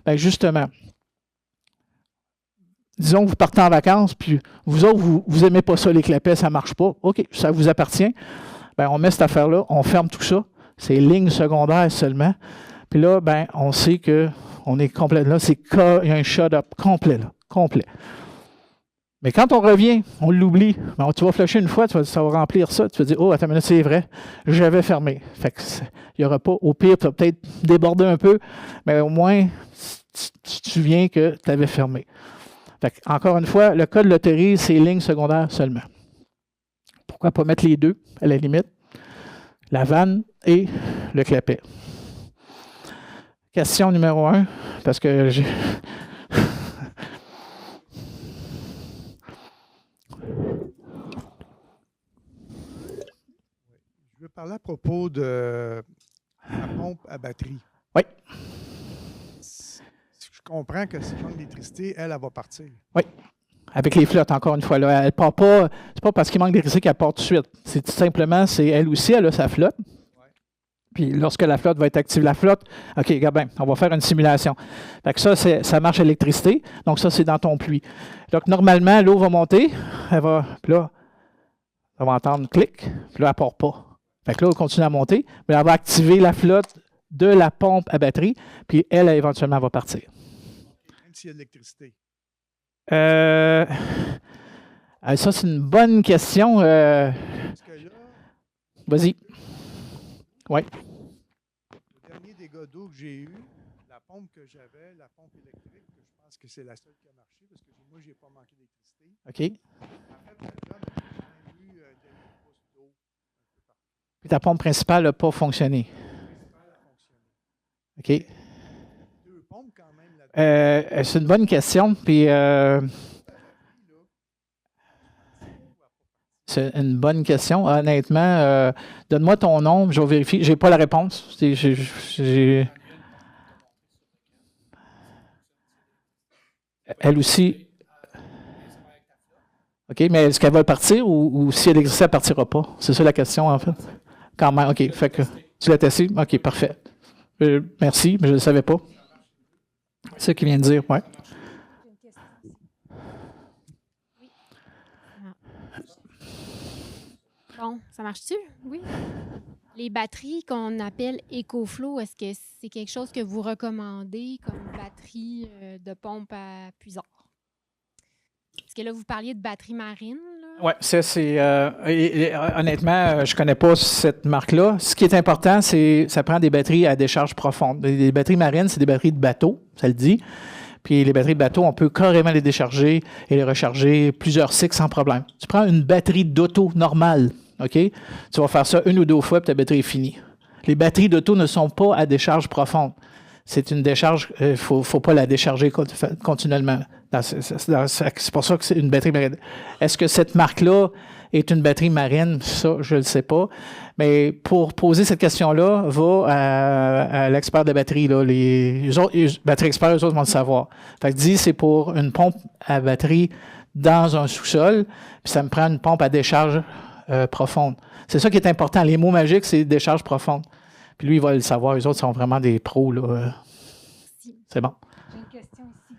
Bien, justement, disons que vous partez en vacances, puis vous autres, vous n'aimez pas ça, les clapets, ça ne marche pas. OK, ça vous appartient. Bien, on met cette affaire-là, on ferme tout ça. C'est ligne secondaire seulement. Puis là, ben, on sait qu'on est complet. Là, il y a un shut-up complet, là, complet. Mais quand on revient, on l'oublie. Ben, tu vas flusher une fois, ça va remplir ça. Tu vas dire, oh, attends une minute, c'est vrai, j'avais fermé. Fait que il n'y aura pas, au pire, tu vas peut-être déborder un peu, mais au moins, tu te souviens que tu avais fermé. Fait que, encore une fois, le code l'autorise, c'est ligne secondaire seulement. Pourquoi pas mettre les deux, à la limite? La vanne et le clapet. Question numéro 1, parce que j'ai... Je veux parler à propos de la pompe à batterie. Oui. Je comprends que si je manque d'électricité, elle va partir. Oui. Avec les flottes, encore une fois. Là, elle part pas. C'est pas parce qu'il manque d'électricité qu'elle part tout de suite. C'est tout simplement, elle aussi, elle a sa flotte. Ouais. Puis lorsque la flotte va être active, OK, regarde bien, on va faire une simulation. Fait que ça marche à l'électricité. Donc ça, c'est dans ton puits. Donc normalement, l'eau va monter. Puis là, on va entendre clic. Puis là, elle ne part pas. Fait que là, elle continue à monter. Mais elle va activer la flotte de la pompe à batterie. Puis elle éventuellement, va partir. Même s'il y a de l'électricité. Ça, c'est une bonne question. Vas-y. Oui. Le dernier dégât d'eau que j'ai eu, la pompe que j'avais, la pompe électrique, je pense que c'est la seule qui a marché parce que moi, je n'ai pas manqué d'électricité. OK. En fait, la job, j'ai eu des pouces d'eau un peu partout. Puis ta pompe principale n'a pas fonctionné. La principale a fonctionné. OK. Deux pompes quand même. C'est une bonne question. Puis c'est une bonne question. Honnêtement, donne-moi ton nom, je vais vérifier. Je n'ai pas la réponse. Elle aussi. OK, mais est-ce qu'elle va partir ou si elle existe, elle ne partira pas? C'est ça la question, en fait. Quand même, OK. Fait que tu l'as testé? OK, parfait. Merci, mais je ne le savais pas. C'est ça qu'il vient de dire, oui. Bon, ça marche-tu? Oui. Les batteries qu'on appelle EcoFlow, est-ce que c'est quelque chose que vous recommandez comme batterie de pompe à puisard? Est-ce que là, vous parliez de batterie marine? Oui, ça, c'est... honnêtement, je ne connais pas cette marque-là. Ce qui est important, c'est ça prend des batteries à décharge profonde. Les batteries marines, c'est des batteries de bateau, ça le dit. Puis les batteries de bateau, on peut carrément les décharger et les recharger plusieurs cycles sans problème. Tu prends une batterie d'auto normale, OK? Tu vas faire ça une ou deux fois, puis ta batterie est finie. Les batteries d'auto ne sont pas à décharge profonde. C'est une décharge, il ne faut pas la décharger continuellement. C'est pour ça que c'est une batterie marine. Est-ce que cette marque-là est une batterie marine? Ça, je ne le sais pas. Mais pour poser cette question-là, va à l'expert de batterie. Là. Les batteries experts, eux autres vont le savoir. Fait que dis, c'est pour une pompe à batterie dans un sous-sol, puis ça me prend une pompe à décharge profonde. C'est ça qui est important. Les mots magiques, c'est décharge profonde. Puis lui, il va le savoir. Les autres sont vraiment des pros. Là. C'est bon. J'ai une question ici.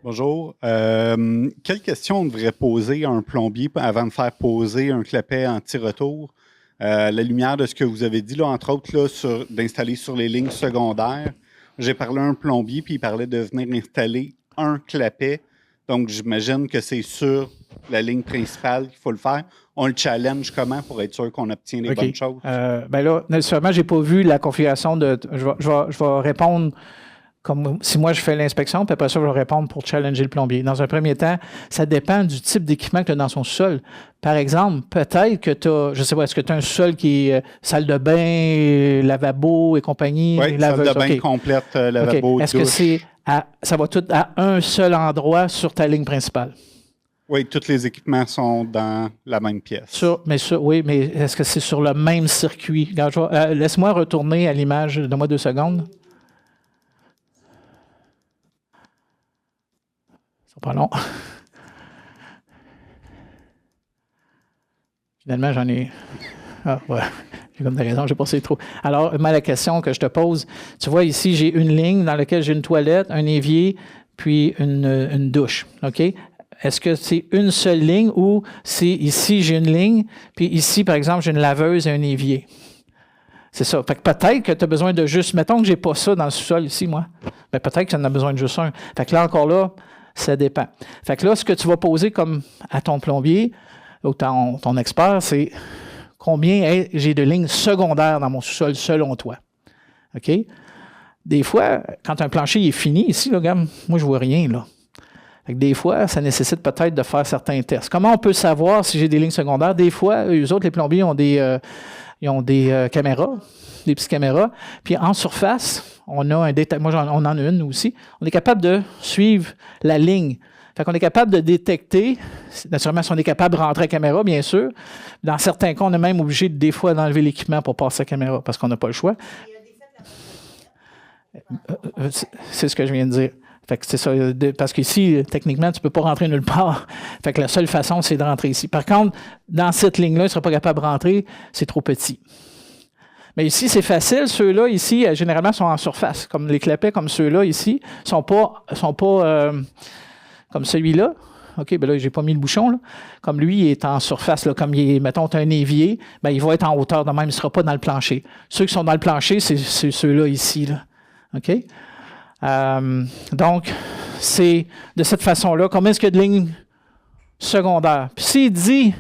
Bonjour. Quelle question on devrait poser à un plombier avant de faire poser un clapet anti-retour? La lumière de ce que vous avez dit, là, entre autres, là, d'installer sur les lignes secondaires. J'ai parlé à un plombier, puis il parlait de venir installer un clapet. Donc, j'imagine que c'est sur la ligne principale qu'il faut le faire. On le challenge comment pour être sûr qu'on obtient les bonnes choses? Ben là, nécessairement, je n'ai pas vu la configuration de... Je vais répondre comme si moi je fais l'inspection, puis après ça, je vais répondre pour challenger le plombier. Dans un premier temps, ça dépend du type d'équipement que tu as dans son sol. Par exemple, peut-être que tu as, je ne sais pas, est-ce que tu as un sol qui est salle de bain, lavabo et compagnie? Oui, salle de bain complète, lavabo, douche. Est-ce que ça va tout à un seul endroit sur ta ligne principale? Oui, tous les équipements sont dans la même pièce. Oui, mais est-ce que c'est sur le même circuit? Laisse-moi retourner à l'image. Donne-moi 2 secondes. C'est pas long. Finalement, j'en ai... Ah, ouais. J'ai comme des raisons, j'ai passé trop. Alors, la question que je te pose, tu vois, ici, j'ai une ligne dans laquelle j'ai une toilette, un évier, puis une douche. OK? Est-ce que c'est une seule ligne ou c'est ici, j'ai une ligne, puis ici, par exemple, j'ai une laveuse et un évier? C'est ça. Fait que peut-être que tu as besoin de juste... Mettons que je n'ai pas ça dans le sous-sol ici, moi. Bien, peut-être que tu en as besoin de juste un. Fait que là, encore là, ça dépend. Fait que là, ce que tu vas poser comme à ton plombier ou ton expert, c'est combien j'ai de lignes secondaires dans mon sous-sol selon toi. OK? Des fois, quand un plancher est fini ici, là, regarde, moi, je ne vois rien, là. Fait que des fois, ça nécessite peut-être de faire certains tests. Comment on peut savoir si j'ai des lignes secondaires? Des fois, eux autres, les plombiers, ont des caméras, des petites caméras. Puis en surface, on a un détail. Moi, on en a une, nous aussi. On est capable de suivre la ligne. Fait qu'on est capable de détecter, naturellement, si on est capable de rentrer la caméra, bien sûr. Dans certains cas, on est même obligé, des fois, d'enlever l'équipement pour passer la caméra parce qu'on n'a pas le choix. C'est ce que je viens de dire. Fait que c'est ça, parce qu'ici, techniquement, tu ne peux pas rentrer nulle part. Fait que la seule façon, c'est de rentrer ici. Par contre, dans cette ligne-là, tu ne seras pas capable de rentrer, c'est trop petit. Mais ici, c'est facile. Ceux-là, ici, généralement, sont en surface. Comme les clapets, comme ceux-là, ici, sont pas comme celui-là. OK, bien là, je n'ai pas mis le bouchon, là. Comme lui, il est en surface, là, comme il est, mettons, tu as un évier, bien, il va être en hauteur de même, il ne sera pas dans le plancher. Ceux qui sont dans le plancher, c'est ceux-là ici, là. OK? Donc, c'est de cette façon-là. Combien est-ce qu'il y a de lignes secondaires? Puis s'il dit,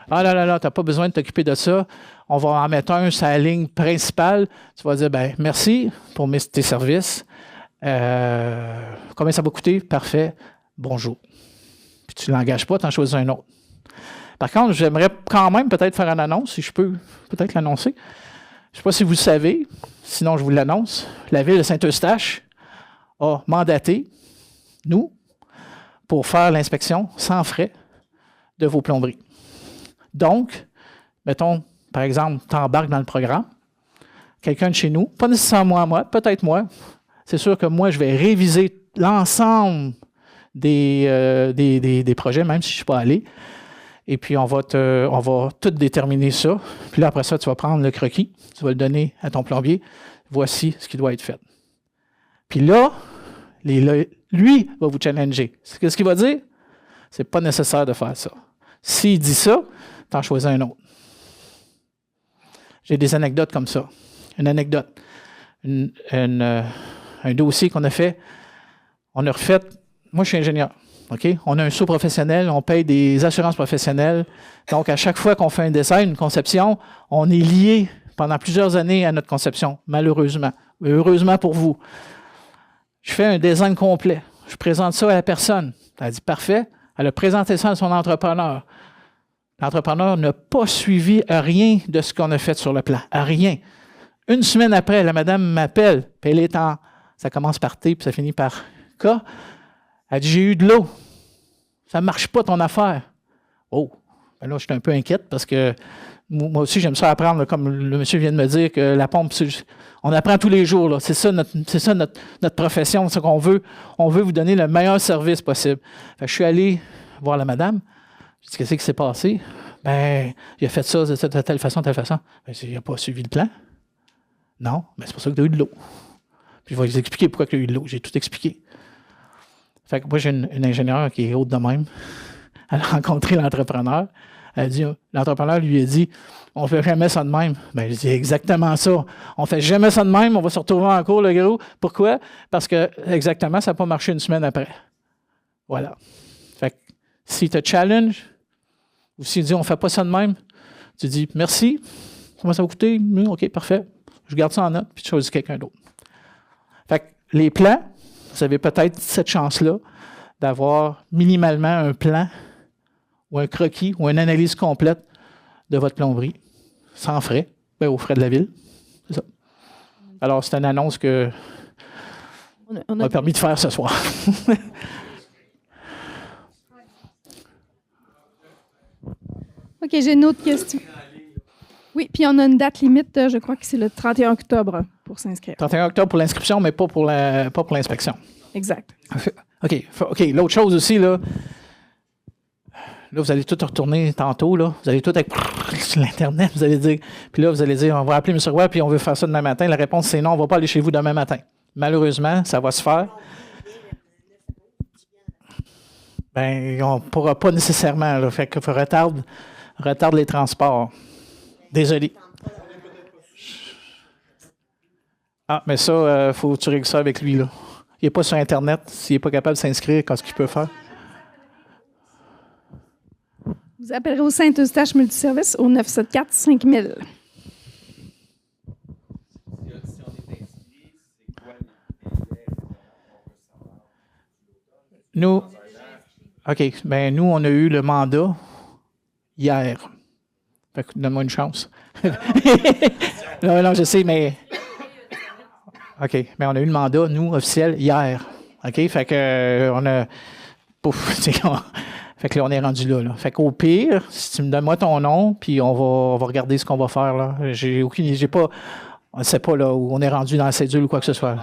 ah là, tu n'as pas besoin de t'occuper de ça, on va en mettre un sur la ligne principale, tu vas dire, bien, merci pour tes services. Combien ça va coûter? Parfait. Bonjour. Puis tu ne l'engages pas, tu en choisis un autre. Par contre, j'aimerais quand même peut-être faire une annonce, si je peux peut-être l'annoncer. Je ne sais pas si vous le savez, sinon je vous l'annonce. La ville de Saint-Eustache a mandaté, nous, pour faire l'inspection sans frais de vos plomberies. Donc, mettons, par exemple, tu embarques dans le programme, quelqu'un de chez nous, pas nécessairement moi, peut-être moi, c'est sûr que moi, je vais réviser l'ensemble des projets, même si je ne suis pas allé, et puis on va tout déterminer ça. Puis là, après ça, tu vas prendre le croquis, tu vas le donner à ton plombier, voici ce qui doit être fait. Puis là, lui va vous challenger. Qu'est-ce qu'il va dire? C'est pas nécessaire de faire ça. S'il dit ça, tu en choisis un autre. J'ai des anecdotes comme ça. Une anecdote. Un dossier qu'on a fait. On a refait. Moi, je suis ingénieur. OK? On a un saut professionnel, on paye des assurances professionnelles. Donc, à chaque fois qu'on fait un design, une conception, on est lié pendant plusieurs années à notre conception, malheureusement. Heureusement pour vous. Je fais un design complet. Je présente ça à la personne. Elle a dit parfait. Elle a présenté ça à son entrepreneur. L'entrepreneur n'a pas suivi rien de ce qu'on a fait sur le plan. Rien. Une semaine après, la madame m'appelle, puis elle est ça commence par T, puis ça finit par K. Elle dit, j'ai eu de l'eau. Ça ne marche pas ton affaire. Oh, ben là, je suis un peu inquiète parce que moi aussi, j'aime ça apprendre, là, comme le monsieur vient de me dire, que la pompe, on apprend tous les jours. Là. C'est ça notre profession, c'est qu'on veut. On veut vous donner le meilleur service possible. Fait que je suis allé voir la madame. Je dis, qu'est-ce qui s'est passé? Ben, il a fait ça de telle façon, telle façon. Ben, il n'a pas suivi le plan. Non, mais c'est pour ça que tu as eu de l'eau. Puis je vais vous expliquer pourquoi tu as eu de l'eau. J'ai tout expliqué. Fait que moi, j'ai une ingénieure qui est haute de même. Elle a rencontré l'entrepreneur. L'entrepreneur lui a dit, on ne fait jamais ça de même. Bien, je dis exactement ça. On ne fait jamais ça de même, on va se retrouver en cours, le gros. Pourquoi? Parce que, exactement, ça n'a pas marché une semaine après. Voilà. Fait que, s'il te challenge, ou s'il dit, on ne fait pas ça de même, tu dis, merci, comment ça va coûter? OK, parfait. Je garde ça en note, puis tu choisis quelqu'un d'autre. Fait que, les plans, vous avez peut-être cette chance-là d'avoir minimalement un plan ou un croquis ou une analyse complète de votre plomberie, sans frais, aux frais de la ville. C'est ça. Alors, c'est une annonce que on m'a permis de faire ce soir. OK, j'ai une autre question. Oui, puis on a une date limite, je crois que c'est le 31 octobre pour s'inscrire. 31 octobre pour l'inscription, mais pas pour l'inspection. Exact. OK. L'autre chose aussi, là, vous allez tout retourner tantôt, là. Vous allez tout avec sur l'Internet, vous allez dire. Puis là, vous allez dire, on va appeler M. Roy, puis on veut faire ça demain matin. La réponse, c'est non, on ne va pas aller chez vous demain matin. Malheureusement, ça va se faire. Bien, on ne pourra pas nécessairement. Là, fait que retarde les transports. Désolé. Ah, mais ça, faut que tu règles ça avec lui, là. Il n'est pas sur Internet. S'il n'est pas capable de s'inscrire, qu'est-ce qu'il peut faire? Vous appellerez au Saint-Eustache Multiservice au 974-5000. Nous, OK. Bien, nous, on a eu le mandat hier. Fait que donne-moi une chance. non, je sais, mais... OK. Mais on a eu le mandat, nous, officiel, hier. OK? Fait que on a... Pouf! Fait que là, on est rendu là. Fait qu'au pire, si tu me donnes moi ton nom, puis on va regarder ce qu'on va faire, là. On ne sait pas là, où on est rendu dans la cédule ou quoi que ce soit.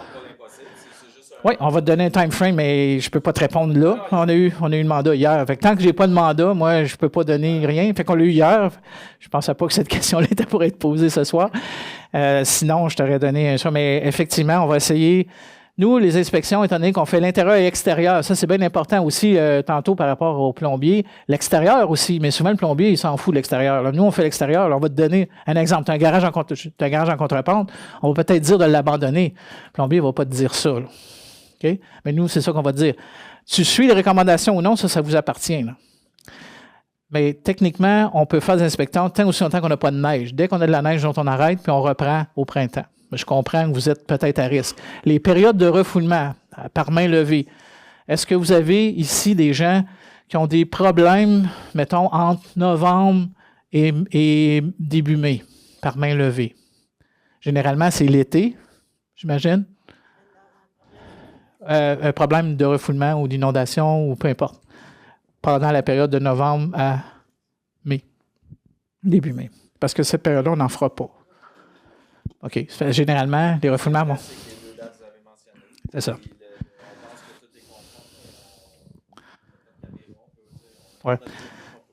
Oui, on va te donner un time frame, mais je ne peux pas te répondre là. On a eu le mandat hier. Fait que tant que je n'ai pas de mandat, moi, je ne peux pas donner rien. Fait qu'on l'a eu hier. Je ne pensais pas que cette question-là était pour être posée ce soir. Sinon, je t'aurais donné ça. Mais effectivement, on va essayer. Nous, les inspections, étant donné qu'on fait l'intérieur et l'extérieur, ça, c'est bien important aussi, tantôt par rapport au plombier. L'extérieur aussi, mais souvent, le plombier, il s'en fout de l'extérieur. Là, nous, on fait l'extérieur. Là, on va te donner un exemple. Tu as un garage en contrepente. On va peut-être dire de l'abandonner. Le plombier ne va pas te dire ça. Là. Okay? Mais nous, c'est ça qu'on va te dire. Tu suis les recommandations ou non, ça vous appartient. Là. Mais techniquement, on peut faire des inspections tant aussi longtemps qu'on n'a pas de neige. Dès qu'on a de la neige, dont on arrête, puis on reprend au printemps. Je comprends que vous êtes peut-être à risque. Les périodes de refoulement par main levée, est-ce que vous avez ici des gens qui ont des problèmes, mettons, entre novembre et début mai, par main levée? Généralement, c'est l'été, j'imagine. Un problème de refoulement ou d'inondation ou peu importe. Pendant la période de novembre à mai, début mai. Parce que cette période-là, on n'en fera pas. OK. Généralement, les refoulements, bon. C'est ça. Oui.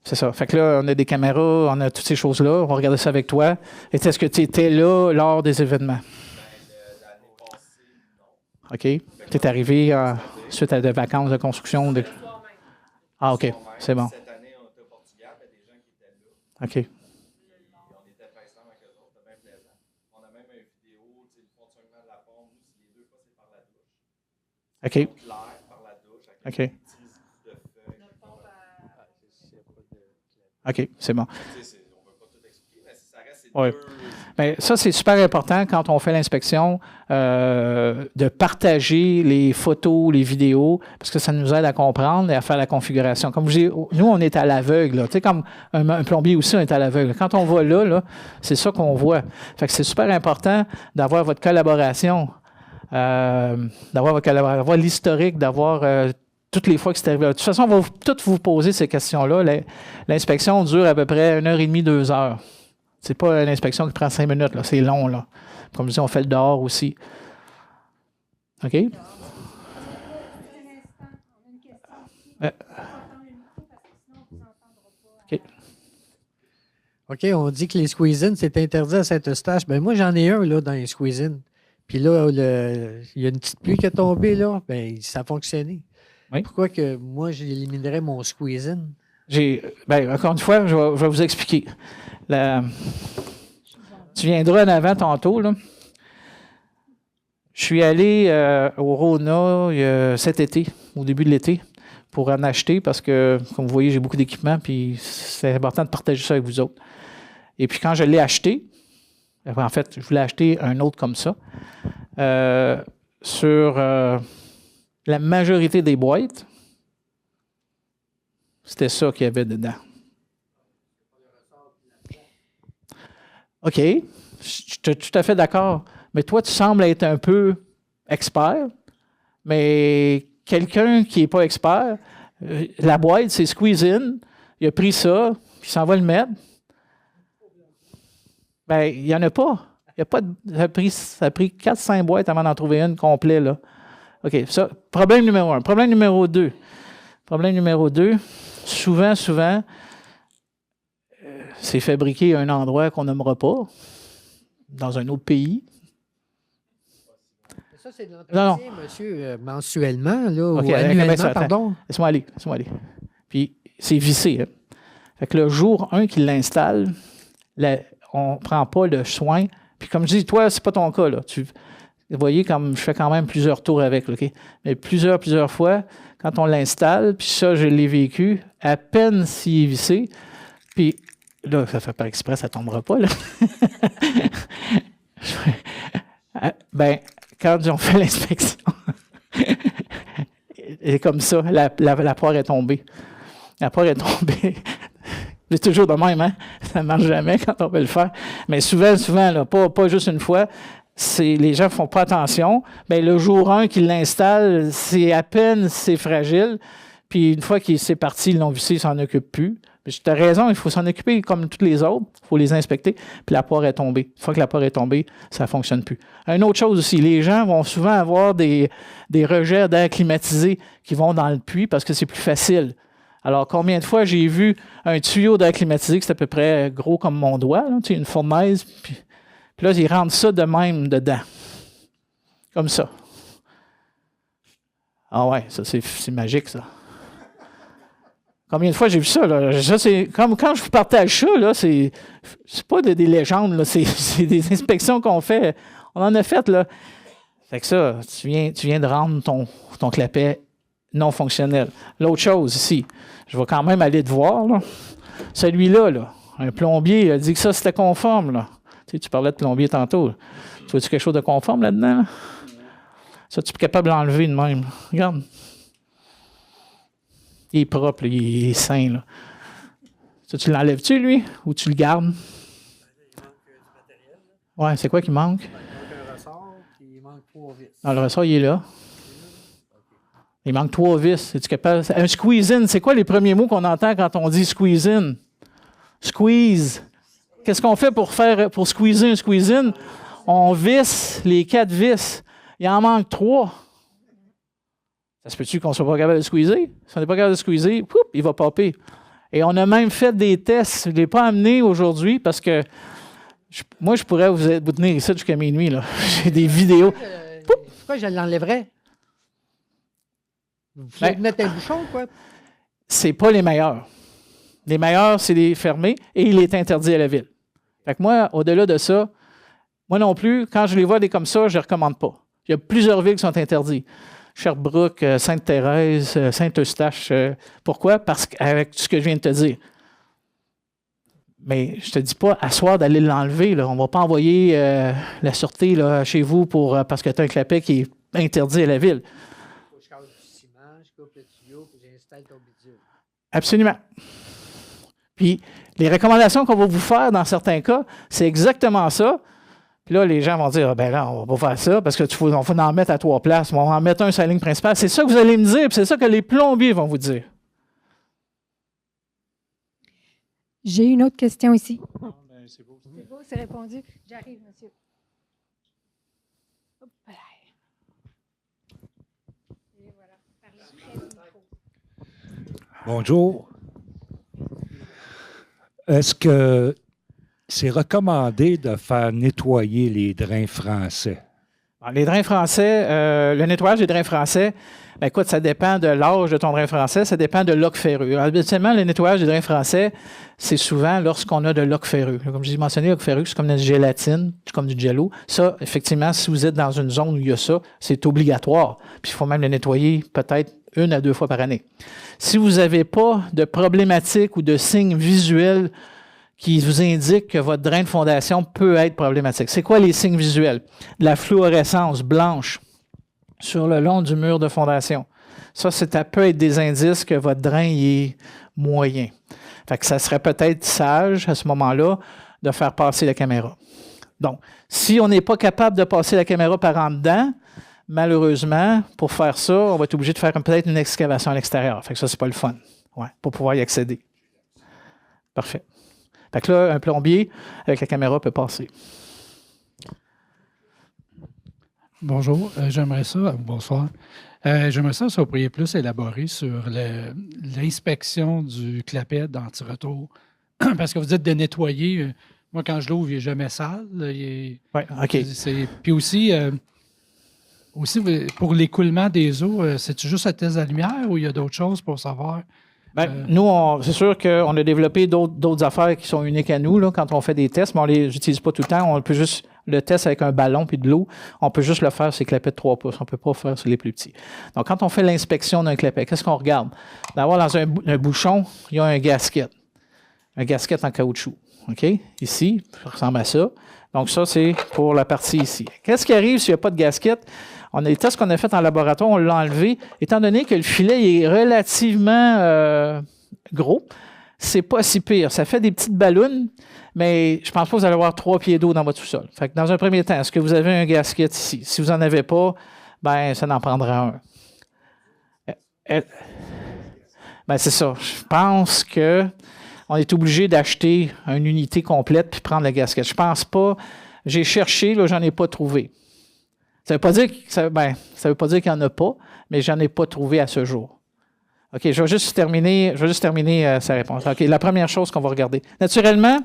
C'est ça. Fait que là, on a des caméras, on a toutes ces choses-là. On va regarder ça avec toi. Et est-ce que tu étais là lors des événements? OK. Tu es arrivé suite à des vacances de construction. Ah, OK. C'est bon. OK. OK. OK. OK, c'est bon. Oui. Bien, ça, c'est super important quand on fait l'inspection de partager les photos, les vidéos, parce que ça nous aide à comprendre et à faire la configuration. Comme je dis, nous, on est à l'aveugle. Tu sais, comme un plombier aussi, on est à l'aveugle. Quand on va là, c'est ça qu'on voit. Fait que c'est super important d'avoir votre collaboration. D'avoir l'historique, d'avoir toutes les fois que c'est arrivé. De toute façon, on va toutes vous poser ces questions-là. L'inspection dure à peu près 1h30, 2 heures. C'est pas une inspection qui prend 5 minutes, là. C'est long, là. Comme je dis, on fait le dehors aussi. OK? OK. OK, on dit que les squeeze-in, c'est interdit à Saint-Eustache. Bien, moi, j'en ai un, là, dans les squeeze-in. Puis là, il y a une petite pluie qui est tombée, là. Bien, ça a fonctionné. Oui. Pourquoi que moi, j'éliminerais mon squeeze-in? Encore une fois, je vais vous expliquer. Tu viendras en avant tantôt, là. Je suis allé au Rona cet été, au début de l'été, pour en acheter parce que, comme vous voyez, j'ai beaucoup d'équipements, puis c'est important de partager ça avec vous autres. Et puis quand je l'ai acheté, en fait, je voulais acheter un autre comme ça. sur la majorité des boîtes, c'était ça qu'il y avait dedans. OK, je suis tout à fait d'accord. Mais toi, tu sembles être un peu expert, mais quelqu'un qui n'est pas expert, la boîte, c'est squeeze in, il a pris ça, puis il s'en va le mettre. Bien, il n'y en a pas. Il y a pas ça a pris 4-5 boîtes avant d'en trouver une complète, là. OK, ça, problème numéro 1. Problème numéro 2. Problème numéro 2, souvent, c'est fabriqué à un endroit qu'on n'aimera pas, dans un autre pays. Ça, c'est de l'entretien, monsieur, mensuellement, là, OK, ou annuellement, ça, pardon. Laisse-moi aller. Puis, c'est vissé. Hein. Fait que le jour 1 qu'il l'installe, on ne prend pas le soin. Puis, comme je dis, toi, c'est pas ton cas, là. Vous voyez, comme je fais quand même plusieurs tours avec, là, OK? Mais plusieurs fois, quand on l'installe, puis ça, je l'ai vécu, à peine s'il est vissé, puis là, ça fait par exprès, ça ne tombera pas, là. Ben, quand ils ont fait l'inspection, et comme ça, la poire est tombée. La poire est tombée. C'est toujours de même, hein? Ça ne marche jamais quand on peut le faire. Mais souvent, là, pas juste une fois, les gens ne font pas attention. Bien, le jour 1 qu'ils l'installent, c'est à peine, c'est fragile. Puis une fois que c'est parti, ils l'ont vissé, ils ne s'en occupent plus. Tu as raison, il faut s'en occuper comme toutes les autres. Il faut les inspecter. Puis la poire est tombée. Une fois que la poire est tombée, ça ne fonctionne plus. Une autre chose aussi, les gens vont souvent avoir des rejets d'air climatisé qui vont dans le puits parce que c'est plus facile. Alors, combien de fois j'ai vu un tuyau d'air climatisé qui c'est à peu près gros comme mon doigt, là, une fournaise, puis là, ils rentrent ça de même dedans. Comme ça. Ah ouais, ça, c'est magique, ça. Combien de fois j'ai vu ça, là? Ça, c'est comme quand je vous partage ça, là, c'est pas des légendes, là, c'est des inspections qu'on fait. On en a fait, là. Fait que ça, tu viens de rendre ton clapet non fonctionnel. L'autre chose ici, je vais quand même aller te voir, là. Celui-là, là, un plombier a dit que ça, c'était conforme, là. Tu parlais de plombier tantôt. Là. Tu vois-tu quelque chose de conforme là-dedans? Là? Ça, tu es capable de l'enlever de même. Là. Regarde. Il est propre, là, il est sain. Là. Ça, tu l'enlèves-tu, lui, ou tu le gardes? Il manque du matériel. Oui, c'est quoi qui manque? Il manque un ressort, puis il manque 3 vis. Non, le ressort, il est là. Il manque 3 vis. Es-tu capable? Un squeeze-in, c'est quoi les premiers mots qu'on entend quand on dit squeeze-in? Squeeze. Qu'est-ce qu'on fait pour squeezer un squeeze-in? On visse les 4 vis. Il en manque 3. Ça se peut-tu qu'on ne soit pas capable de squeezer? Si on n'est pas capable de squeezer, poup, il va popper. Et on a même fait des tests. Je ne l'ai pas amené aujourd'hui parce que moi, je pourrais vous tenir ici jusqu'à minuit. Là. J'ai des vidéos. Pourquoi je l'enlèverais? Vous voulez mettre un bouchon, quoi? C'est pas les meilleurs. Les meilleurs, c'est les fermés et il est interdit à la ville. Fait que moi, au-delà de ça, moi non plus, quand je les vois des comme ça, je ne recommande pas. Il y a plusieurs villes qui sont interdites. Sherbrooke, Sainte-Thérèse, Saint-Eustache. Pourquoi? Parce qu'avec tout ce que je viens de te dire. Mais je ne te dis pas à soir d'aller l'enlever. Là. On ne va pas envoyer la sûreté là, chez vous parce que tu as un clapet qui est interdit à la ville. Je casse du ciment, je coupe le tuyau, puis j'installe ton bidule. Absolument. Puis, les recommandations qu'on va vous faire dans certains cas, c'est exactement ça. Puis là, les gens vont dire, ben là, on va pas faire ça parce qu'il faut en mettre à 3 places. On va en mettre un sur la ligne principale. C'est ça que vous allez me dire, puis c'est ça que les plombiers vont vous dire. J'ai une autre question ici. C'est beau. C'est beau, c'est répondu. J'arrive, monsieur. Hop là. Et voilà. Parlez près du micro. Bonjour. Est-ce que c'est recommandé de faire nettoyer les drains français? Les drains français, le nettoyage des drains français, ben écoute, ça dépend de l'âge de ton drain français, ça dépend de l'oc ferreux. Habituellement, le nettoyage des drains français, c'est souvent lorsqu'on a de l'oc ferreux. Comme je l'ai mentionné, l'oc ferreux, c'est comme de la gélatine, c'est comme du jello. Ça, effectivement, si vous êtes dans une zone où il y a ça, c'est obligatoire. Puis il faut même le nettoyer peut-être 1 à 2 fois par année. Si vous n'avez pas de problématique ou de signes visuels qui vous indiquent que votre drain de fondation peut être problématique. C'est quoi les signes visuels? De la fluorescence blanche, sur le long du mur de fondation. Ça peut être des indices que votre drain il est moyen. Fait que ça serait peut-être sage, à ce moment-là, de faire passer la caméra. Donc, si on n'est pas capable de passer la caméra par en dedans, malheureusement, pour faire ça, on va être obligé de faire peut-être une excavation à l'extérieur. Fait que ça, c'est pas le fun, pour pouvoir y accéder. Parfait. Fait que là, un plombier avec la caméra peut passer. Bonjour, j'aimerais ça, bonsoir. J'aimerais ça, si vous pourriez plus élaborer sur l'inspection du clapet d'anti-retour. Parce que vous dites de nettoyer. Moi, quand je l'ouvre, il n'est jamais sale. Oui, OK. Puis aussi, pour l'écoulement des eaux, c'est-tu juste le test de la lumière ou il y a d'autres choses pour savoir? Nous, c'est sûr qu'on a développé d'autres affaires qui sont uniques à nous là, quand on fait des tests, mais on ne les utilise pas tout le temps. On peut juste le test avec un ballon puis de l'eau, on peut juste le faire sur les clapets de 3 pouces. On ne peut pas le faire sur les plus petits. Donc, quand on fait l'inspection d'un clapet, qu'est-ce qu'on regarde? D'abord, dans un bouchon, il y a un gasket. Un gasket en caoutchouc. OK? Ici, ça ressemble à ça. Donc, ça, c'est pour la partie ici. Qu'est-ce qui arrive s'il n'y a pas de gasket? On a les tests qu'on a fait en laboratoire, on l'a enlevé. Étant donné que le filet est relativement gros, c'est pas si pire. Ça fait des petites ballons, mais je pense pas que vous allez avoir 3 pieds d'eau dans votre sous-sol. Fait que dans un premier temps, est-ce que vous avez un gasket ici? Si vous n'en avez pas, ben ça n'en prendra un. Ben c'est ça. Je pense que on est obligé d'acheter une unité complète puis prendre le gasket. Je pense pas. J'ai cherché, là, j'en ai pas trouvé. Ça ne veut pas dire qu'il n'y en a pas, mais je n'en ai pas trouvé à ce jour. OK, je vais juste terminer sa réponse. OK, la première chose qu'on va regarder. Naturellement,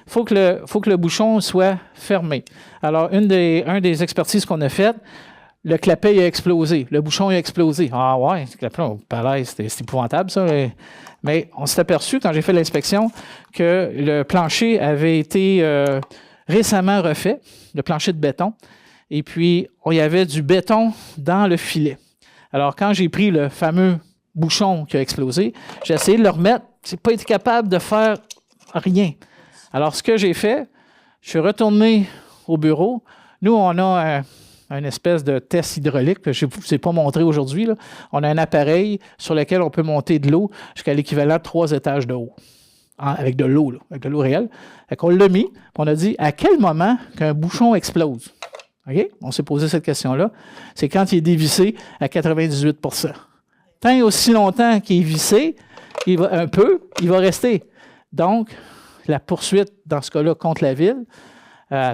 il faut que le bouchon soit fermé. Alors, une des expertises qu'on a faites, le clapet a explosé. Le bouchon a explosé. Ah ouais, le clapet, c'est épouvantable, ça. Mais on s'est aperçu, quand j'ai fait l'inspection, que le plancher avait été récemment refait, le plancher de béton. Et puis, il y avait du béton dans le filet. Alors, quand j'ai pris le fameux bouchon qui a explosé, j'ai essayé de le remettre. Je n'ai pas été capable de faire rien. Alors, ce que j'ai fait, je suis retourné au bureau. Nous, on a une espèce de test hydraulique que je ne vous ai pas montré aujourd'hui. Là. On a un appareil sur lequel on peut monter de l'eau jusqu'à l'équivalent de 3 étages de haut. Avec de l'eau, avec de l'eau réelle. On l'a mis, on a dit à quel moment qu'un bouchon explose. OK? On s'est posé cette question-là. C'est quand il est dévissé à 98 %. Tant et aussi longtemps qu'il est vissé, il va rester. Donc, la poursuite, dans ce cas-là, contre la ville,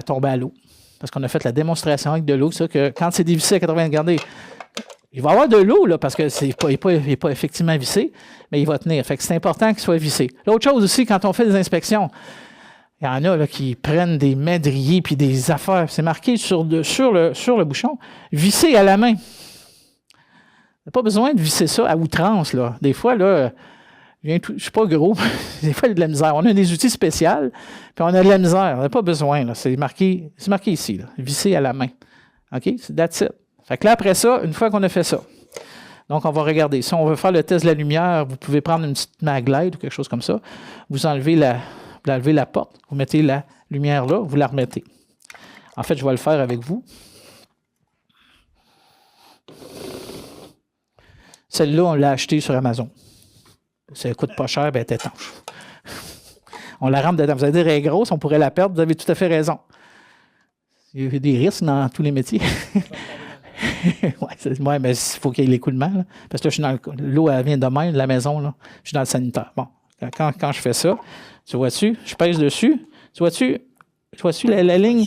tombe à l'eau. Parce qu'on a fait la démonstration avec de l'eau, ça, que quand c'est dévissé à 80, regardez, il va y avoir de l'eau, là, parce qu'il n'est pas effectivement vissé, mais il va tenir. Fait que c'est important qu'il soit vissé. L'autre chose aussi, quand on fait des inspections, il y en a là, qui prennent des madriers puis des affaires. C'est marqué sur le bouchon, vissé à la main. On n'a pas besoin de visser ça à outrance. Là. Des fois, là, je ne suis pas gros. Des fois, il y a de la misère. On a des outils spéciaux, puis on a de la misère. On n'a pas besoin. Là. C'est marqué ici, là, vissé à la main. OK? That's it. Fait que là, après ça, une fois qu'on a fait ça, donc on va regarder. Si on veut faire le test de la lumière, vous pouvez prendre une petite maglite ou quelque chose comme ça. Vous enlevez la porte, vous mettez la lumière là, vous la remettez. En fait, je vais le faire avec vous. Celle-là, on l'a achetée sur Amazon. Ça ne coûte pas cher, bien, elle est étanche. On la rentre dedans. Vous allez dire, elle est grosse, on pourrait la perdre. Vous avez tout à fait raison. Il y a des risques dans tous les métiers. Oui, mais il faut qu'il y ait l'écoulement. Là. Parce que là, je suis dans l'eau, elle vient de même, de la maison. Là. Je suis dans le sanitaire. Bon, quand je fais ça, tu vois-tu, je pèse dessus. Tu vois-tu la ligne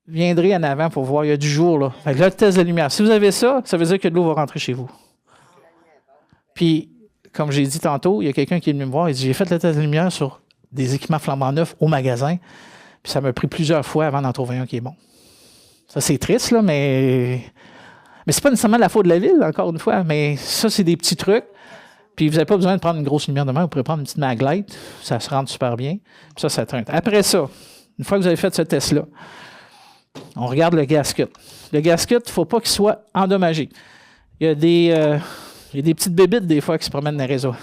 viendrait en avant pour voir. Il y a du jour. Là. Fait que là, le test de lumière. Si vous avez ça, ça veut dire que de l'eau va rentrer chez vous. Puis, comme j'ai dit tantôt, il y a quelqu'un qui est venu me voir et dit, j'ai fait le test de lumière sur des équipements flambant neufs au magasin. Puis ça m'a pris plusieurs fois avant d'en trouver un qui est bon. Ça, c'est triste, là, mais c'est pas nécessairement la faute de la ville, encore une fois. Mais ça, c'est des petits trucs. Puis vous n'avez pas besoin de prendre une grosse lumière de main. Vous pouvez prendre une petite maglite. Ça se rentre super bien. Puis ça teinte. Après ça, une fois que vous avez fait ce test-là, on regarde le gasket. Le gasket, il ne faut pas qu'il soit endommagé. Il y a des petites bébites, des fois, qui se promènent dans les réseaux.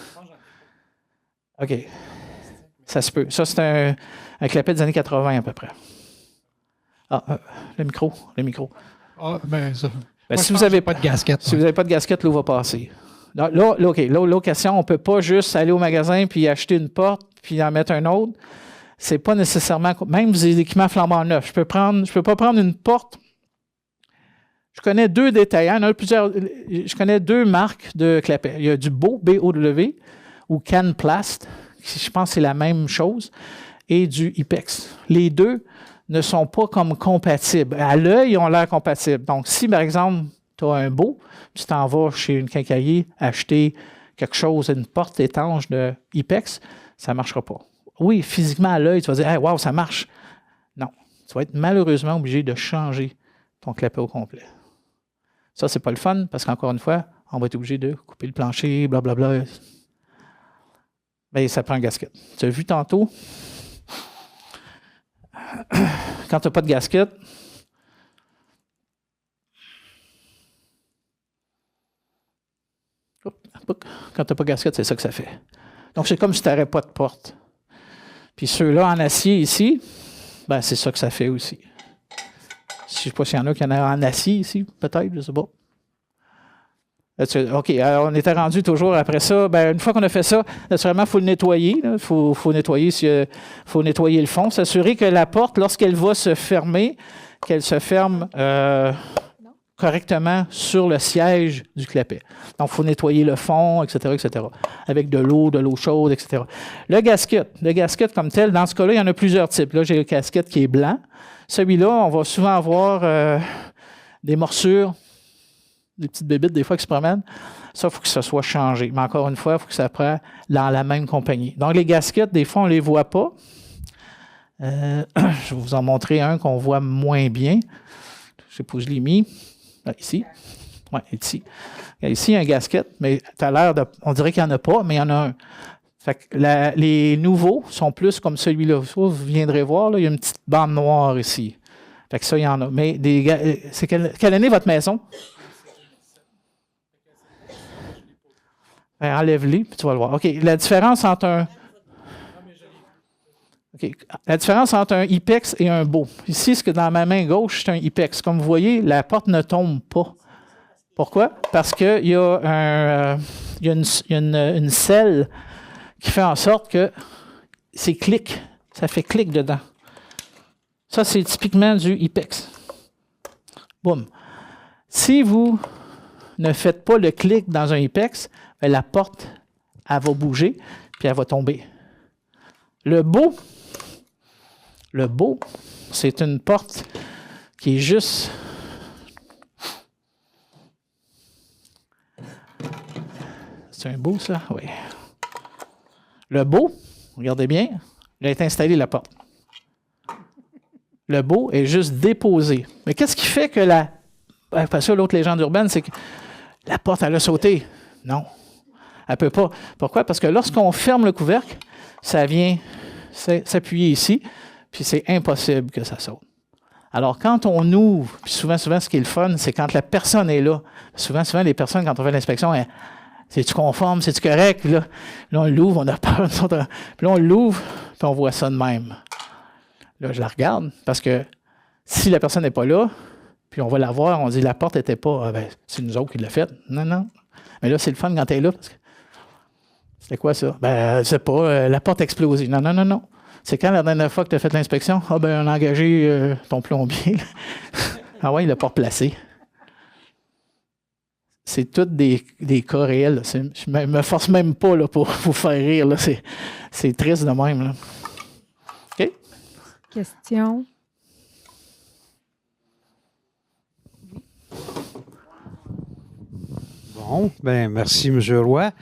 OK. Ça se peut. Ça, c'est un clapet des années 80 à peu près. Ah, le micro. Ah, ben ça. Ben, Moi, si je vous pense n'avez que j'ai pas de gasket. Si vous n'avez pas de gasket, l'eau va passer. Là, OK. Là, location, on ne peut pas juste aller au magasin puis acheter une porte puis en mettre un autre. C'est pas nécessairement... Même des équipements flambant neufs. Je peux pas prendre une porte. Je connais 2 détaillants. Il y en a plusieurs. Je connais 2 marques de clapets. Il y a du Beau, B-O-W, ou Canplast, qui je pense que c'est la même chose, et du Ipex. Les 2 ne sont pas comme compatibles. À l'œil, ils ont l'air compatibles. Donc, si, par exemple, tu as un Beau, tu t'en vas chez une quincaillerie acheter quelque chose, une porte étanche de Ipex, ça ne marchera pas. Oui, physiquement, à l'œil, tu vas dire hey, « wow, ça marche ». Non. Tu vas être malheureusement obligé de changer ton clapet au complet. Ça, c'est pas le fun, parce qu'encore une fois, on va être obligé de couper le plancher, blablabla. Bien, ça prend un gasket. Tu as vu tantôt, quand tu n'as pas de gasket, quand tu n'as pas de gasket, c'est ça que ça fait. Donc, c'est comme si tu n'aurais pas de porte. Puis ceux-là en acier ici, ben, c'est ça que ça fait aussi. Je ne sais pas s'il y en a qui en a en acier ici, peut-être, je ne sais pas. OK, alors on était rendu toujours après ça. Ben, une fois qu'on a fait ça, naturellement, il faut le nettoyer. Il faut nettoyer, faut nettoyer le fond, s'assurer que la porte, lorsqu'elle va se fermer, qu'elle se ferme correctement sur le siège du clapet. Donc, il faut nettoyer le fond, etc., avec de l'eau chaude, etc. Le gasket comme tel, dans ce cas-là, il y en a plusieurs types. Là, j'ai le gasket qui est blanc. Celui-là, on va souvent avoir des morsures, des petites bébites, des fois, qui se promènent. Ça, il faut que ça soit changé. Mais encore une fois, il faut que ça prenne dans la même compagnie. Donc, les gaskets, des fois, on ne les voit pas. Je vais vous en montrer un qu'on voit moins bien. Je ne sais pas où je l'ai mis. Là, ici. Oui, ici. Ici, il y a un gasket, mais on dirait qu'il n'y en a pas, mais il y en a un. Fait que les nouveaux sont plus comme celui-là. Vous viendrez voir, là, il y a une petite bande noire ici. Fait que ça, il y en a. Mais c'est quelle année votre maison? Ben, enlève-les, puis tu vas le voir. OK. La différence entre un Ipex et un Beau. Ici, ce que dans ma main gauche, c'est un Ipex. Comme vous voyez, la porte ne tombe pas. Pourquoi? Parce qu'il y a une selle qui fait en sorte que c'est clic. Ça fait clic dedans. Ça, c'est typiquement du Ipex. Boum. Si vous ne faites pas le clic dans un Ipex, bien, la porte, elle va bouger, puis elle va tomber. Le Beau, c'est une porte qui est juste... C'est un Beau, ça? Oui. Le Beau, regardez bien, il a été installé la porte. Le Beau est juste déposé. Mais qu'est-ce qui fait que après ça, l'autre légende urbaine, c'est que la porte, elle a sauté. Non. Elle ne peut pas. Pourquoi? Parce que lorsqu'on ferme le couvercle, ça vient s'appuyer ici, puis c'est impossible que ça saute. Alors, quand on ouvre, puis souvent, ce qui est le fun, c'est quand la personne est là. Souvent, les personnes, quand on fait l'inspection, c'est-tu conforme, c'est-tu correct? Là, on l'ouvre, on a peur. Puis là, on l'ouvre, puis on voit ça de même. Là, je la regarde, parce que si la personne n'est pas là, puis on va la voir, on dit la porte n'était pas, c'est nous autres qui l'a faite. Non. Mais là, c'est le fun quand elle est là. Parce que c'était quoi ça? Je ne sais pas, la porte a explosé. Non. C'est quand la dernière fois que tu as fait l'inspection? On a engagé ton plombier. Ah ouais, il ne l'a pas replacé. C'est tous des cas réels. Je ne me force même pas là, pour vous faire rire. Là. C'est triste de même. Là. OK? Question. Bon, merci, M. Roy.